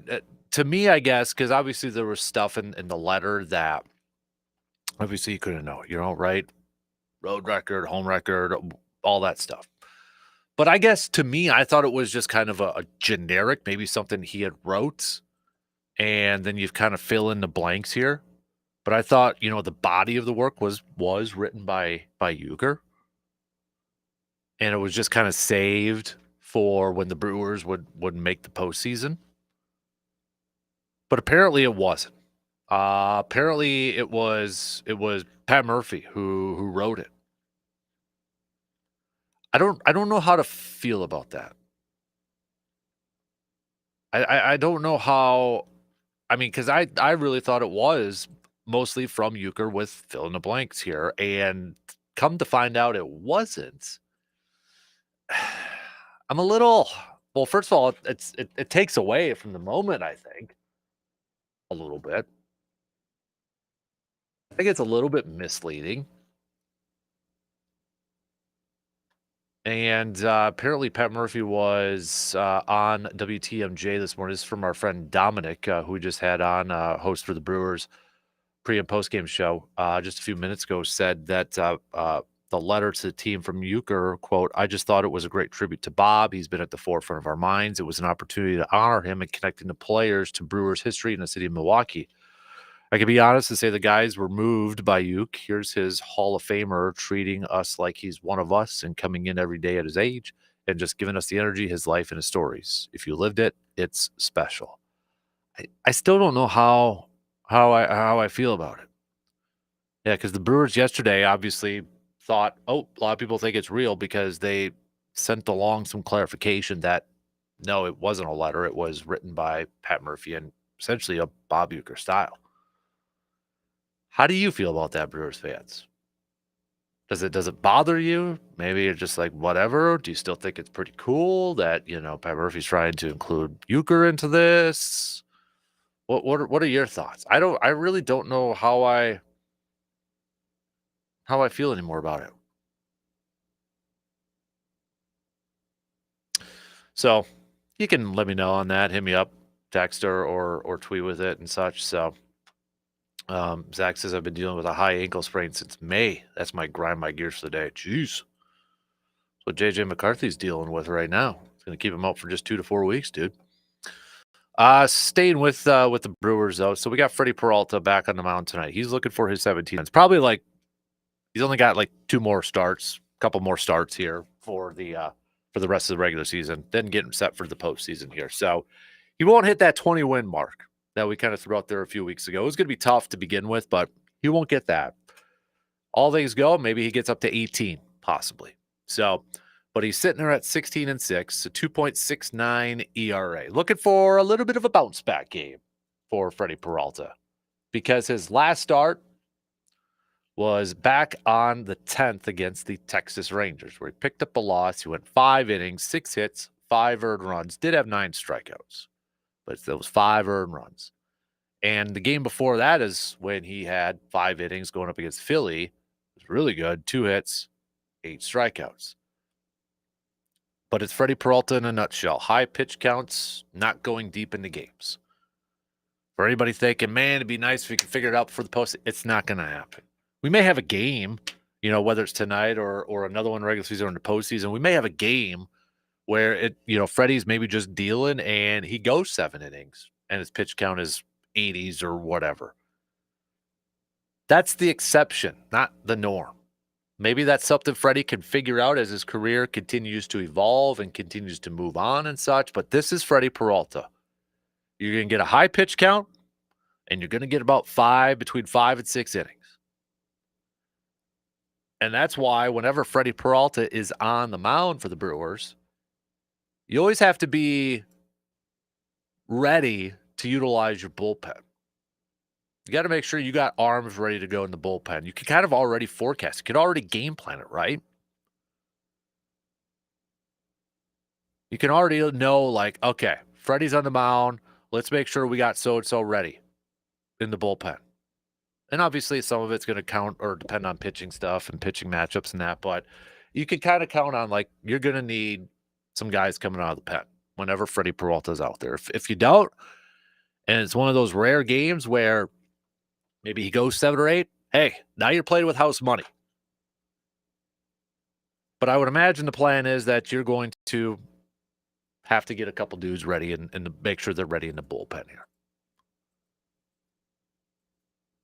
to me, I guess, because obviously there was stuff in the letter that obviously you couldn't know, right? Road record, home record, all that stuff. But I guess to me, I thought it was just kind of a generic, maybe something he had wrote, and then you've kind of fill in the blanks here. But I thought, the body of the work was written by Uecker, and it was just kind of saved for when the Brewers would make the postseason. But apparently it wasn't. Apparently it was Pat Murphy who wrote it. I don't know how to feel about that. I don't know how. I mean, because I really thought it was mostly from Uecker with fill in the blanks here, and come to find out it wasn't. I'm a little. Well, first of all, it takes away from the moment, I think, a little bit. I think it's a little bit misleading. And apparently Pat Murphy was on WTMJ this morning. This is from our friend Dominic, who we just had on, host for the Brewers pre- and post-game show just a few minutes ago, said that the letter to the team from Uecker, quote, "I just thought it was a great tribute to Bob. He's been at the forefront of our minds. It was an opportunity to honor him and connecting the players to Brewers history in the city of Milwaukee. I can be honest and say the guys were moved by Uke. Here's his Hall of Famer treating us like he's one of us and coming in every day at his age and just giving us the energy, his life, and his stories. If you lived it, it's special." I still don't know how I feel about it. Yeah, because the Brewers yesterday obviously thought, a lot of people think it's real because they sent along some clarification that no, it wasn't a letter. It was written by Pat Murphy in essentially a Bob Uecker style. How do you feel about that, Brewers fans? Does it bother you? Maybe you're just like, whatever. Do you still think it's pretty cool that, Pat Murphy's trying to include Uecker into this? What are your thoughts? I really don't know how I feel anymore about it. So you can let me know on that. Hit me up, text or tweet with it and such. So Zach says I've been dealing with a high ankle sprain since May. That's my grind my gears for the day. Jeez. That's what JJ McCarthy's dealing with right now. It's gonna keep him out for just 2 to 4 weeks, dude. Staying with the Brewers though. So we got Freddie Peralta back on the mound tonight. He's looking for his 17. It's probably like he's only got like 2 more starts, a couple more starts here for the rest of the regular season, then get him set for the postseason here. So he won't hit that 20 win mark that we kind of threw out there a few weeks ago. It was going to be tough to begin with, but he won't get that. All things go, maybe he gets up to 18, possibly. So, but he's sitting there at 16-6, a 2.69 ERA. Looking for a little bit of a bounce back game for Freddie Peralta because his last start was back on the 10th against the Texas Rangers, where he picked up a loss. He went 5 innings, 6 hits, 5 earned runs, did have 9 strikeouts, but there was 5 earned runs. And the game before that is when he had 5 innings going up against Philly. It was really good, 2 hits, 8 strikeouts. But it's Freddie Peralta in a nutshell. High pitch counts, not going deep into games. For anybody thinking, man, it'd be nice if we could figure it out for the post, it's not going to happen. We may have a game, whether it's tonight or another one regular season or in the postseason. We may have a game where Freddie's maybe just dealing and he goes 7 innings and his pitch count is 80s or whatever. That's the exception, not the norm. Maybe that's something Freddie can figure out as his career continues to evolve and continues to move on and such, but this is Freddie Peralta. You're going to get a high pitch count, and you're going to get about between 5 and 6 innings. And that's why whenever Freddie Peralta is on the mound for the Brewers, you always have to be ready to utilize your bullpen. You got to make sure you got arms ready to go in the bullpen. You can kind of already forecast. You can already game plan it, right? You can already know, like, okay, Freddie's on the mound. Let's make sure we got so-and-so ready in the bullpen. And obviously some of it's going to count or depend on pitching stuff and pitching matchups and that, but you can kind of count on, like, you're going to need some guys coming out of the pen whenever Freddie Peralta's out there. If you don't, and it's one of those rare games where maybe he goes 7 or 8, hey, now you're playing with house money. But I would imagine the plan is that you're going to have to get a couple dudes ready and make sure they're ready in the bullpen here.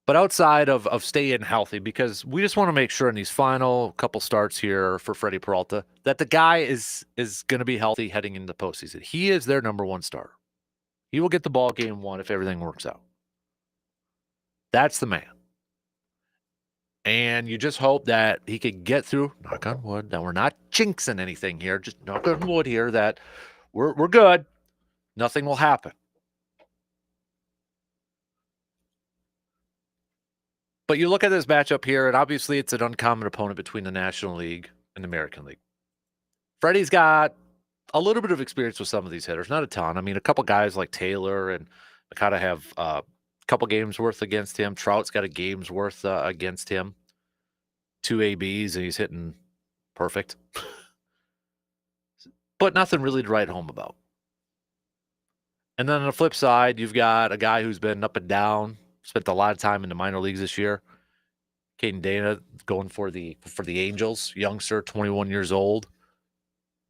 But outside of staying healthy, because we just want to make sure in these final couple starts here for Freddie Peralta that the guy is going to be healthy heading into the postseason. He is their number one starter. He will get the ball game 1 if everything works out. That's the man. And you just hope that he can get through, knock on wood. Now, we're not jinxing anything here, just knock on wood here, that we're good. Nothing will happen. But you look at this matchup here, and obviously it's an uncommon opponent between the National League and the American League. Freddie's got a little bit of experience with some of these hitters, not a ton. I mean, a couple guys like Taylor and kind of have a couple games worth against him. Trout's got a game's worth against him. 2 ABs, and he's hitting perfect. But nothing really to write home about. And then on the flip side, you've got a guy who's been up and down, spent a lot of time in the minor leagues this year. Caden Dana going for the Angels, youngster, 21 years old.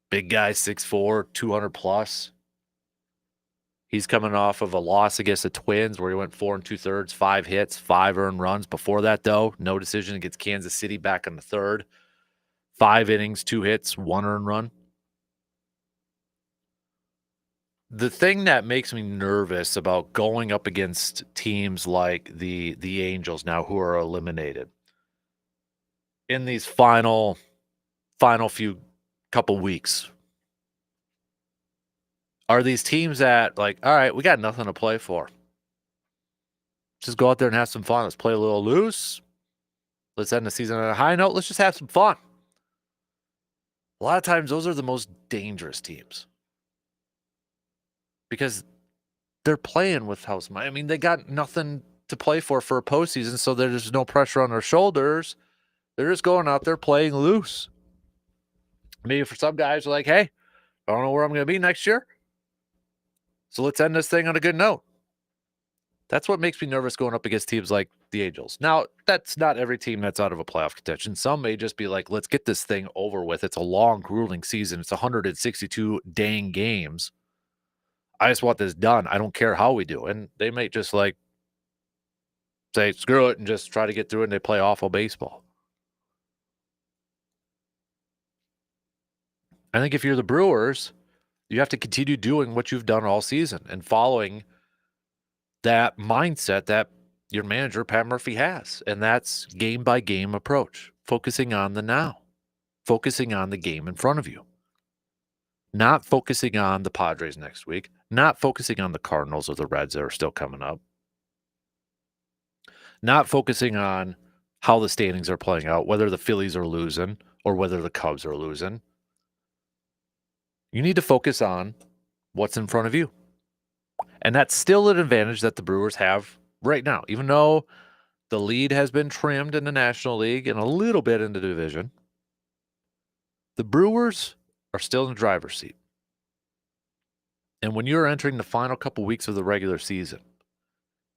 Big guy, 6'4", 200 plus. He's coming off of a loss against the Twins where he went 4 2/3, 5 hits, 5 earned runs. Before that, though, no decision against Kansas City back in the third. 5 innings, 2 hits, 1 earned run. The thing that makes me nervous about going up against teams like the Angels now who are eliminated in these final few couple weeks are these teams that, like, all right, we got nothing to play for. Just go out there and have some fun. Let's play a little loose. Let's end the season on a high note. Let's just have some fun. A lot of times those are the most dangerous teams because they're playing with house money. I mean, they got nothing to play for a postseason, so there's no pressure on their shoulders. They're just going out there playing loose. Maybe for some guys, are like, hey, I don't know where I'm going to be next year, so let's end this thing on a good note. That's what makes me nervous going up against teams like the Angels. Now, that's not every team that's out of a playoff contention. Some may just be like, let's get this thing over with. It's a long, grueling season. It's 162 dang games. I just want this done. I don't care how we do. And they may just like say, screw it, and just try to get through it, and they play awful baseball. I think if you're the Brewers, you have to continue doing what you've done all season and following that mindset that your manager, Pat Murphy, has. And that's game-by-game approach, focusing on the now, focusing on the game in front of you, not focusing on the Padres next week, not focusing on the Cardinals or the Reds that are still coming up, not focusing on how the standings are playing out, whether the Phillies are losing or whether the Cubs are losing. You need to focus on what's in front of you. And that's still an advantage that the Brewers have right now, even though the lead has been trimmed in the National League and a little bit in the division. The Brewers are still in the driver's seat. And when you're entering the final couple weeks of the regular season,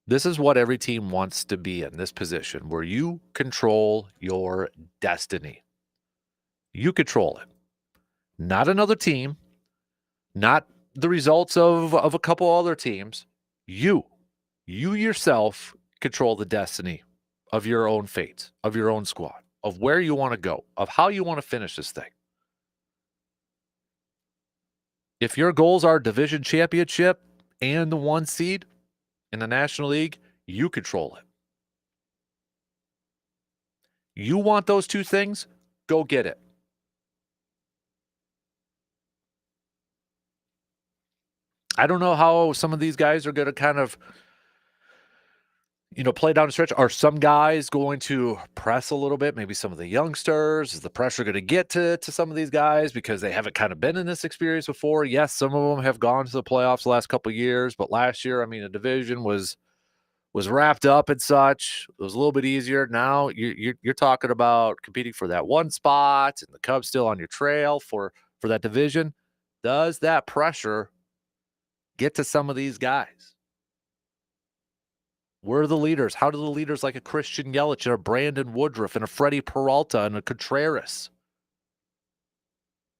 this is what every team wants to be in, this position where you control your destiny. You control it. Not another team, not the results of a couple other teams. You yourself control the destiny of your own fate, of your own squad, of where you want to go, of how you want to finish this thing. If your goals are division championship and the 1 seed in the National League, you control it. You want those 2 things? Go get it. I don't know how some of these guys are going to kind of, play down the stretch. Are some guys going to press a little bit? Maybe some of the youngsters? Is the pressure going to get to some of these guys because they haven't kind of been in this experience before? Yes, some of them have gone to the playoffs the last couple of years, but last year, the division was wrapped up and such. It was a little bit easier. Now you're talking about competing for that 1 spot, and the Cubs still on your trail for that division. Does that pressure get to some of these guys? Where are the leaders? How do the leaders like a Christian Yelich and a Brandon Woodruff and a Freddie Peralta and a Contreras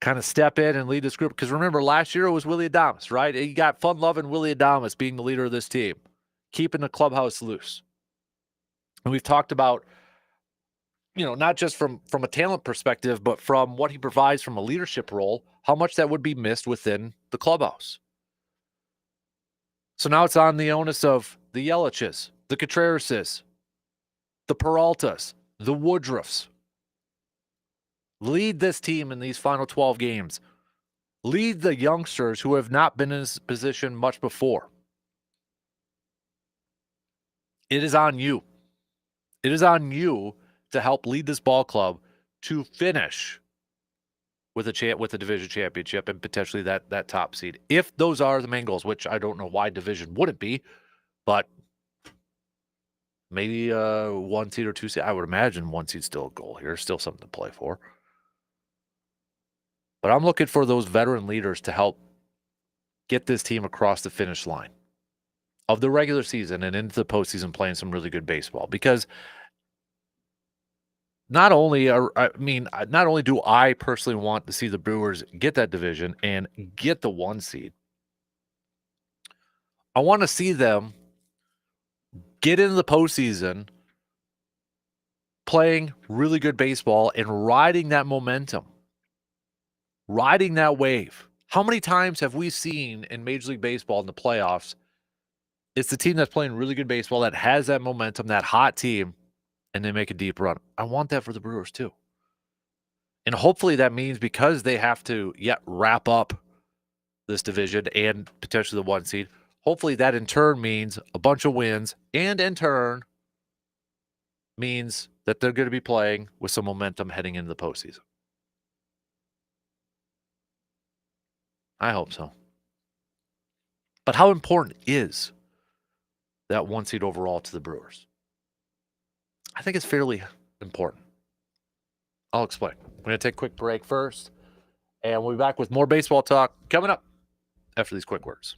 kind of step in and lead this group? Because remember, last year it was Willy Adames, right? You got fun-loving Willy Adames being the leader of this team, keeping the clubhouse loose. And we've talked about, not just from a talent perspective, but from what he provides from a leadership role, how much that would be missed within the clubhouse. So now it's on the onus of the Yeliches, the Contrerases, the Peraltas, the Woodruffs. Lead this team in these final 12 games. Lead the youngsters who have not been in this position much before. It is on you. It is on you to help lead this ball club to finish with a division championship and potentially that top seed. If those are the main goals, which I don't know why division wouldn't be, but maybe 1 seed or 2 seed. I would imagine 1 seed's still a goal here, still something to play for. But I'm looking for those veteran leaders to help get this team across the finish line of the regular season and into the postseason playing some really good baseball. Because not only do I personally want to see the Brewers get that division and get the 1 seed, I want to see them get into the postseason playing really good baseball and riding that momentum, riding that wave. How many times have we seen in Major League Baseball in the playoffs, it's the team that's playing really good baseball that has that momentum, that hot team, and they make a deep run. I want that for the Brewers too. And hopefully that means because they have to wrap up this division and potentially the 1 seed, hopefully that in turn means a bunch of wins and in turn means that they're going to be playing with some momentum heading into the postseason. I hope so. But how important is that 1 seed overall to the Brewers? I think it's fairly important. I'll explain. We're going to take a quick break first, and we'll be back with more baseball talk coming up after these quick words.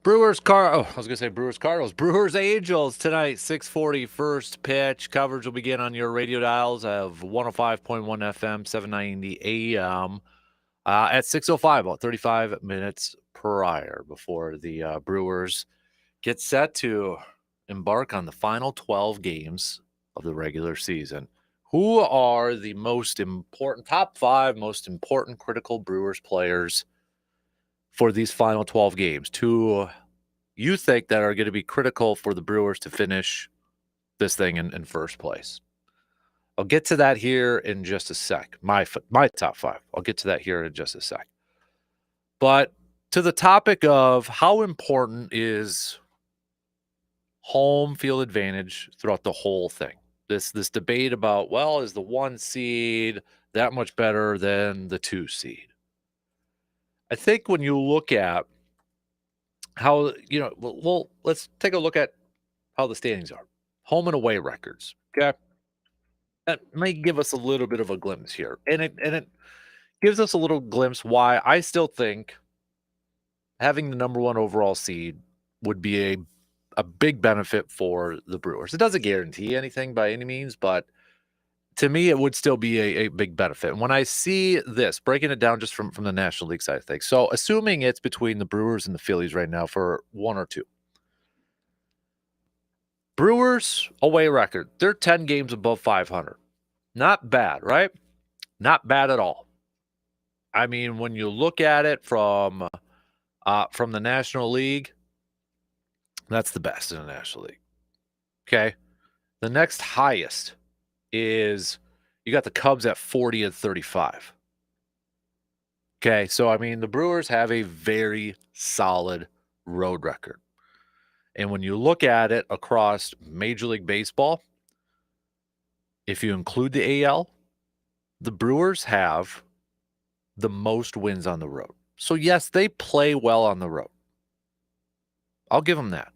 Brewers Cardinals. Brewers Angels tonight, 6:40 first pitch. Coverage will begin on your radio dials of 105.1 FM, 790 AM at 6:05, about 35 minutes prior before the Brewers get set to embark on the final 12 games of the regular season. Who are the most important, top 5 most important critical Brewers players for these final 12 games? Two you think that are going to be critical for the Brewers to finish this thing in first place? I'll get to that here in just a sec. My top 5. I'll get to that here in just a sec. But to the topic of how important is home field advantage throughout the whole thing. This debate about, well, is the 1 seed that much better than the 2 seed? I think when you look at how, well, let's take a look at how the standings are. Home and away records, okay? That may give us a little bit of a glimpse here. And it gives us a little glimpse why I still think having the number 1 overall seed would be a big benefit for the Brewers. It doesn't guarantee anything by any means, but to me, it would still be a big benefit. And when I see this, breaking it down just from the National League side of things, so assuming it's between the Brewers and the Phillies right now for 1 or 2. Brewers away record, they're 10 games above 500. Not bad, right? Not bad at all. I mean, when you look at it from the National League, that's the best in the National League. Okay. The next highest is you got the Cubs at 40 and 35. Okay. So, I mean, the Brewers have a very solid road record. And when you look at it across Major League Baseball, if you include the AL, the Brewers have the most wins on the road. So, yes, they play well on the road. I'll give them that.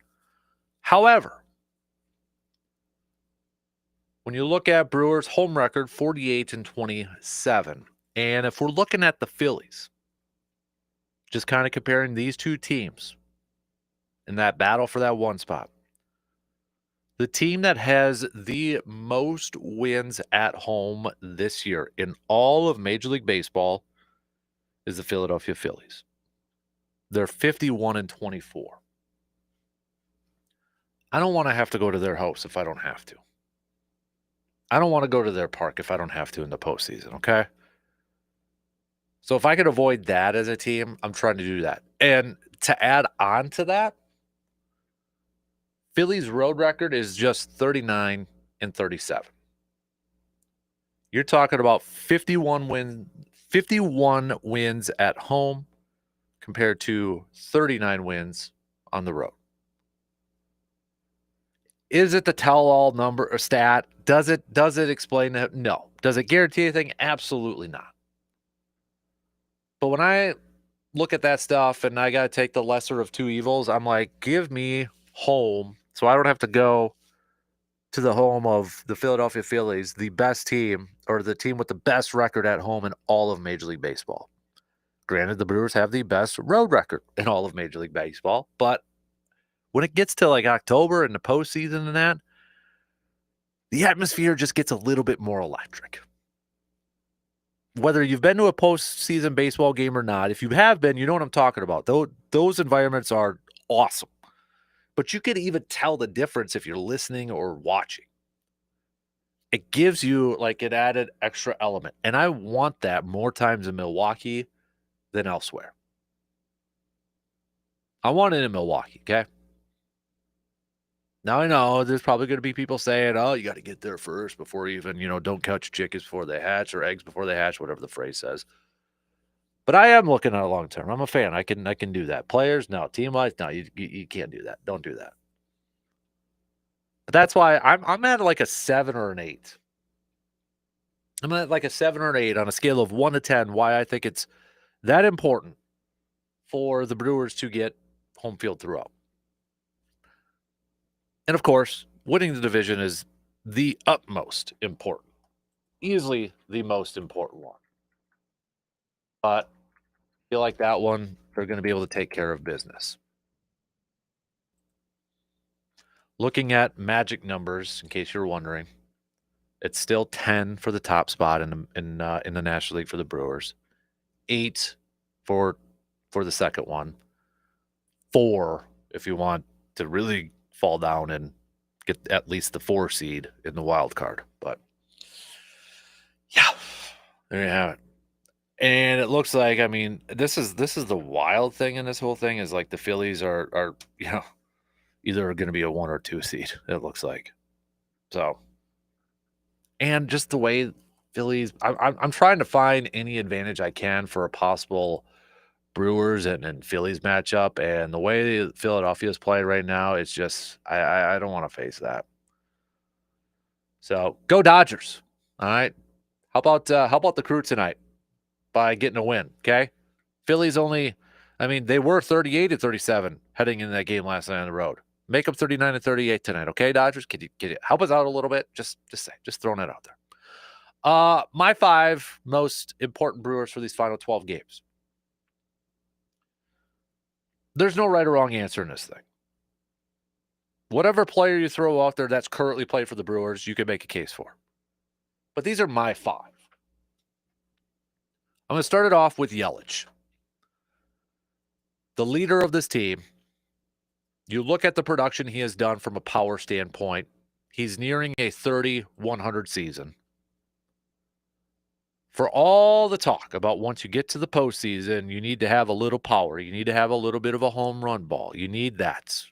However, when you look at Brewers' home record, 48 and 27. And if we're looking at the Phillies, just kind of comparing these two teams in that battle for that 1 spot, the team that has the most wins at home this year in all of Major League Baseball is the Philadelphia Phillies. They're 51 and 24. I don't want to have to go to their house if I don't have to. I don't want to go to their park if I don't have to in the postseason, okay? So if I could avoid that as a team, I'm trying to do that. And to add on to that, Philly's road record is just 39 and 37. You're talking about 51 wins at home compared to 39 wins on the road. Is it the tell-all number or stat? Does it explain that? No. Does it guarantee anything? Absolutely not. But when I look at that stuff and I got to take the lesser of two evils, I'm like, give me home so I don't have to go to the home of the Philadelphia Phillies, the best team or the team with the best record at home in all of Major League Baseball. Granted, the Brewers have the best road record in all of Major League Baseball, but when it gets to like October and the postseason and that, the atmosphere just gets a little bit more electric. Whether you've been to a postseason baseball game or not, if you have been, you know what I'm talking about. Those environments are awesome. But you can even tell the difference if you're listening or watching. It gives you like an added extra element. And I want that more times in Milwaukee than elsewhere. I want it in Milwaukee, okay? Now I know there's probably going to be people saying, oh, you got to get there first before even, don't count your chickens before they hatch or eggs before they hatch, whatever the phrase says. But I am looking at it long term. I'm a fan. I can do that. Players, no. Team-wise, no. You can't do that. Don't do that. But that's why I'm at like a 7 or an 8. I'm at like a 7 or an 8 on a scale of 1 to 10. Why I think it's that important for the Brewers to get home field throughout. And of course, winning the division is the utmost important. Easily the most important one. But I feel like that one, they're going to be able to take care of business. Looking at magic numbers, in case you're wondering, it's still 10 for the top spot in the National League for the Brewers, 8 for the second one, 4 if you want to really fall down and get at least the 4 seed in the wild card. But yeah, there you have it. And it looks like, I mean, this is the wild thing in this whole thing is like the Phillies are either going to be a 1 or 2 seed. It looks like. So, and just the way Phillies, I'm trying to find any advantage I can for a possible Brewers and Phillies matchup, and the way Philadelphia's playing right now, it's just I don't want to face that. So go Dodgers! All right, how about the Crew tonight by getting a win? Okay, Phillies only, I mean they were 38-37 heading into that game last night on the road. Make them 39-38 tonight, okay? Dodgers, can you help us out a little bit? Just throwing it out there. My 5 most important Brewers for these final 12 games. There's no right or wrong answer in this thing. Whatever player you throw out there that's currently played for the Brewers, you can make a case for. But these are my 5. I'm going to start it off with Yelich. The leader of this team. You look at the production he has done from a power standpoint. He's nearing a 30-100 season. For all the talk about once you get to the postseason, you need to have a little power. You need to have a little bit of a home run ball. You need that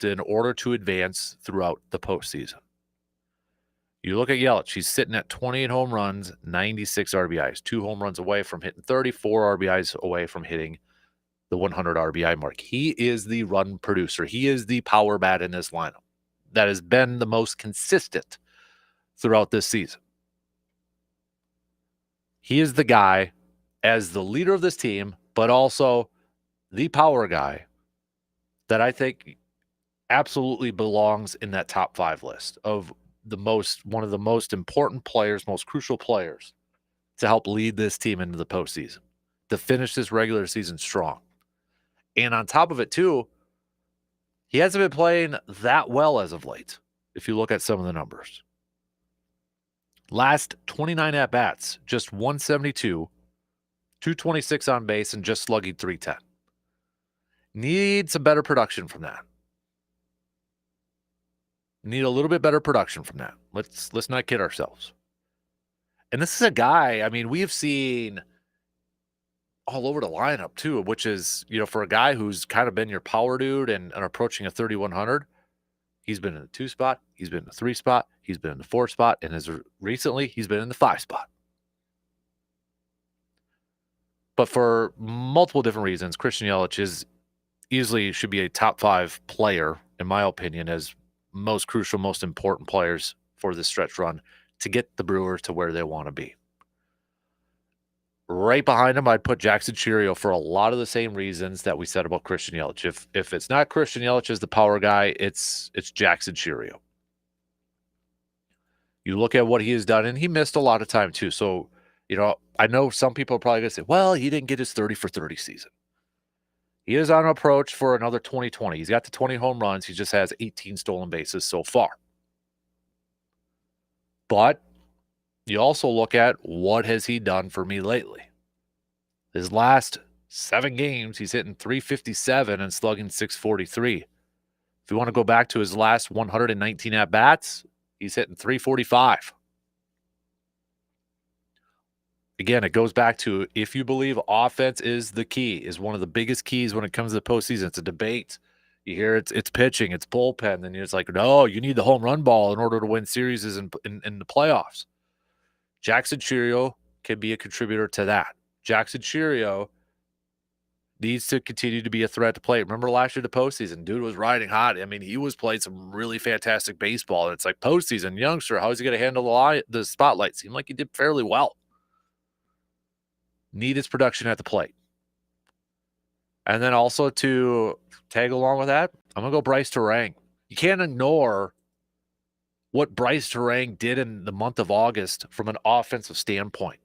in order to advance throughout the postseason. You look at Yelich. He's sitting at 28 home runs, 96 RBIs, 2 home runs away from hitting 34 RBIs away from hitting the 100 RBI mark. He is the run producer. He is the power bat in this lineup that has been the most consistent throughout this season. He is the guy as the leader of this team, but also the power guy that I think absolutely belongs in that top 5 list of one of the most important players, most crucial players to help lead this team into the postseason, to finish this regular season strong. And on top of it, too, he hasn't been playing that well as of late, if you look at some of the numbers. Last 29 at-bats, just 172, 226 on base, and just slugging 310. Need some better production from that. Need a little bit better production from that. Let's not kid ourselves. And this is a guy, I mean, we have seen all over the lineup too, which is, for a guy who's kind of been your power dude and approaching a 3,100, he's been in the 2 spot, he's been in the 3 spot, he's been in the 4 spot, and as recently, he's been in the 5 spot. But for multiple different reasons, Christian Yelich easily should be a top 5 player, in my opinion, as most crucial, most important players for this stretch run to get the Brewers to where they want to be. Right behind him, I'd put Jackson Chourio for a lot of the same reasons that we said about Christian Yelich. If it's not Christian Yelich as the power guy, it's Jackson Chourio. You look at what he has done, and he missed a lot of time too. So, I know some people are probably going to say, well, he didn't get his 30 for 30 season. He is on approach for another 2020. He's got the 20 home runs. He just has 18 stolen bases so far. But you also look at what has he done for me lately. His last 7 games, he's hitting 357 and slugging 643. If you want to go back to his last 119 at-bats, he's hitting 345. Again, it goes back to if you believe offense is the key, is one of the biggest keys when it comes to the postseason. It's a debate. You hear it's pitching, it's bullpen, and it's like, no, you need the home run ball in order to win series in the playoffs. Jackson Chourio can be a contributor to that. Jackson Chourio needs to continue to be a threat to play. Remember last year, the postseason, dude was riding hot. I mean, he was playing some really fantastic baseball. And it's like postseason, youngster, how is he going to handle the spotlight? Seemed like he did fairly well. Need his production at the plate. And then also to tag along with that, I'm going to go Bryce Terang. You can't ignore what Bryce Terang did in the month of August from an offensive standpoint.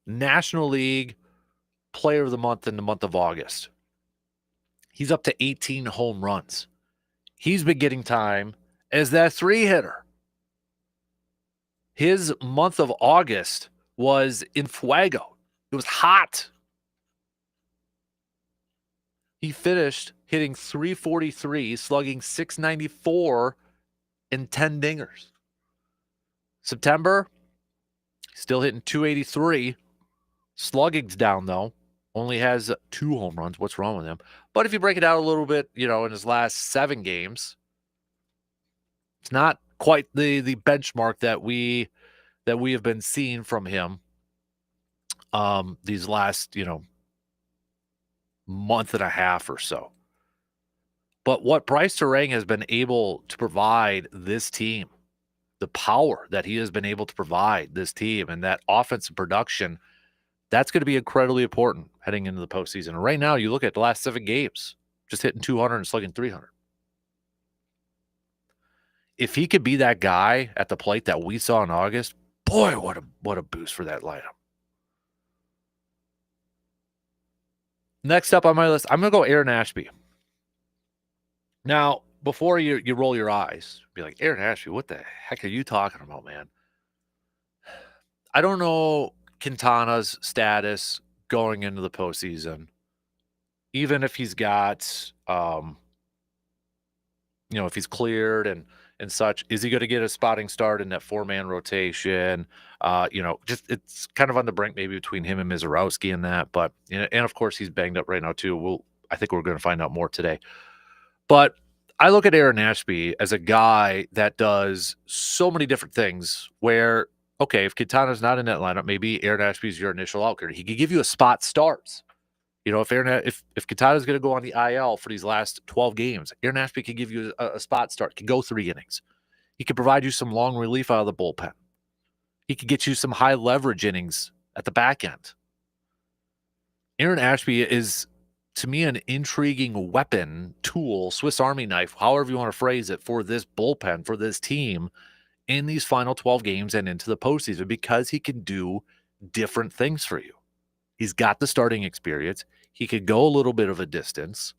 National League Player of the Month in the month of August. He's up to 18 home runs. he's been getting time as that 3-hitter. His month of August was in fuego. It was hot. He finished hitting .343, slugging .694, and 10 dingers. September, still hitting .283. Slugging's down, though. Only has 2 home runs. What's wrong with him? But if you break it out a little bit, in his last 7 games, it's not quite the benchmark that we have been seeing from him these last, month and a half or so. But what Bryce Terang has been able to provide this team, the power that he has been able to provide this team, and that offensive production, that's going to be incredibly important heading into the postseason. And right now, you look at the last 7 games, just hitting 200 and slugging 300. If he could be that guy at the plate that we saw in August, boy, what a boost for that lineup. Next up on my list, I'm going to go Aaron Ashby. Now, before you roll your eyes, be like, Aaron Ashby, what the heck are you talking about, man? I don't know Quintana's status going into the postseason. Even if he's got, if he's cleared and such, is he going to get a spotting start in that 4-man rotation? Just it's kind of on the brink maybe between him and Mizorowski and that. But and of course he's banged up right now too. I think we're going to find out more today. But I look at Aaron Ashby as a guy that does so many different things where, okay, if Quintana's not in that lineup, maybe Aaron Ashby's your initial outfielder. He could give you a spot starts. If Quintana's going to go on the IL for these last 12 games, Aaron Ashby could give you a spot start, could go 3 innings. He could provide you some long relief out of the bullpen. He could get you some high leverage innings at the back end. Aaron Ashby is, to me, an intriguing weapon, tool, Swiss Army knife, however you want to phrase it, for this bullpen, for this team in these final 12 games and into the postseason, because he can do different things for you. He's got the starting experience. He could go a little bit of a distance.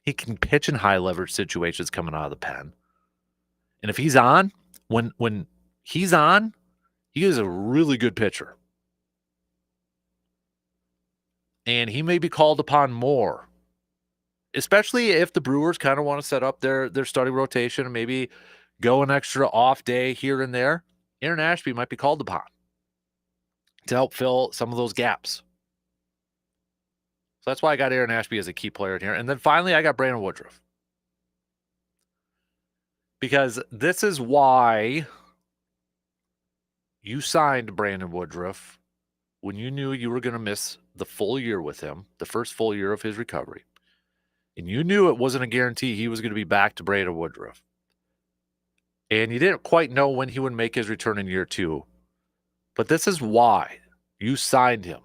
He can pitch in high leverage situations coming out of the pen. And if he's on, when he's on, he is a really good pitcher. And he may be called upon more, especially if the Brewers kind of want to set up their starting rotation and maybe go an extra off day here and there. Aaron Ashby might be called upon to help fill some of those gaps. So that's why I got Aaron Ashby as a key player in here. And then finally, I got Brandon Woodruff. Because this is why you signed Brandon Woodruff when you knew you were going to miss the full year with him, the first full year of his recovery. And you knew it wasn't a guarantee he was going to be back to Brandon Woodruff. And you didn't quite know when he would make his return in year 2. But this is why you signed him,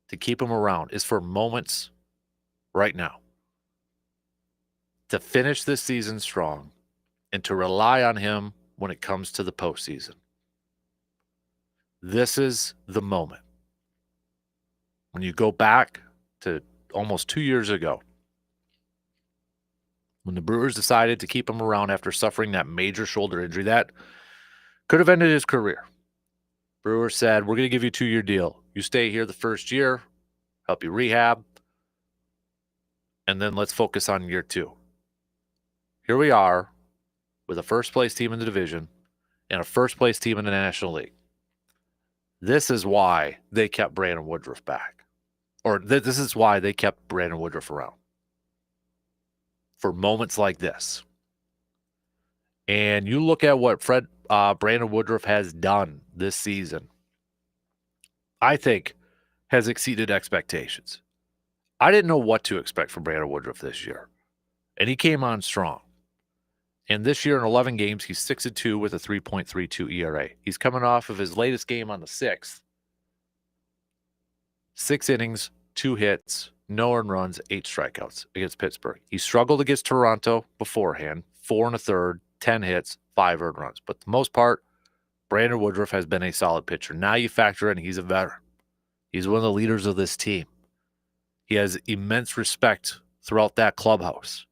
to keep him around, is for moments right now. To finish this season strong and to rely on him when it comes to the postseason. This is the moment. When you go back to almost 2 years ago, when the Brewers decided to keep him around after suffering that major shoulder injury that could have ended his career. Brewers said, we're going to give you a 2-year deal. You stay here the first year, help you rehab, and then let's focus on year 2. Here we are with a first-place team in the division and a first-place team in the National League. This is why they kept Brandon Woodruff back. Or this is why they kept Brandon Woodruff around. For moments like this. And you look at what Brandon Woodruff has done this season, I think has exceeded expectations. I didn't know what to expect from Brandon Woodruff this year. And he came on strong. And this year in 11 games, he's 6-2 with a 3.32 ERA. He's coming off of his latest game on the 6th. 6 innings, 2 hits, no earned runs, 8 strikeouts against Pittsburgh. He struggled against Toronto beforehand, 4 1/3, 10 hits, 5 earned runs. But for the most part, Brandon Woodruff has been a solid pitcher. Now you factor in he's a veteran. He's one of the leaders of this team. He has immense respect throughout that clubhouse.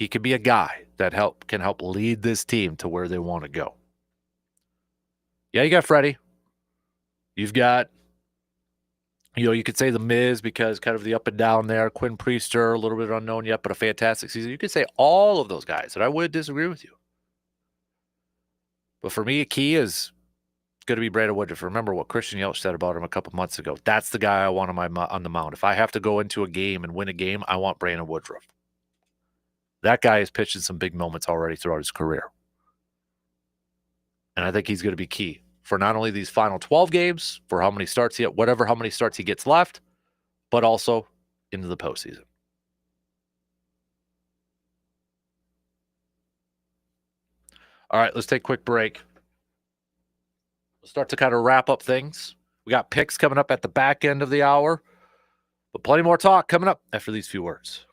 He could be a guy that can help lead this team to where they want to go. Yeah, you got Freddie. You've got, you could say The Miz because kind of the up and down there. Quinn Priester, a little bit unknown yet, but a fantastic season. You could say all of those guys, and I would disagree with you. But for me, a key is going to be Brandon Woodruff. Remember what Christian Yelich said about him a couple months ago. That's the guy I want on the mound. If I have to go into a game and win a game, I want Brandon Woodruff. That guy has pitched in some big moments already throughout his career. And I think he's going to be key for not only these final 12 games, for how many starts how many starts he gets left, but also into the postseason. All right, let's take a quick break. We'll start to kind of wrap up things. We got picks coming up at the back end of the hour, but plenty more talk coming up after these few words.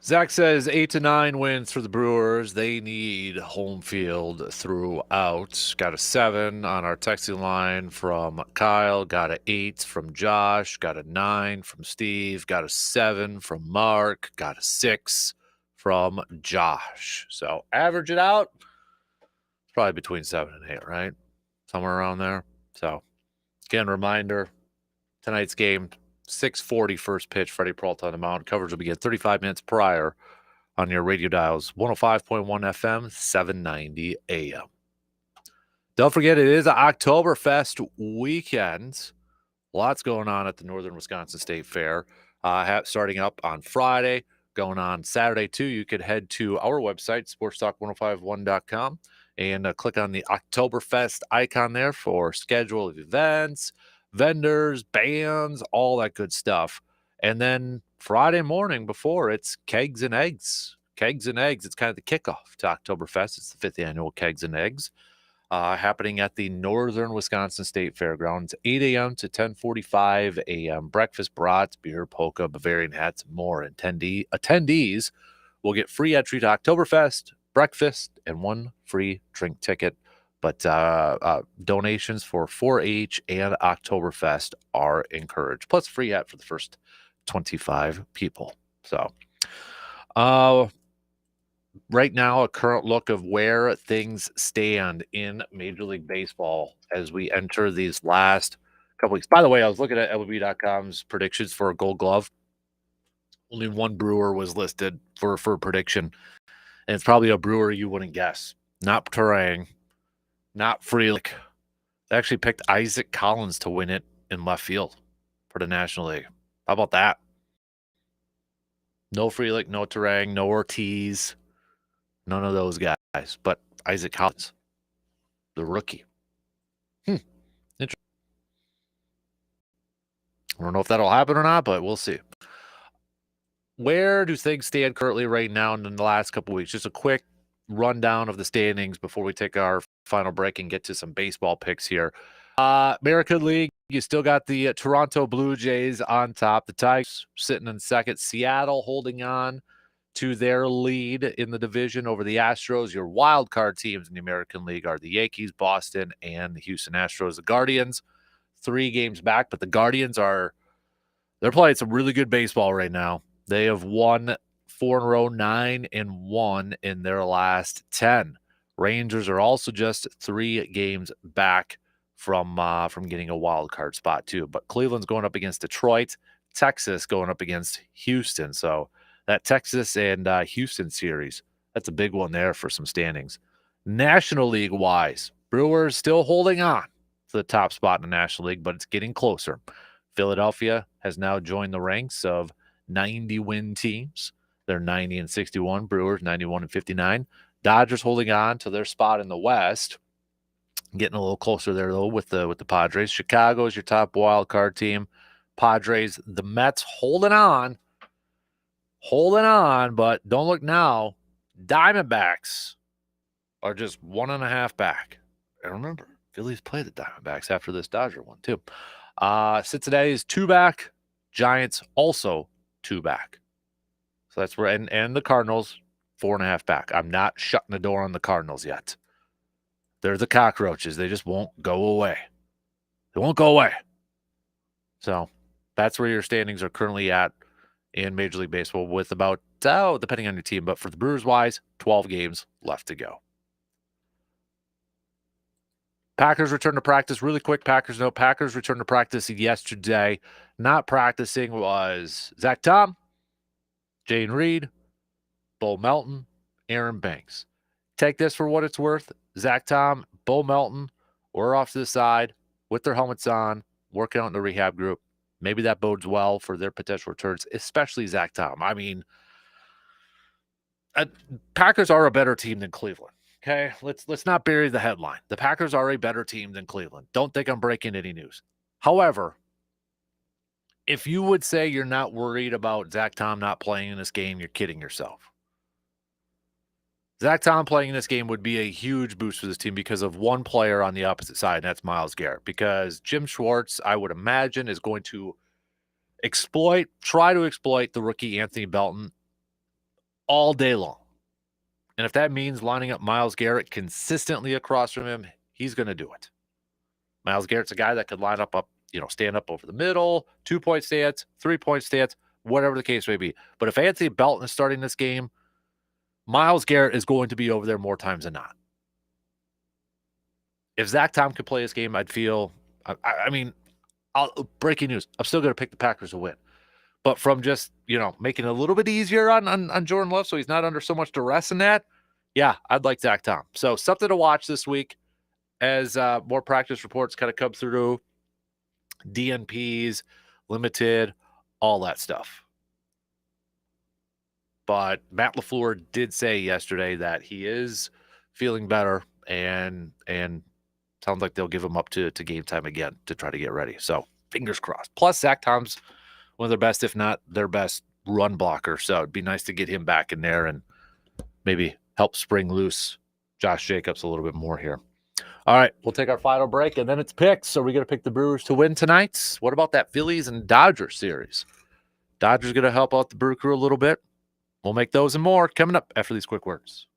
Zach says 8 to 9 wins for the Brewers. They need home field throughout. Got a 7 on our texting line from Kyle. Got a 8 from Josh. Got a 9 from Steve. Got a 7 from Mark. Got a 6 from Josh. So average it out. It's probably between 7 and 8, right? Somewhere around there. So again, reminder, tonight's game, 6:40 first pitch, Freddie Peralta on the mound. Coverage will begin 35 minutes prior on your radio dials, 105.1 FM, 790 AM. Don't forget, it is Oktoberfest weekend. Lots going on at the Northern Wisconsin State Fair. Starting up on Friday, going on Saturday too. You could head to our website, sportstalk1051.com, and click on the Oktoberfest icon there for schedule of events, vendors, bands, all that good stuff. And then Friday morning before, it's Kegs and Eggs. Kegs and Eggs. It's kind of the kickoff to Oktoberfest. It's the 5th annual Kegs and Eggs. Happening at the Northern Wisconsin State Fairgrounds, 8 a.m. to 10:45 a.m. Breakfast, brats, beer, polka, Bavarian hats, and more. Attendees will get free entry to Oktoberfest, breakfast, and 1 free drink ticket. But donations for 4-H and Oktoberfest are encouraged, plus free hat for the first 25 people. So, right now, a current look of where things stand in Major League Baseball as we enter these last couple weeks. By the way, I was looking at MLB.com's predictions for a Gold Glove. Only one Brewer was listed for a prediction, and it's probably a Brewer you wouldn't guess. Not Terang, not Frelick. They actually picked Isaac Collins to win it in left field for the National League. How about that? No Frelick, no Terang, no Ortiz. None of those guys, but Isaac Collins, the rookie. Interesting. I don't know if that'll happen or not, but we'll see. Where do things stand currently right now in the last couple of weeks? Just a quick rundown of the standings before we take our final break and get to some baseball picks here. American League, you still got the Toronto Blue Jays on top. The Tigers sitting in second. Seattle holding on to their lead in the division over the Astros. Your wild card teams in the American League are the Yankees, Boston, and the Houston Astros. The Guardians, 3 games back, but the Guardians they're playing some really good baseball right now. They have won 4 in a row, 9-1 in their last 10. Rangers are also just 3 games back from getting a wild card spot too. But Cleveland's going up against Detroit, Texas going up against Houston. So that Texas and Houston series, that's a big one there for some standings. National League wise, Brewers still holding on to the top spot in the National League, but it's getting closer. Philadelphia has now joined the ranks of 90-win teams. They're 90-61. Brewers 91-59. Dodgers holding on to their spot in the West, getting a little closer there though with the Padres. Chicago is your top wild card team. Padres, the Mets holding on, but don't look now. Diamondbacks are just 1.5 back. And remember, Phillies play the Diamondbacks after this Dodger one too. Cincinnati is 2 back. Giants also 2 back. So that's where, and the Cardinals 4.5 back. I'm not shutting the door on the Cardinals yet. They're the cockroaches. They just won't go away. They won't go away. So that's where your standings are currently at in Major League Baseball with about, depending on your team, but for the Brewers wise, 12 games left to go. Packers return to practice. Really quick Packers note. Packers returned to practice yesterday. Not practicing was Zach Tom, Jane Reed, Bo Melton, Aaron Banks. Take this for what it's worth. Zach Tom, Bo Melton were off to the side with their helmets on, working out in the rehab group. Maybe that bodes well for their potential returns, especially Zach Tom. I mean, Packers are a better team than Cleveland. Okay, let's not bury the headline. The Packers are a better team than Cleveland. Don't think I'm breaking any news. However, if you would say you're not worried about Zach Tom not playing in this game, you're kidding yourself. Zach Tom playing in this game would be a huge boost for this team because of one player on the opposite side, and that's Myles Garrett. Because Jim Schwartz, I would imagine, is going to try to exploit the rookie Anthony Belton all day long. And if that means lining up Myles Garrett consistently across from him, he's going to do it. Myles Garrett's a guy that could line up, stand up over the middle, 2-point stance, 3-point stance, whatever the case may be. But if Anthony Belton is starting this game, Myles Garrett is going to be over there more times than not. If Zach Tom could play this game, I'd feel, breaking news, I'm still going to pick the Packers to win. But from just, making it a little bit easier on Jordan Love so he's not under so much duress in that, yeah, I'd like Zach Tom. So something to watch this week as more practice reports kind of come through, DNPs, limited, all that stuff. But Matt LaFleur did say yesterday that he is feeling better and sounds like they'll give him up to game time again to try to get ready. So fingers crossed. Plus, Zach Tom's one of their best, if not their best, run blocker. So it'd be nice to get him back in there and maybe help spring loose Josh Jacobs a little bit more here. All right, we'll take our final break, and then it's picks. So we're going to pick the Brewers to win tonight. What about that Phillies and Dodgers series? Dodgers going to help out the Brew Crew a little bit. We'll make those and more coming up after these quick words.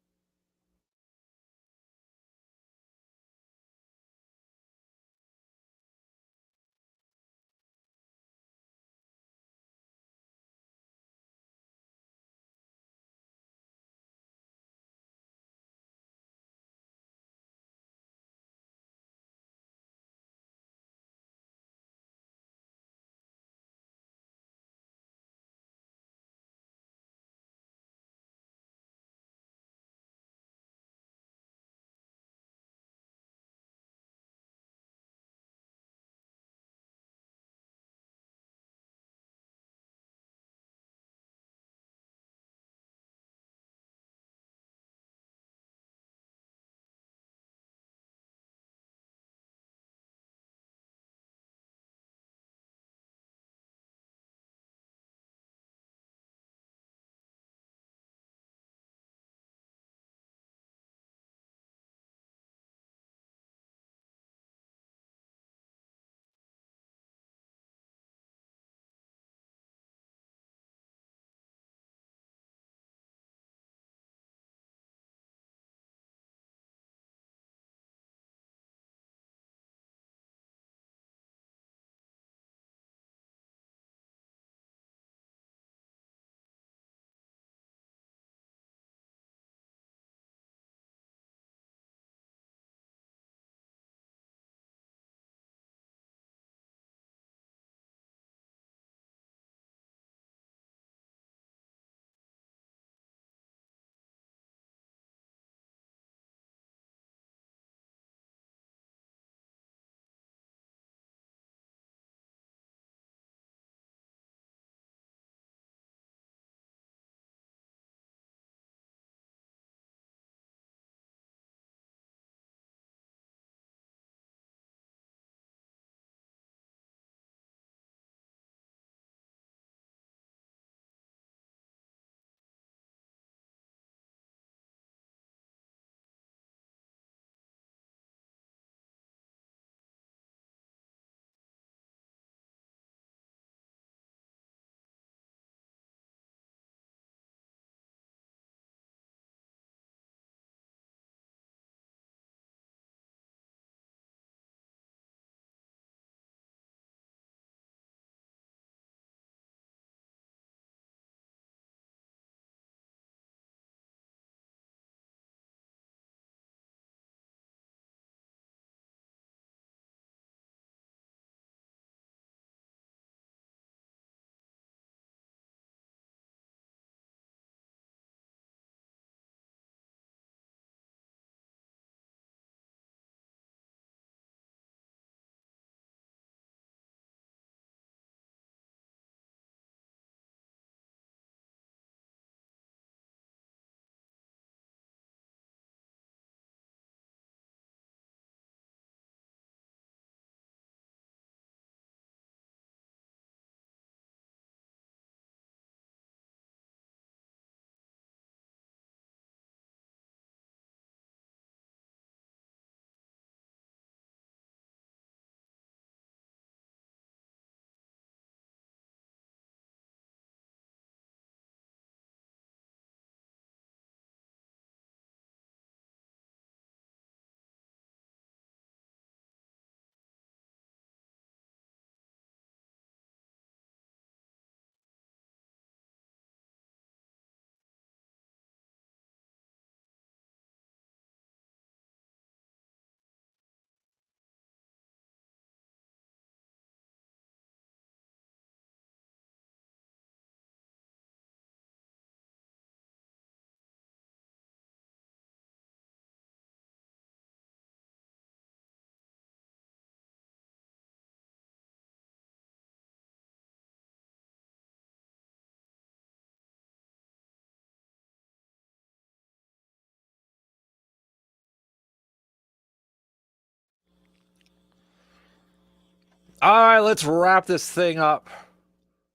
All right, let's wrap this thing up.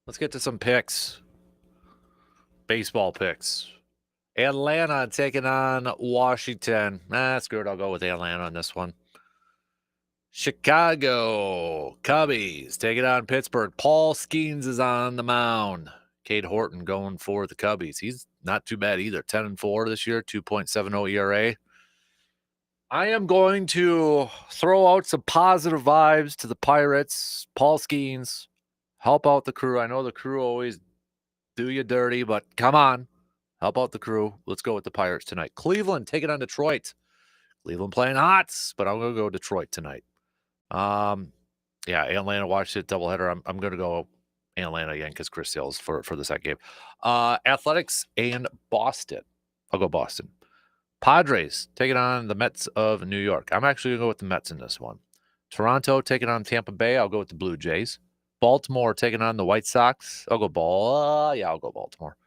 Let's get to some picks. Baseball picks. Atlanta taking on Washington. Screw it. I'll go with Atlanta on this one. Chicago Cubbies taking on Pittsburgh. Paul Skeens is on the mound. Cade Horton going for the Cubbies. He's not too bad either. 10-4 this year, 2.70 ERA. I am going to throw out some positive vibes to the Pirates. Paul Skeens, help out the crew. I know the crew always do you dirty, but come on. Help out the crew. Let's go with the Pirates tonight. Cleveland taking on Detroit. Cleveland playing hots, but I'm going to go Detroit tonight. Yeah, Atlanta, Washington doubleheader. I'm going to go Atlanta again because Chris Sales for the second game. Athletics and Boston. I'll go Boston. Padres taking on the Mets of New York. I'm actually going to go with the Mets in this one. Toronto taking on Tampa Bay. I'll go with the Blue Jays. Baltimore taking on the White Sox. I'll go I'll go Baltimore.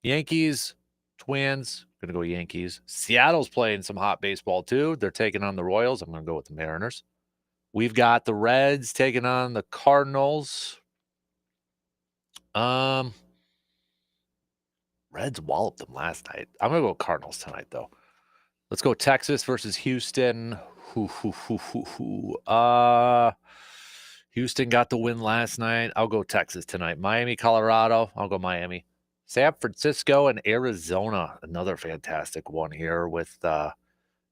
Yankees, Twins. Going to go Yankees. Seattle's playing some hot baseball too. They're taking on the Royals. I'm going to go with the Mariners. We've got the Reds taking on the Cardinals. Reds walloped them last night. I'm going to go Cardinals tonight, though. Let's go Texas versus Houston. Houston got the win last night. I'll go Texas tonight. Miami, Colorado. I'll go Miami. San Francisco and Arizona. Another fantastic one here with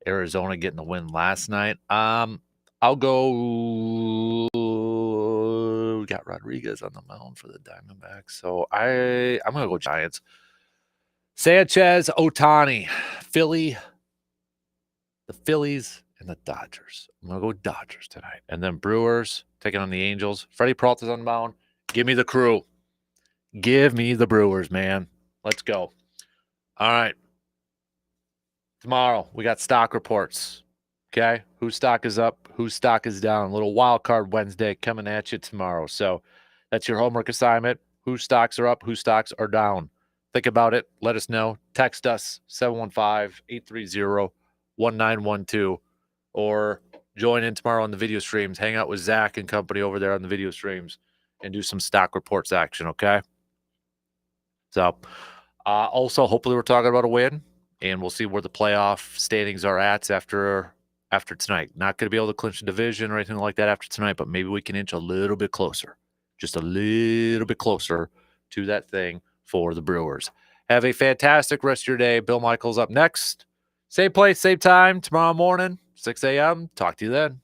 Arizona getting the win last night. I'll go. We got Rodriguez on the mound for the Diamondbacks. So I'm going to go Giants. Sanchez, Ohtani, Philly, the Phillies, and the Dodgers. I'm going to go Dodgers tonight. And then Brewers taking on the Angels. Freddie Peralta's on the mound. Give me the crew. Give me the Brewers, man. Let's go. All right. Tomorrow, we got stock reports. Okay? Whose stock is up? Whose stock is down? Little wild card Wednesday coming at you tomorrow. So that's your homework assignment. Whose stocks are up? Whose stocks are down? Think about it. Let us know. Text us 715-830-1912 or join in tomorrow on the video streams. Hang out with Zach and company over there on the video streams and do some stock reports action, okay? So also, hopefully we're talking about a win, and we'll see where the playoff standings are at after tonight. Not going to be able to clinch the division or anything like that after tonight, but maybe we can inch a little bit closer, just a little bit closer to that thing for the Brewers. Have a fantastic rest of your day. Bill Michaels up next. Same place, same time, tomorrow morning, 6 a.m. Talk to you then.